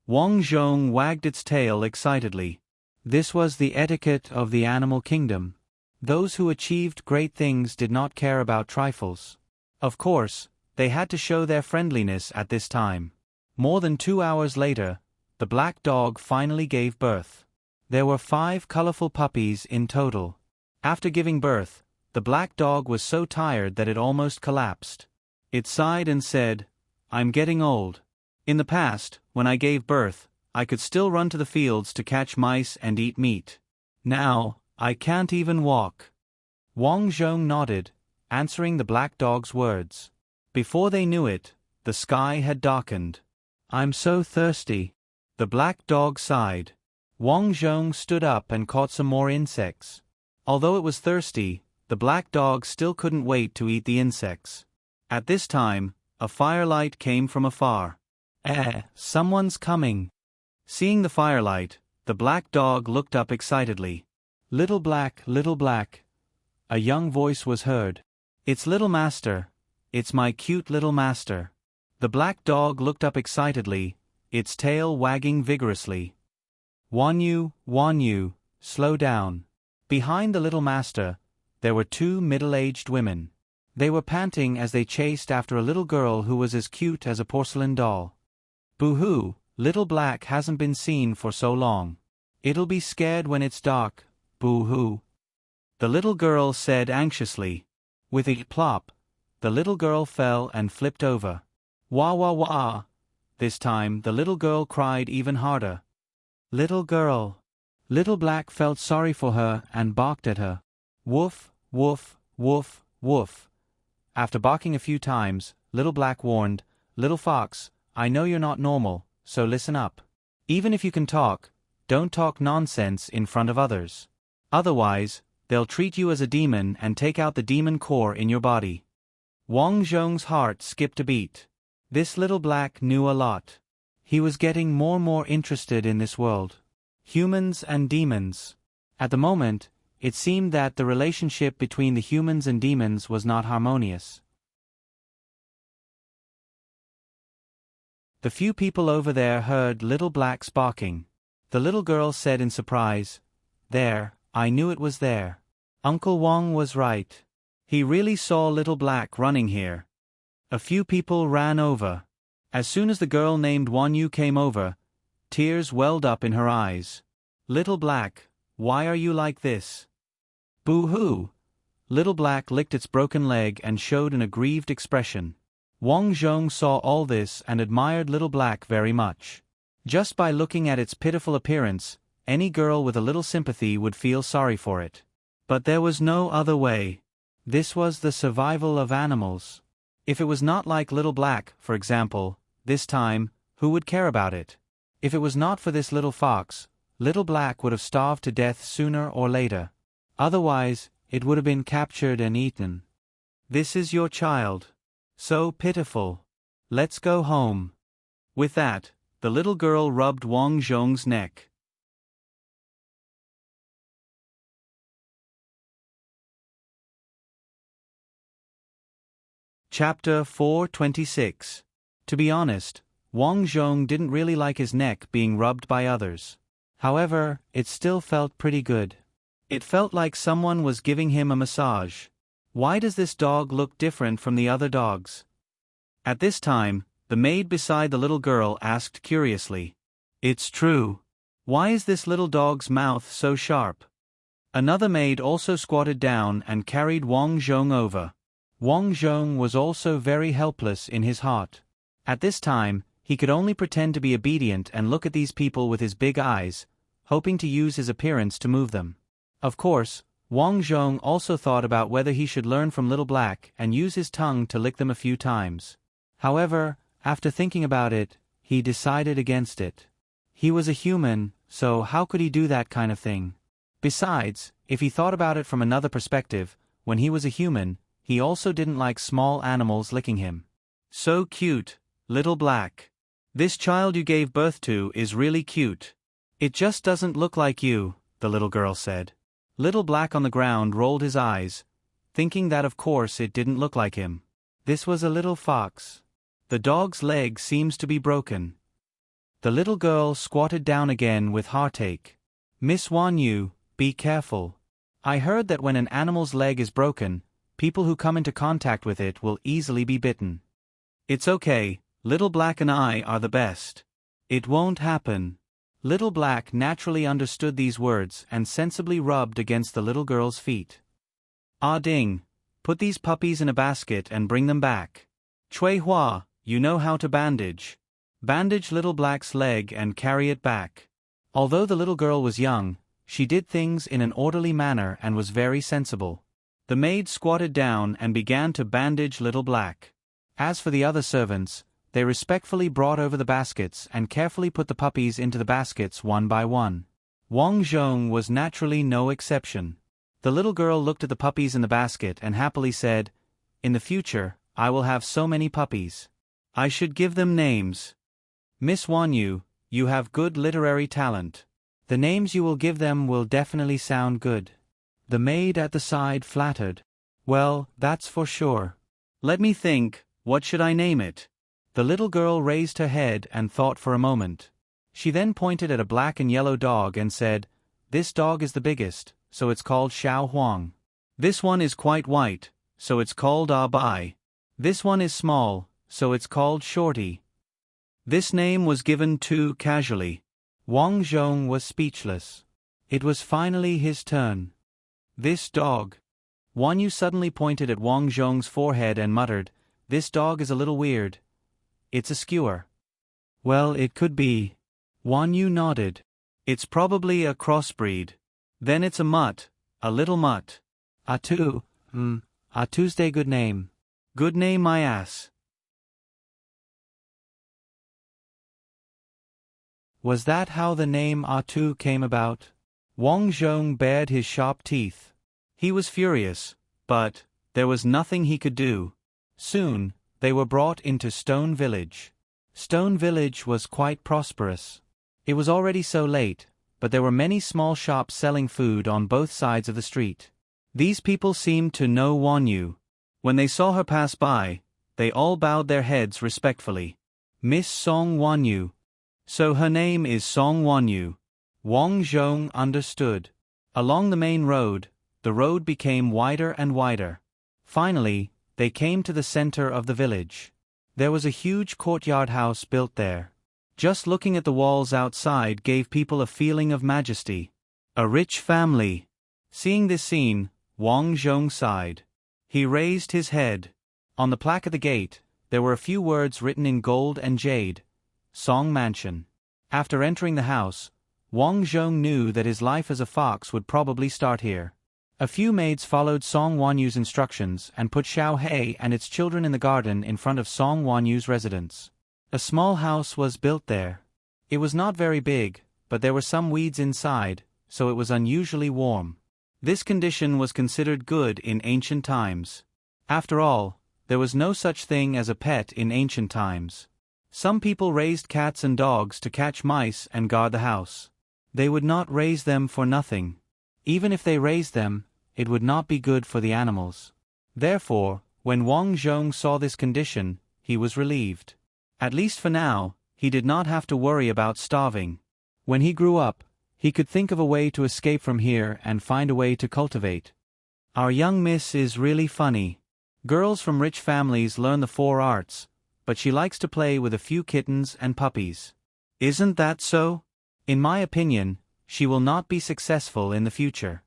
Wang Zhong wagged its tail excitedly. This was the etiquette of the animal kingdom. Those who achieved great things did not care about trifles. Of course, they had to show their friendliness at this time. More than 2 hours later, the black dog finally gave birth. There were 5 colorful puppies in total. After giving birth, the black dog was so tired that it almost collapsed. It sighed and said, I'm getting old. In the past, when I gave birth, I could still run to the fields to catch mice and eat meat. Now, I can't even walk. Wang Zhong nodded, answering the black dog's words. Before they knew it, the sky had darkened. I'm so thirsty. The black dog sighed. Wang Zhong stood up and caught some more insects. Although it was thirsty, the black dog still couldn't wait to eat the insects. At this time, a firelight came from afar. Someone's coming. Seeing the firelight, the black dog looked up excitedly. Little black, a young voice was heard. It's little master. It's my cute little master. The black dog looked up excitedly, its tail wagging vigorously. Wan Yu, slow down." Behind the little master, there were two middle-aged women. They were panting as they chased after a little girl who was as cute as a porcelain doll. "Boo-hoo, Little Black hasn't been seen for so long. It'll be scared when it's dark, boo-hoo," the little girl said anxiously. With a plop, the little girl fell and flipped over. "Wah wah wah." This time the little girl cried even harder. Little girl. Little Black felt sorry for her and barked at her. Woof, woof, woof, woof. After barking a few times, Little Black warned, "Little Fox, I know you're not normal, so listen up. Even if you can talk, don't talk nonsense in front of others. Otherwise, they'll treat you as a demon and take out the demon core in your body." Wang Zhong's heart skipped a beat. This Little Black knew a lot. He was getting more interested in this world. Humans and demons. At the moment, it seemed that the relationship between the humans and demons was not harmonious. The few people over there heard Little Black's barking. The little girl said in surprise, "There, I knew it was there. Uncle Wang was right. He really saw Little Black running here." A few people ran over. As soon as the girl named Wan Yu came over, tears welled up in her eyes. "Little Black, why are you like this?" "Boo-hoo." Little Black licked its broken leg and showed an aggrieved expression. Wang Zhong saw all this and admired Little Black very much. Just by looking at its pitiful appearance, any girl with a little sympathy would feel sorry for it. But there was no other way. This was the survival of animals. If it was not like Little Black, for example, this time, who would care about it? If it was not for this little fox, Little Black would have starved to death sooner or later. Otherwise, it would have been captured and eaten. "This is your child. So pitiful. Let's go home." With that, the little girl rubbed Wang Zhong's neck. Chapter 426. To be honest, Wang Zhong didn't really like his neck being rubbed by others. However, it still felt pretty good. It felt like someone was giving him a massage. Why does this dog look different from the other dogs? At this time, the maid beside the little girl asked curiously, "It's true. Why is this little dog's mouth so sharp?" Another maid also squatted down and carried Wang Zhong over. Wang Zhong was also very helpless in his heart. At this time, he could only pretend to be obedient and look at these people with his big eyes, hoping to use his appearance to move them. Of course, Wang Zhong also thought about whether he should learn from Little Black and use his tongue to lick them a few times. However, after thinking about it, he decided against it. He was a human, so how could he do that kind of thing? Besides, if he thought about it from another perspective, when he was a human, he also didn't like small animals licking him. "So cute, Little Black. This child you gave birth to is really cute. It just doesn't look like you," the little girl said. Little Black on the ground rolled his eyes, thinking that of course it didn't look like him. This was a little fox. The dog's leg seems to be broken. The little girl squatted down again with heartache. "Miss Wan Yu, be careful. I heard that when an animal's leg is broken, people who come into contact with it will easily be bitten." "It's okay, Little Black and I are the best. It won't happen." Little Black naturally understood these words and sensibly rubbed against the little girl's feet. "Ah Ding, put these puppies in a basket and bring them back. Cui Hua, you know how to bandage. Bandage Little Black's leg and carry it back." Although the little girl was young, she did things in an orderly manner and was very sensible. The maid squatted down and began to bandage Little Black. As for the other servants, they respectfully brought over the baskets and carefully put the puppies into the baskets one by one. Wang Zhong was naturally no exception. The little girl looked at the puppies in the basket and happily said, "In the future, I will have so many puppies. I should give them names. Miss Wan Yu, you have good literary talent. The names you will give them will definitely sound good." The maid at the side flattered. "Well, that's for sure. Let me think, what should I name it?" The little girl raised her head and thought for a moment. She then pointed at a black and yellow dog and said, "This dog is the biggest, so it's called Xiao Huang. This one is quite white, so it's called Ah Bai. This one is small, so it's called Shorty." This name was given too casually. Wang Zhong was speechless. It was finally his turn. "This dog." Wan Yu suddenly pointed at Wang Zhong's forehead and muttered, "This dog is a little weird. It's a skewer." "Well, it could be." Wan Yu nodded. "It's probably a crossbreed. Then it's a mutt, a little mutt." "Atu, Tuesday good name." "Good name my ass." Was that how the name Atu came about? Wang Zhong bared his sharp teeth. He was furious, but there was nothing he could do. Soon, they were brought into Stone Village. Stone Village was quite prosperous. It was already so late, but there were many small shops selling food on both sides of the street. These people seemed to know Wan Yu. When they saw her pass by, they all bowed their heads respectfully. "Miss Song Wan Yu." "So her name is Song Wan Yu." Wang Zhong understood. Along the main road, the road became wider and wider. Finally, they came to the center of the village. There was a huge courtyard house built there. Just looking at the walls outside gave people a feeling of majesty. A rich family. Seeing this scene, Wang Zhong sighed. He raised his head. On the plaque at the gate, there were a few words written in gold and jade. Song Mansion. After entering the house, Wang Zhong knew that his life as a fox would probably start here. A few maids followed Song Wanyu's instructions and put Xiao He and its children in the garden in front of Song Wanyu's residence. A small house was built there. It was not very big, but there were some weeds inside, so it was unusually warm. This condition was considered good in ancient times. After all, there was no such thing as a pet in ancient times. Some people raised cats and dogs to catch mice and guard the house. They would not raise them for nothing. Even if they raised them, it would not be good for the animals. Therefore, when Wang Zhong saw this condition, he was relieved. At least for now, he did not have to worry about starving. When he grew up, he could think of a way to escape from here and find a way to cultivate. Our young miss is really funny. Girls from rich families learn the 4 arts, but she likes to play with a few kittens and puppies. Isn't that so? In my opinion, she will not be successful in the future.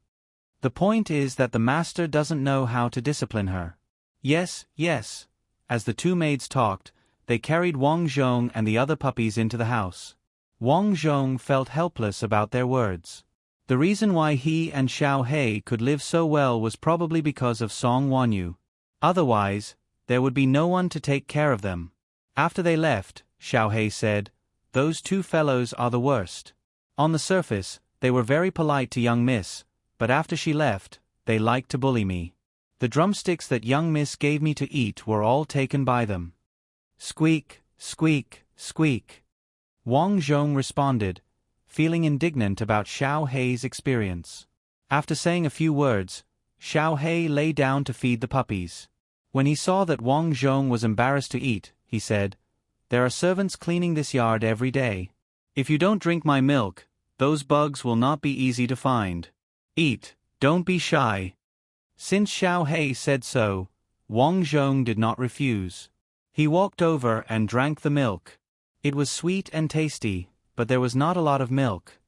The point is that the master doesn't know how to discipline her. Yes, yes. As the 2 maids talked, they carried Wang Zhong and the other puppies into the house. Wang Zhong felt helpless about their words. The reason why he and Xiao He could live so well was probably because of Song Wan Yu. Otherwise, there would be no one to take care of them. After they left, Xiao He said, "Those 2 fellows are the worst. On the surface, they were very polite to young miss, but after she left, they liked to bully me. The drumsticks that young miss gave me to eat were all taken by them." Squeak, squeak, squeak. Wang Zhong responded, feeling indignant about Xiao He's experience. After saying a few words, Xiao He lay down to feed the puppies. When he saw that Wang Zhong was embarrassed to eat, he said, "There are servants cleaning this yard every day. If you don't drink my milk, those bugs will not be easy to find. Eat, don't be shy." Since Xiao He said so, Wang Zhong did not refuse. He walked over and drank the milk. It was sweet and tasty, but there was not a lot of milk.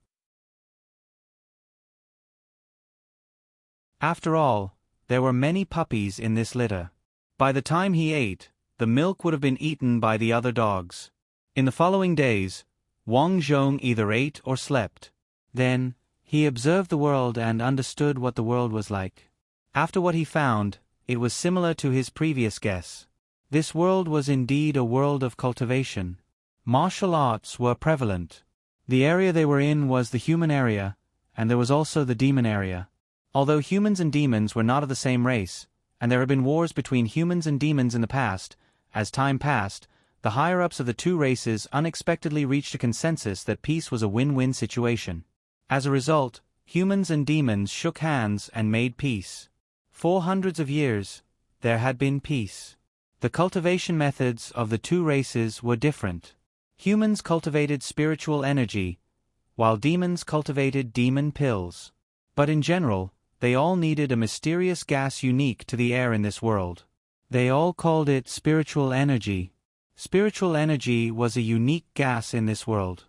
After all, there were many puppies in this litter. By the time he ate, the milk would have been eaten by the other dogs. In the following days, Wang Zhong either ate or slept. Then, he observed the world and understood what the world was like. After what he found, it was similar to his previous guess. This world was indeed a world of cultivation. Martial arts were prevalent. The area they were in was the human area, and there was also the demon area. Although humans and demons were not of the same race, and there had been wars between humans and demons in the past, as time passed, the higher-ups of the 2 races unexpectedly reached a consensus that peace was a win-win situation. As a result, humans and demons shook hands and made peace. For hundreds of years, there had been peace. The cultivation methods of the 2 races were different. Humans cultivated spiritual energy, while demons cultivated demon pills. But in general, they all needed a mysterious gas unique to the air in this world. They all called it spiritual energy. Spiritual energy was a unique gas in this world.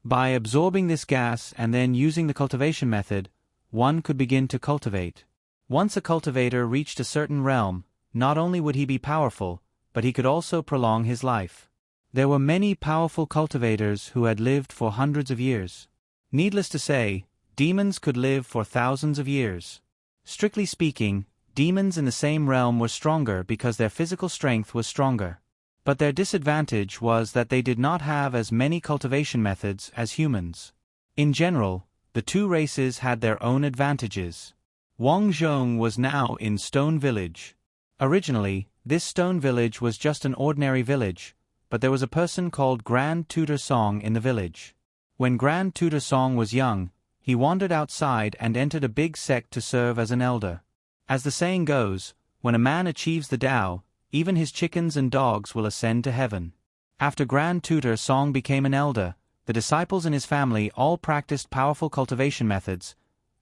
By absorbing this gas and then using the cultivation method, one could begin to cultivate. Once a cultivator reached a certain realm, not only would he be powerful, but he could also prolong his life. There were many powerful cultivators who had lived for hundreds of years. Needless to say, demons could live for thousands of years. Strictly speaking, demons in the same realm were stronger because their physical strength was stronger. But their disadvantage was that they did not have as many cultivation methods as humans. In general, the two races had their own advantages. Wang Zhong was now in Stone Village. Originally, this stone village was just an ordinary village, but there was a person called Grand Tutor Song in the village. When Grand Tutor Song was young, he wandered outside and entered a big sect to serve as an elder. As the saying goes, when a man achieves the Tao, even his chickens and dogs will ascend to heaven. After Grand Tutor Song became an elder, the disciples in his family all practiced powerful cultivation methods,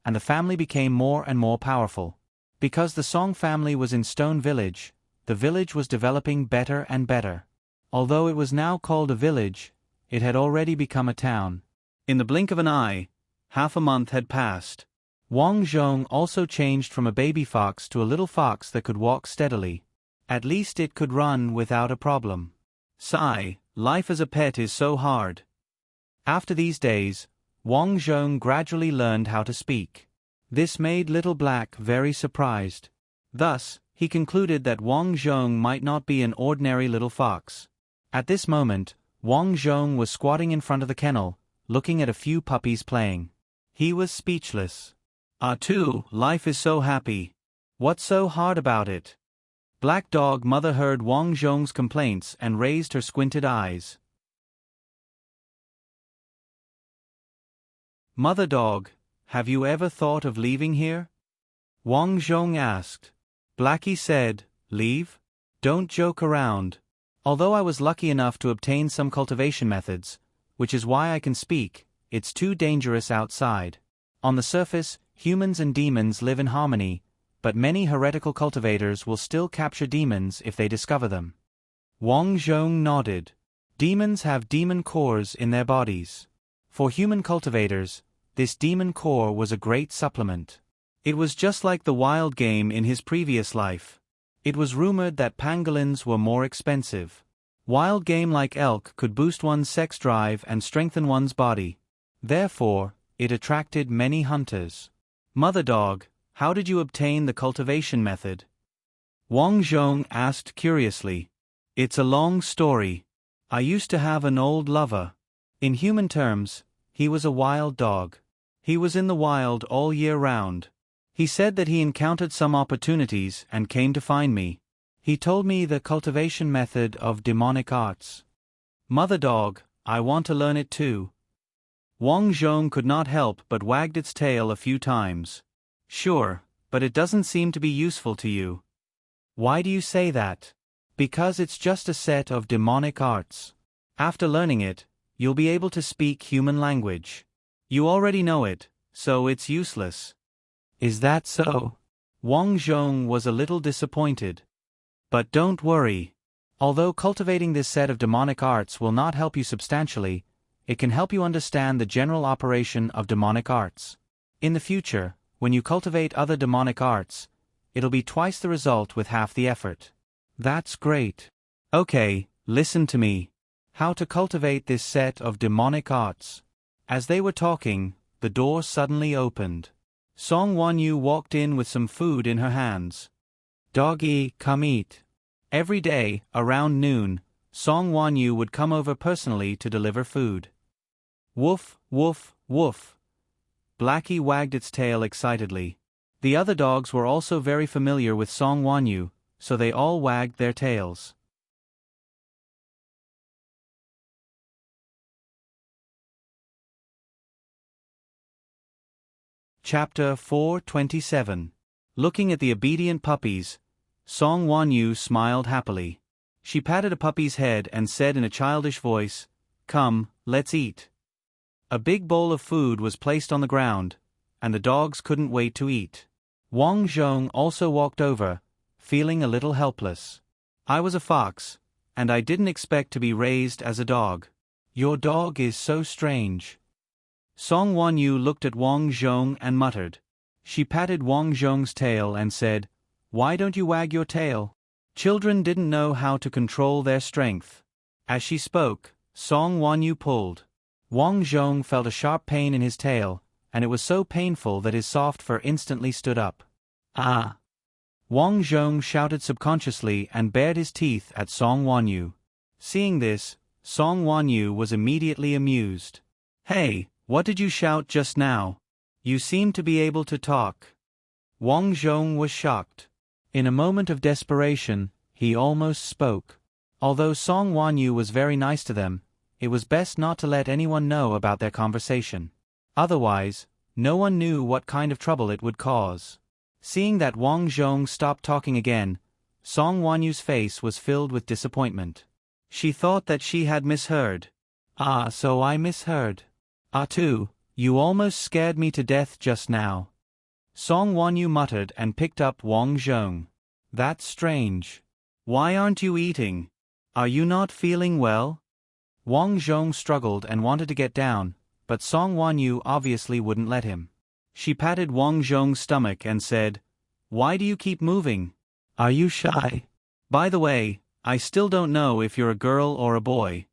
and the family became more and more powerful. Because the Song family was in Stone Village, the village was developing better and better. Although it was now called a village, it had already become a town. In the blink of an eye, half a month had passed. Wang Zhong also changed from a baby fox to a little fox that could walk steadily. At least it could run without a problem. Sigh, life as a pet is so hard. After these days, Wang Zhong gradually learned how to speak. This made Little Black very surprised. Thus, he concluded that Wang Zhong might not be an ordinary little fox. At this moment, Wang Zhong was squatting in front of the kennel, looking at a few puppies playing. He was speechless. Ah too, life is so happy. What's so hard about it? Black Dog Mother heard Wang Zhong's complaints and raised her squinted eyes. Mother Dog, have you ever thought of leaving here? Wang Zhong asked. Blackie said, Leave? Don't joke around. Although I was lucky enough to obtain some cultivation methods, which is why I can speak, it's too dangerous outside. On the surface, humans and demons live in harmony, but many heretical cultivators will still capture demons if they discover them. Wang Zhong nodded. Demons have demon cores in their bodies. For human cultivators, this demon core was a great supplement. It was just like the wild game in his previous life. It was rumored that pangolins were more expensive. Wild game like elk could boost one's sex drive and strengthen one's body. Therefore, it attracted many hunters. Mother Dog, how did you obtain the cultivation method? Wang Zhong asked curiously. It's a long story. I used to have an old lover. In human terms, he was a wild dog. He was in the wild all year round. He said that he encountered some opportunities and came to find me. He told me the cultivation method of demonic arts. Mother Dog, I want to learn it too. Wang Zhong could not help but wagged its tail a few times. Sure, but it doesn't seem to be useful to you. Why do you say that? Because it's just a set of demonic arts. After learning it, you'll be able to speak human language. You already know it, so it's useless. Is that so? Wang Zhong was a little disappointed. But don't worry. Although cultivating this set of demonic arts will not help you substantially, it can help you understand the general operation of demonic arts. In the future, when you cultivate other demonic arts, it'll be twice the result with half the effort. That's great. Okay, listen to me. How to cultivate this set of demonic arts. As they were talking, the door suddenly opened. Song Wanyu walked in with some food in her hands. Doggy, come eat. Every day, around noon, Song Wanyu would come over personally to deliver food. Woof, woof, woof. Blackie wagged its tail excitedly. The other dogs were also very familiar with Song Wanyu, so they all wagged their tails. Chapter 427. Looking at the obedient puppies, Song Wanyu smiled happily. She patted a puppy's head and said in a childish voice, come, let's eat. A big bowl of food was placed on the ground, and the dogs couldn't wait to eat. Wang Zhong also walked over, feeling a little helpless. I was a fox, and I didn't expect to be raised as a dog. Your dog is so strange. Song Wanyu looked at Wang Zhong and muttered. She patted Wang Zhong's tail and said, "Why don't you wag your tail?" Children didn't know how to control their strength. As she spoke, Song Wanyu pulled. Wang Zhong felt a sharp pain in his tail, and it was so painful that his soft fur instantly stood up. Ah! Wang Zhong shouted subconsciously and bared his teeth at Song Wanyu. Seeing this, Song Wanyu was immediately amused. "Hey, what did you shout just now? You seem to be able to talk." Wang Zhong was shocked. In a moment of desperation, he almost spoke. Although Song Wanyu was very nice to them, it was best not to let anyone know about their conversation. Otherwise, no one knew what kind of trouble it would cause. Seeing that Wang Zhong stopped talking again, Song Wanyu's face was filled with disappointment. She thought that she had misheard. "Ah, so I misheard. Ah too, you almost scared me to death just now." Song Wanyu muttered and picked up Wang Zhong. "That's strange. Why aren't you eating? Are you not feeling well?" Wang Zhong struggled and wanted to get down, but Song Wanyu obviously wouldn't let him. She patted Wang Zhong's stomach and said, "Why do you keep moving? Are you shy? By the way, I still don't know if you're a girl or a boy."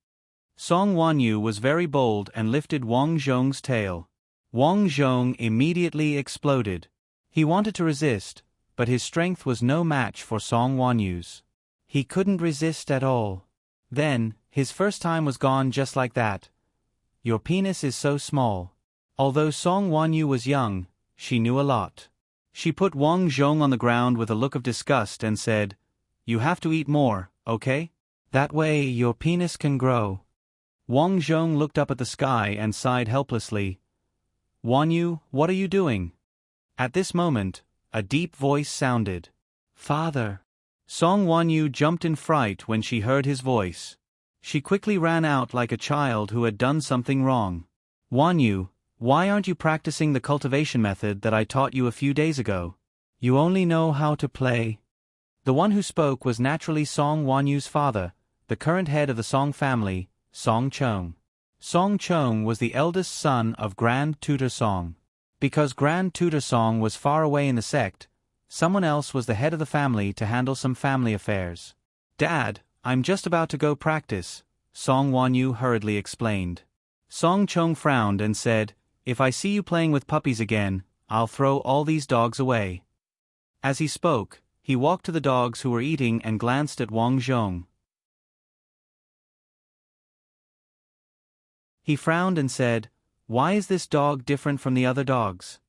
Song Wanyu was very bold and lifted Wang Zhong's tail. Wang Zhong immediately exploded. He wanted to resist, but his strength was no match for Song Wanyu's. He couldn't resist at all. Then, his first time was gone just like that. "Your penis is so small." Although Song Wanyu was young, she knew a lot. She put Wang Zhong on the ground with a look of disgust and said, "You have to eat more, okay? That way your penis can grow." Wang Zhong looked up at the sky and sighed helplessly. "Wanyu, what are you doing?" At this moment, a deep voice sounded. "Father." Song Wanyu jumped in fright when she heard his voice. She quickly ran out like a child who had done something wrong. "Wanyu, why aren't you practicing the cultivation method that I taught you a few days ago? You only know how to play." The one who spoke was naturally Song Wanyu's father, the current head of the Song family, Song Chong. Song Chong was the eldest son of Grand Tutor Song. Because Grand Tutor Song was far away in the sect, someone else was the head of the family to handle some family affairs. "Dad, I'm just about to go practice," Song Wanyu hurriedly explained. Song Chong frowned and said, "If I see you playing with puppies again, I'll throw all these dogs away." As he spoke, he walked to the dogs who were eating and glanced at Wang Zhong. He frowned and said, "Why is this dog different from the other dogs?"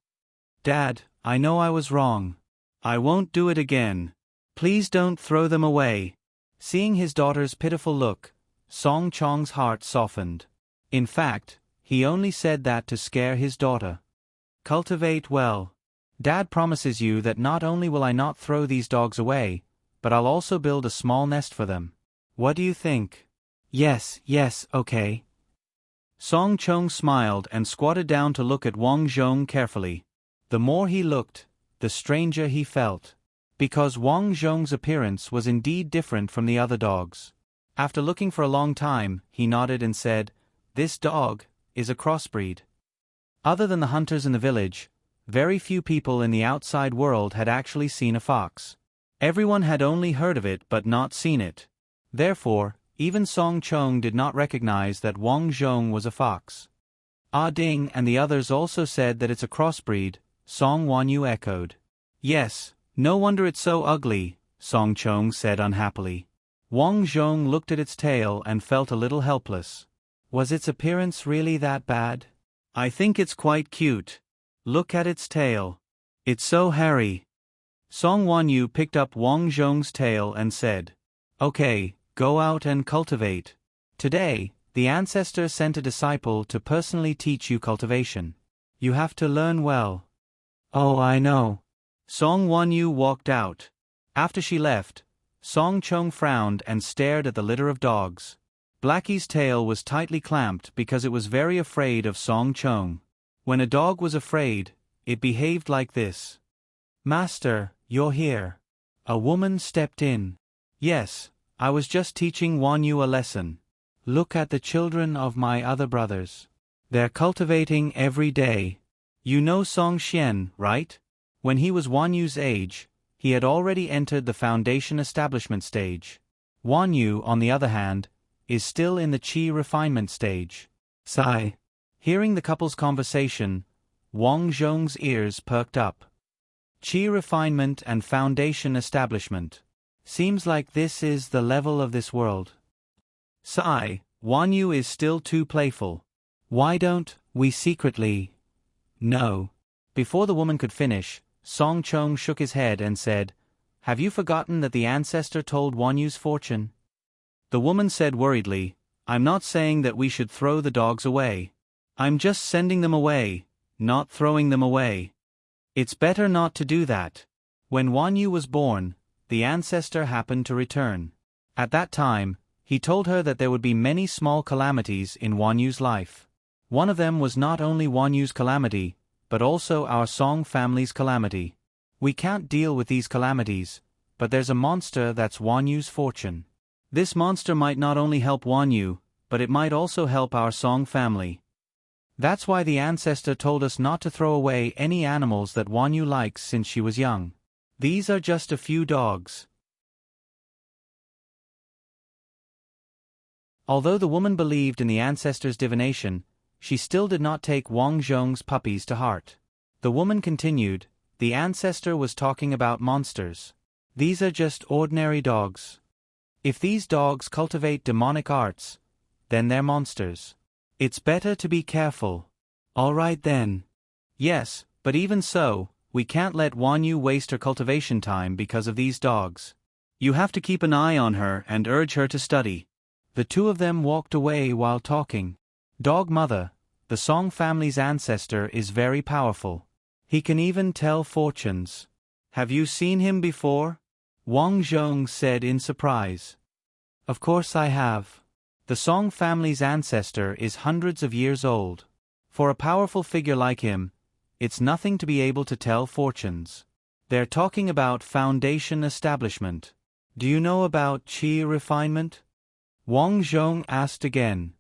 "Dad, I know I was wrong. I won't do it again. Please don't throw them away." Seeing his daughter's pitiful look, Song Chong's heart softened. In fact, he only said that to scare his daughter. "Cultivate well. Dad promises you that not only will I not throw these dogs away, but I'll also build a small nest for them. What do you think?" Yes, okay." Song Chong smiled and squatted down to look at Wang Zhong carefully. The more he looked, the stranger he felt. Because Wang Zhong's appearance was indeed different from the other dogs. After looking for a long time, he nodded and said, "This dog is a crossbreed." Other than the hunters in the village, very few people in the outside world had actually seen a fox. Everyone had only heard of it but not seen it. Therefore, even Song Chong did not recognize that Wang Zhong was a fox. "Ah Ding and the others also said that it's a crossbreed," Song Wanyu echoed. "Yes, no wonder it's so ugly," Song Chong said unhappily. Wang Zhong looked at its tail and felt a little helpless. Was its appearance really that bad? "I think it's quite cute. Look at its tail. It's so hairy." Song Wanyu picked up Wang Zhong's tail and said, "Okay, go out and cultivate. Today, the ancestor sent a disciple to personally teach you cultivation. You have to learn well." "Oh, I know." Song Wanyu walked out. After she left, Song Chong frowned and stared at the litter of dogs. Blackie's tail was tightly clamped because it was very afraid of Song Chong. When a dog was afraid, it behaved like this. "Master, you're here." A woman stepped in. "Yes, I was just teaching Wanyu a lesson. Look at the children of my other brothers. They're cultivating every day. You know Song Xian, right? When he was Wanyu's age, he had already entered the foundation establishment stage. Wanyu, on the other hand, is still in the qi refinement stage." Sigh. Hearing the couple's conversation, Wang Zhong's ears perked up. Qi refinement and foundation establishment. Seems like this is the level of this world. Sigh. Wanyu is still too playful. Why don't we secretly? No. Before the woman could finish, Song Chong shook his head and said, "Have you forgotten that the ancestor told Wanyu's fortune?" The woman said worriedly, "I'm not saying that we should throw the dogs away. I'm just sending them away, not throwing them away. It's better not to do that." When Wanyu was born, the ancestor happened to return. At that time, he told her that there would be many small calamities in Wanyu's life. One of them was not only Wanyu's calamity, but also our Song family's calamity. We can't deal with these calamities, but there's a monster that's Wanyu's fortune. This monster might not only help Wanyu, but it might also help our Song family. That's why the ancestor told us not to throw away any animals that Wanyu likes since she was young. These are just a few dogs. Although the woman believed in the ancestor's divination, she still did not take Wang Zhong's puppies to heart. The woman continued, "The ancestor was talking about monsters. These are just ordinary dogs. If these dogs cultivate demonic arts, then they're monsters. It's better to be careful." "All right then." "Yes, but even so, we can't let Wanyu waste her cultivation time because of these dogs. You have to keep an eye on her and urge her to study." The two of them walked away while talking. "Dog Mother, the Song family's ancestor is very powerful. He can even tell fortunes. Have you seen him before?" Wang Zhong said in surprise. "Of course I have. The Song family's ancestor is hundreds of years old. For a powerful figure like him, it's nothing to be able to tell fortunes. They're talking about foundation establishment. Do you know about qi refinement?" Wang Zhong asked again.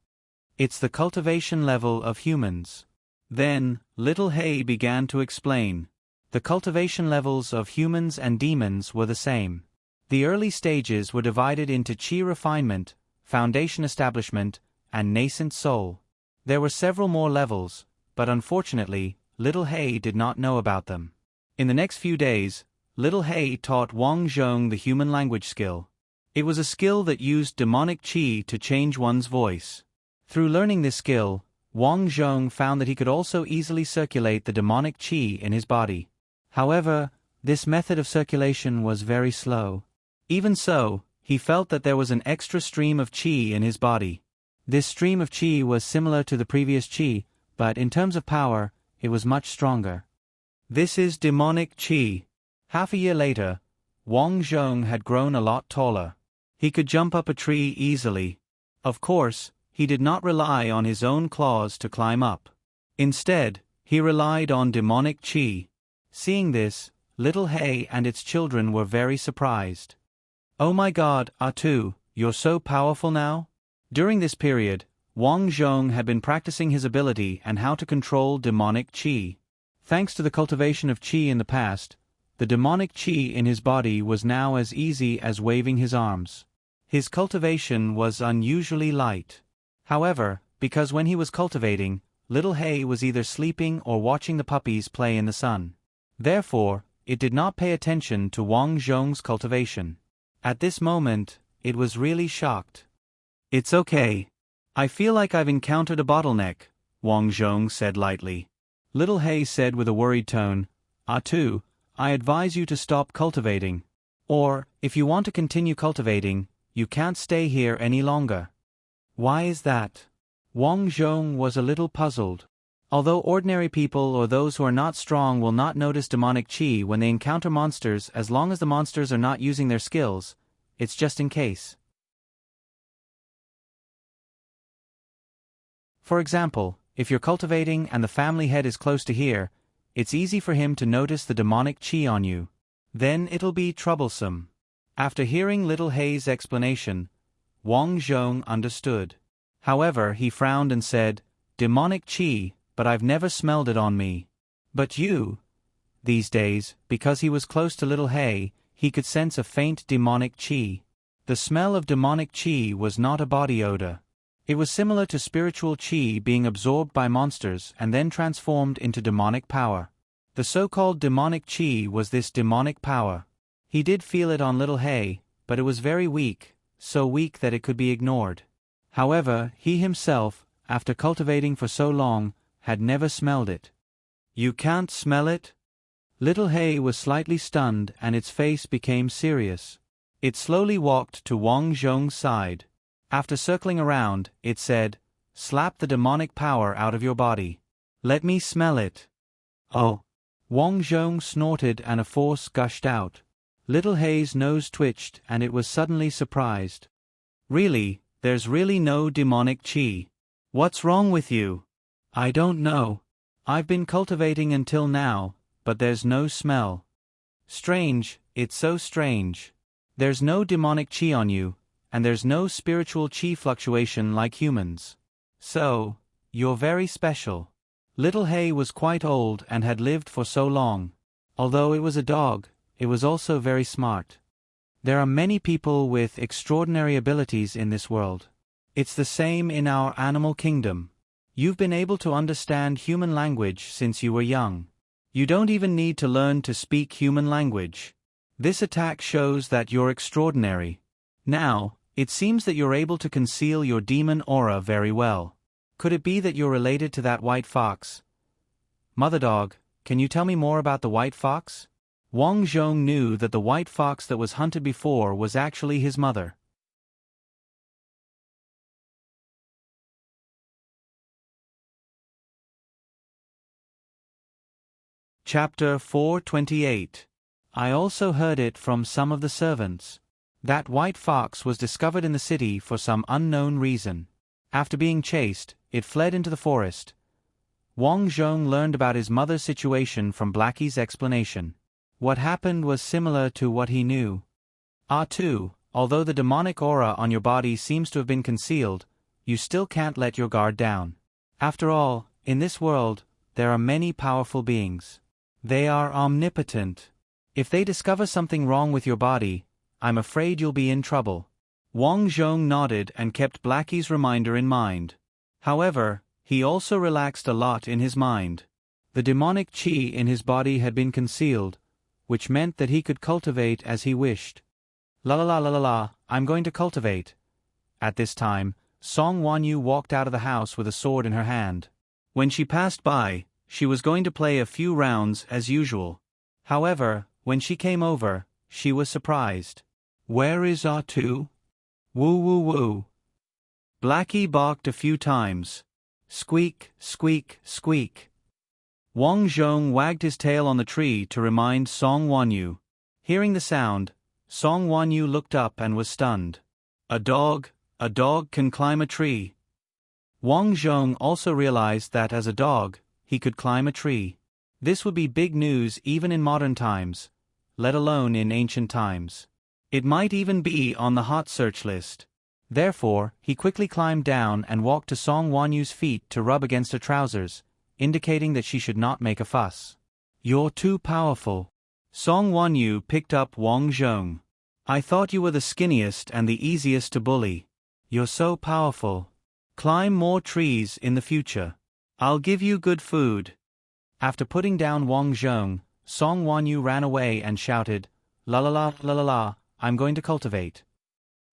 "It's the cultivation level of humans." Then, Little Hay began to explain. The cultivation levels of humans and demons were the same. The early stages were divided into qi refinement, foundation establishment, and nascent soul. There were several more levels, but unfortunately, Little Hay did not know about them. In the next few days, Little Hay taught Wang Zhong the human language skill. It was a skill that used demonic qi to change one's voice. Through learning this skill, Wang Zhong found that he could also easily circulate the demonic qi in his body. However, this method of circulation was very slow. Even so, he felt that there was an extra stream of qi in his body. This stream of qi was similar to the previous qi, but in terms of power, it was much stronger. This is demonic qi. Half a year later, Wang Zhong had grown a lot taller. He could jump up a tree easily. Of course, he did not rely on his own claws to climb up. Instead, he relied on demonic qi. Seeing this, Little Hay and its children were very surprised. "Oh my God, Atu, you're so powerful now?" During this period, Wang Zhong had been practicing his ability and how to control demonic qi. Thanks to the cultivation of qi in the past, the demonic qi in his body was now as easy as waving his arms. His cultivation was unusually light. However, because when he was cultivating, Little Hay was either sleeping or watching the puppies play in the sun. Therefore, it did not pay attention to Wang Zhong's cultivation. At this moment, it was really shocked. "It's okay. I feel like I've encountered a bottleneck," Wang Zhong said lightly. Little Hay said with a worried tone, "Atu, I advise you to stop cultivating. Or, if you want to continue cultivating, you can't stay here any longer." "Why is that?" Wang Zhong was a little puzzled. Although ordinary people or those who are not strong will not notice demonic qi when they encounter monsters as long as the monsters are not using their skills, it's just in case. For example, if you're cultivating and the family head is close to here, it's easy for him to notice the demonic chi on you. Then it'll be troublesome. After hearing Little Hei's explanation, Wang Zhong understood. However, he frowned and said, "Demonic chi, but I've never smelled it on me." But you? These days, because he was close to Little Hei, he could sense a faint demonic chi. The smell of demonic chi was not a body odor. It was similar to spiritual chi being absorbed by monsters and then transformed into demonic power. The so-called demonic chi was this demonic power. He did feel it on Little Hei, but it was very weak, so weak that it could be ignored. However, he himself, after cultivating for so long, had never smelled it. "You can't smell it?" Little Hei was slightly stunned and its face became serious. It slowly walked to Wang Zhong's side. After circling around, it said, "Slap the demonic power out of your body. Let me smell it." "Oh!" Wang Zhong snorted and a force gushed out. Little Hei's nose twitched and it was suddenly surprised. "Really, there's really no demonic chi. What's wrong with you?" "I don't know. I've been cultivating until now, but there's no smell." "Strange, it's so strange. There's no demonic chi on you, and there's no spiritual chi fluctuation like humans. So, you're very special." Little Hei was quite old and had lived for so long. Although it was a dog, it was also very smart. There are many people with extraordinary abilities in this world. It's the same in our animal kingdom. You've been able to understand human language since you were young. You don't even need to learn to speak human language. This attack shows that you're extraordinary. Now, it seems that you're able to conceal your demon aura very well. Could it be that you're related to that white fox? Mother dog, can you tell me more about the white fox? Wang Zhong knew that the white fox that was hunted before was actually his mother. Chapter 428. I also heard it from some of the servants. That white fox was discovered in the city for some unknown reason. After being chased, it fled into the forest. Wang Zhong learned about his mother's situation from Blackie's explanation. What happened was similar to what he knew. Too, although the demonic aura on your body seems to have been concealed, you still can't let your guard down. After all, in this world, there are many powerful beings. They are omnipotent. If they discover something wrong with your body, I'm afraid you'll be in trouble. Wang Zhong nodded and kept Blackie's reminder in mind. However, he also relaxed a lot in his mind. The demonic chi in his body had been concealed, which meant that he could cultivate as he wished. La la la la la la, I'm going to cultivate. At this time, Song Wanyu walked out of the house with a sword in her hand. When she passed by, she was going to play a few rounds as usual. However, when she came over, she was surprised. "Where is R2? Woo woo woo." Blackie barked a few times. Squeak, squeak, squeak. Wang Zhong wagged his tail on the tree to remind Song Wanyu. Hearing the sound, Song Wanyu looked up and was stunned. A dog can climb a tree. Wang Zhong also realized that as a dog, he could climb a tree. This would be big news even in modern times, let alone in ancient times. It might even be on the hot search list. Therefore, he quickly climbed down and walked to Song Wanyu's feet to rub against her trousers, indicating that she should not make a fuss. "You're too powerful." Song Wanyu picked up Wang Zhong. "I thought you were the skinniest and the easiest to bully. You're so powerful. Climb more trees in the future. I'll give you good food." After putting down Wang Zhong, Song Wanyu ran away and shouted, "La la la la la la, I'm going to cultivate."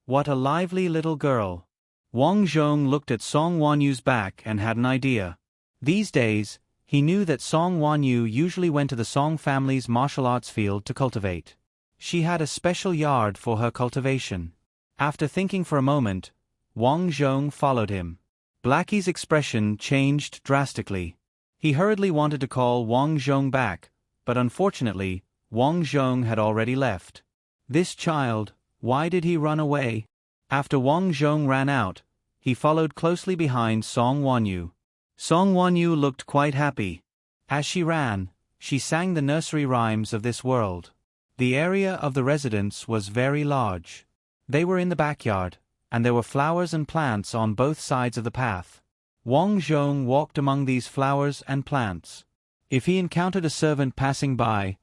What a lively little girl. Wang Zhong looked at Song Wanyu's back and had an idea. These days, he knew that Song Wanyu usually went to the Song family's martial arts field to cultivate. She had a special yard for her cultivation. After thinking for a moment, Wang Zhong followed him. Blackie's expression changed drastically. He hurriedly wanted to call Wang Zhong back, but unfortunately, Wang Zhong had already left. This child, why did he run away? After Wang Zhong ran out, he followed closely behind Song Wanyu. Song Wanyu looked quite happy. As she ran, she sang the nursery rhymes of this world. The area of the residence was very large. They were in the backyard, and there were flowers and plants on both sides of the path. Wang Zhong walked among these flowers and plants. If he encountered a servant passing by,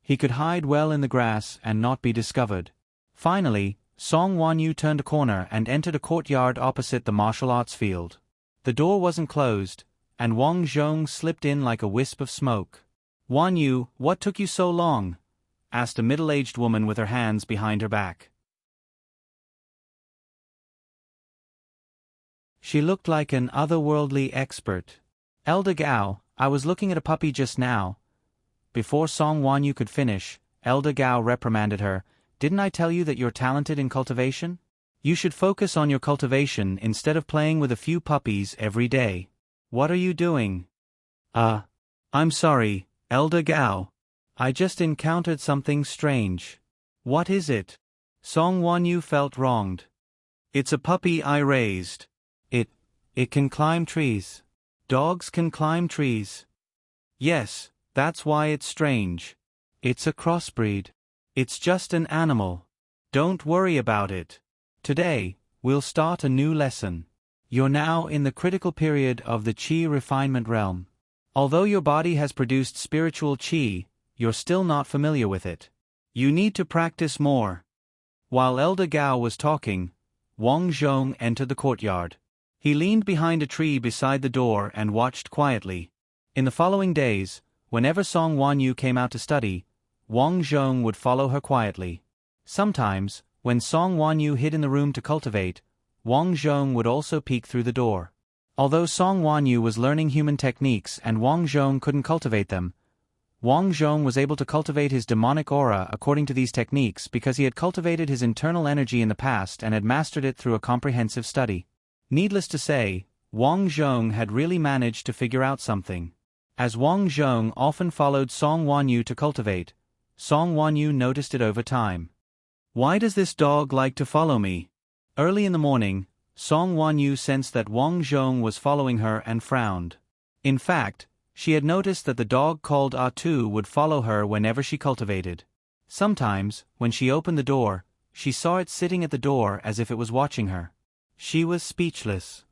he could hide well in the grass and not be discovered. Finally, Song Wanyu turned a corner and entered a courtyard opposite the martial arts field. The door wasn't closed, and Wang Zhong slipped in like a wisp of smoke. "Wanyu, what took you so long?" asked a middle-aged woman with her hands behind her back. She looked like an otherworldly expert. "Elder Gao, I was looking at a puppy just now." Before Song Wanyu could finish, Elder Gao reprimanded her. "Didn't I tell you that you're talented in cultivation? You should focus on your cultivation instead of playing with a few puppies every day. What are you doing?" I'm sorry, Elder Gao. I just encountered something strange." "What is it?" Song Wanyu felt wronged. "It's a puppy I raised. It can climb trees." "Dogs can climb trees?" "Yes, that's why it's strange. It's a crossbreed. It's just an animal. Don't worry about it. Today, we'll start a new lesson. You're now in the critical period of the Qi refinement realm. Although your body has produced spiritual Qi, you're still not familiar with it. You need to practice more." While Elder Gao was talking, Wang Zhong entered the courtyard. He leaned behind a tree beside the door and watched quietly. In the following days, whenever Song Wanyu came out to study, Wang Zhong would follow her quietly. Sometimes, when Song Wanyu hid in the room to cultivate, Wang Zhong would also peek through the door. Although Song Wanyu was learning human techniques and Wang Zhong couldn't cultivate them, Wang Zhong was able to cultivate his demonic aura according to these techniques because he had cultivated his internal energy in the past and had mastered it through a comprehensive study. Needless to say, Wang Zhong had really managed to figure out something. As Wang Zhong often followed Song Wanyu to cultivate, Song Wanyu noticed it over time. "Why does this dog like to follow me?" Early in the morning, Song Wanyu sensed that Wang Zhong was following her and frowned. In fact, she had noticed that the dog called Atu would follow her whenever she cultivated. Sometimes, when she opened the door, she saw it sitting at the door as if it was watching her. She was speechless.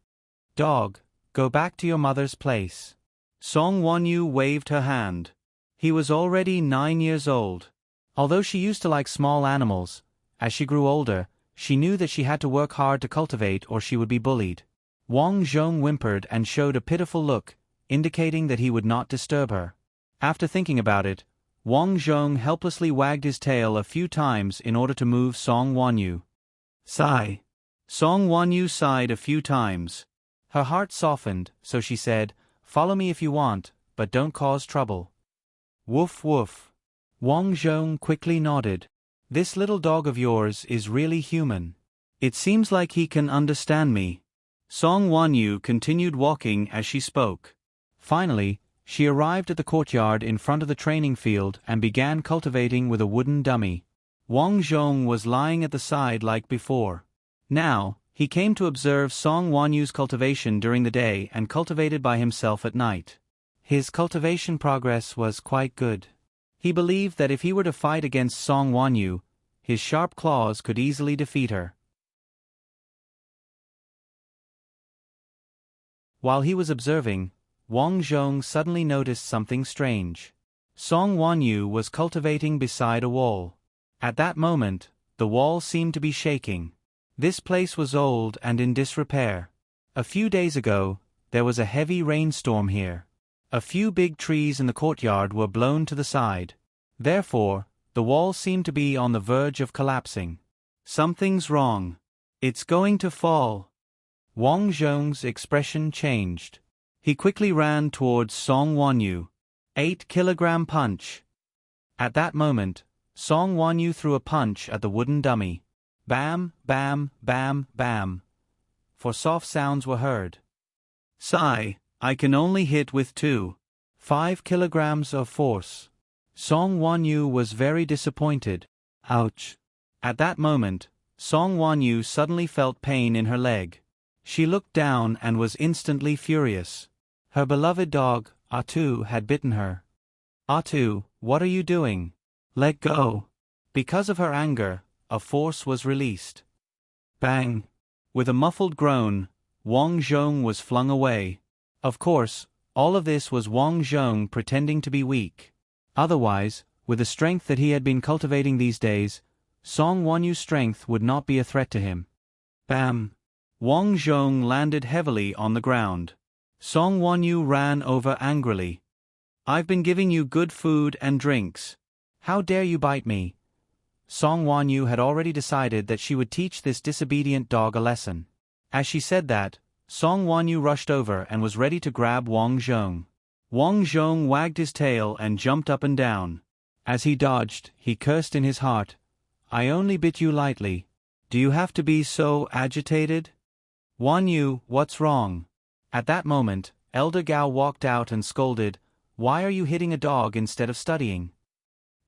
"Dog, go back to your mother's place." Song Wanyu waved her hand. He was already 9 years old. Although she used to like small animals, as she grew older, she knew that she had to work hard to cultivate or she would be bullied. Wang Zhong whimpered and showed a pitiful look, indicating that he would not disturb her. After thinking about it, Wang Zhong helplessly wagged his tail a few times in order to move Song Wanyu. Sigh. Song Wanyu sighed a few times. Her heart softened, so she said, "Follow me if you want, but don't cause trouble." Woof woof. Wang Zhong quickly nodded. "This little dog of yours is really human. It seems like he can understand me." Song Wanyu continued walking as she spoke. Finally, she arrived at the courtyard in front of the training field and began cultivating with a wooden dummy. Wang Zhong was lying at the side like before. Now, he came to observe Song Wanyu's cultivation during the day and cultivated by himself at night. His cultivation progress was quite good. He believed that if he were to fight against Song Wanyu, his sharp claws could easily defeat her. While he was observing, Wang Zhong suddenly noticed something strange. Song Wanyu was cultivating beside a wall. At that moment, the wall seemed to be shaking. This place was old and in disrepair. A few days ago, there was a heavy rainstorm here. A few big trees in the courtyard were blown to the side. Therefore, the wall seemed to be on the verge of collapsing. "Something's wrong. It's going to fall." Wang Zhong's expression changed. He quickly ran towards Song Wanyu. 8-kilogram punch. At that moment, Song Wanyu threw a punch at the wooden dummy. Bam, bam, bam, bam. For soft sounds were heard. "Sigh, I can only hit with 2.5 kilograms of force." Song Wanyu was very disappointed. Ouch. At that moment, Song Wanyu suddenly felt pain in her leg. She looked down and was instantly furious. Her beloved dog, Atu, had bitten her. Atu, what are you doing? Let go. Because of her anger, a force was released. Bang! With a muffled groan, Wang Zhong was flung away. Of course, all of this was Wang Zhong pretending to be weak. Otherwise, with the strength that he had been cultivating these days, Song Wanyu's strength would not be a threat to him. Bam! Wang Zhong landed heavily on the ground. Song Wanyu ran over angrily. I've been giving you good food and drinks. How dare you bite me? Song Wanyu had already decided that she would teach this disobedient dog a lesson. As she said that, Song Wanyu rushed over and was ready to grab Wang Zhong. Wang Zhong wagged his tail and jumped up and down. As he dodged, he cursed in his heart. I only bit you lightly. Do you have to be so agitated? Wanyu, what's wrong? At that moment, Elder Gao walked out and scolded, Why are you hitting a dog instead of studying?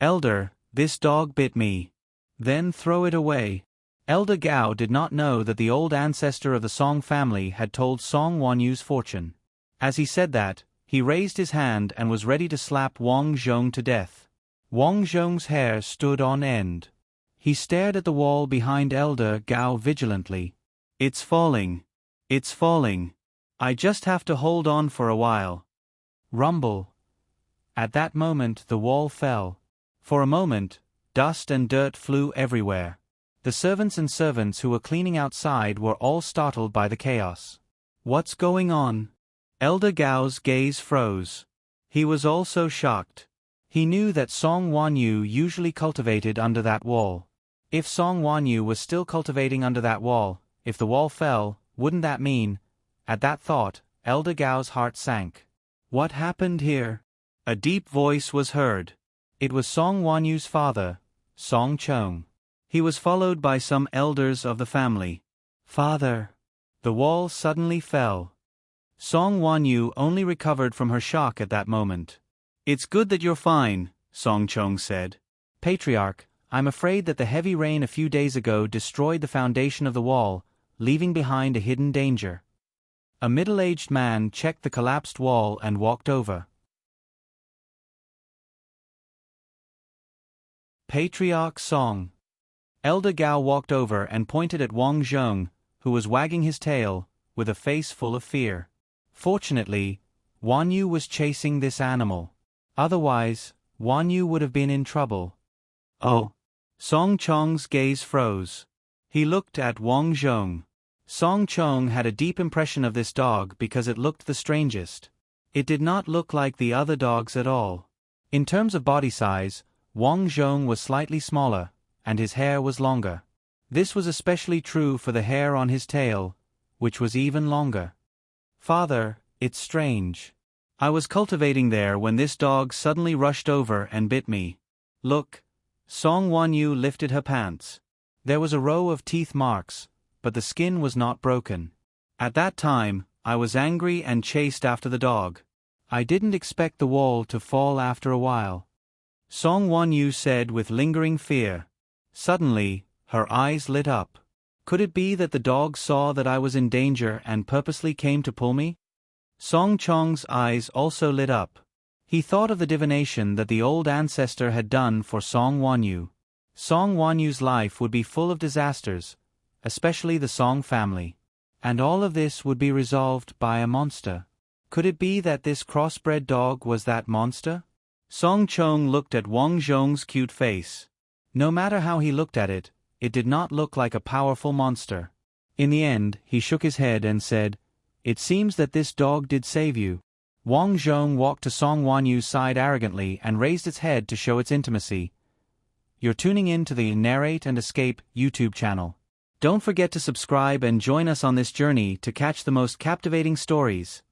Elder, this dog bit me. Then throw it away. Elder Gao did not know that the old ancestor of the Song family had told Song Wanyu's fortune. As he said that, he raised his hand and was ready to slap Wang Zhong to death. Wang Zhong's hair stood on end. He stared at the wall behind Elder Gao vigilantly. It's falling. It's falling. I just have to hold on for a while. Rumble. At that moment the wall fell. For a moment, dust and dirt flew everywhere. The servants and servants who were cleaning outside were all startled by the chaos. What's going on? Elder Gao's gaze froze. He was also shocked. He knew that Song Wanyu usually cultivated under that wall. If Song Wanyu was still cultivating under that wall, if the wall fell, wouldn't that mean? At that thought, Elder Gao's heart sank. What happened here? A deep voice was heard. It was Song Wanyu's father, Song Chong. He was followed by some elders of the family. Father. The wall suddenly fell. Song Wanyu only recovered from her shock at that moment. It's good that you're fine, Song Chong said. Patriarch, I'm afraid that the heavy rain a few days ago destroyed the foundation of the wall, leaving behind a hidden danger. A middle-aged man checked the collapsed wall and walked over. Patriarch Song. Elder Gao walked over and pointed at Wang Zhong, who was wagging his tail, with a face full of fear. Fortunately, Wanyu was chasing this animal. Otherwise, Wanyu would have been in trouble. Oh! Song Chong's gaze froze. He looked at Wang Zhong. Song Chong had a deep impression of this dog because it looked the strangest. It did not look like the other dogs at all. In terms of body size, Wang Zhong was slightly smaller, and his hair was longer. This was especially true for the hair on his tail, which was even longer. Father, it's strange. I was cultivating there when this dog suddenly rushed over and bit me. Look. Song Wanyu lifted her pants. There was a row of teeth marks, but the skin was not broken. At that time, I was angry and chased after the dog. I didn't expect the wall to fall after a while. Song Wanyu said with lingering fear. Suddenly, her eyes lit up. Could it be that the dog saw that I was in danger and purposely came to pull me? Song Chong's eyes also lit up. He thought of the divination that the old ancestor had done for Song Wanyu. Song Wanyu's life would be full of disasters, especially the Song family. And all of this would be resolved by a monster. Could it be that this crossbred dog was that monster? Song Chong looked at Wang Zhong's cute face. No matter how he looked at it, it did not look like a powerful monster. In the end, he shook his head and said, It seems that this dog did save you. Wang Zhong walked to Song Wanyu's side arrogantly and raised its head to show its intimacy. You're tuning in to the Narrate and Escape YouTube channel. Don't forget to subscribe and join us on this journey to catch the most captivating stories.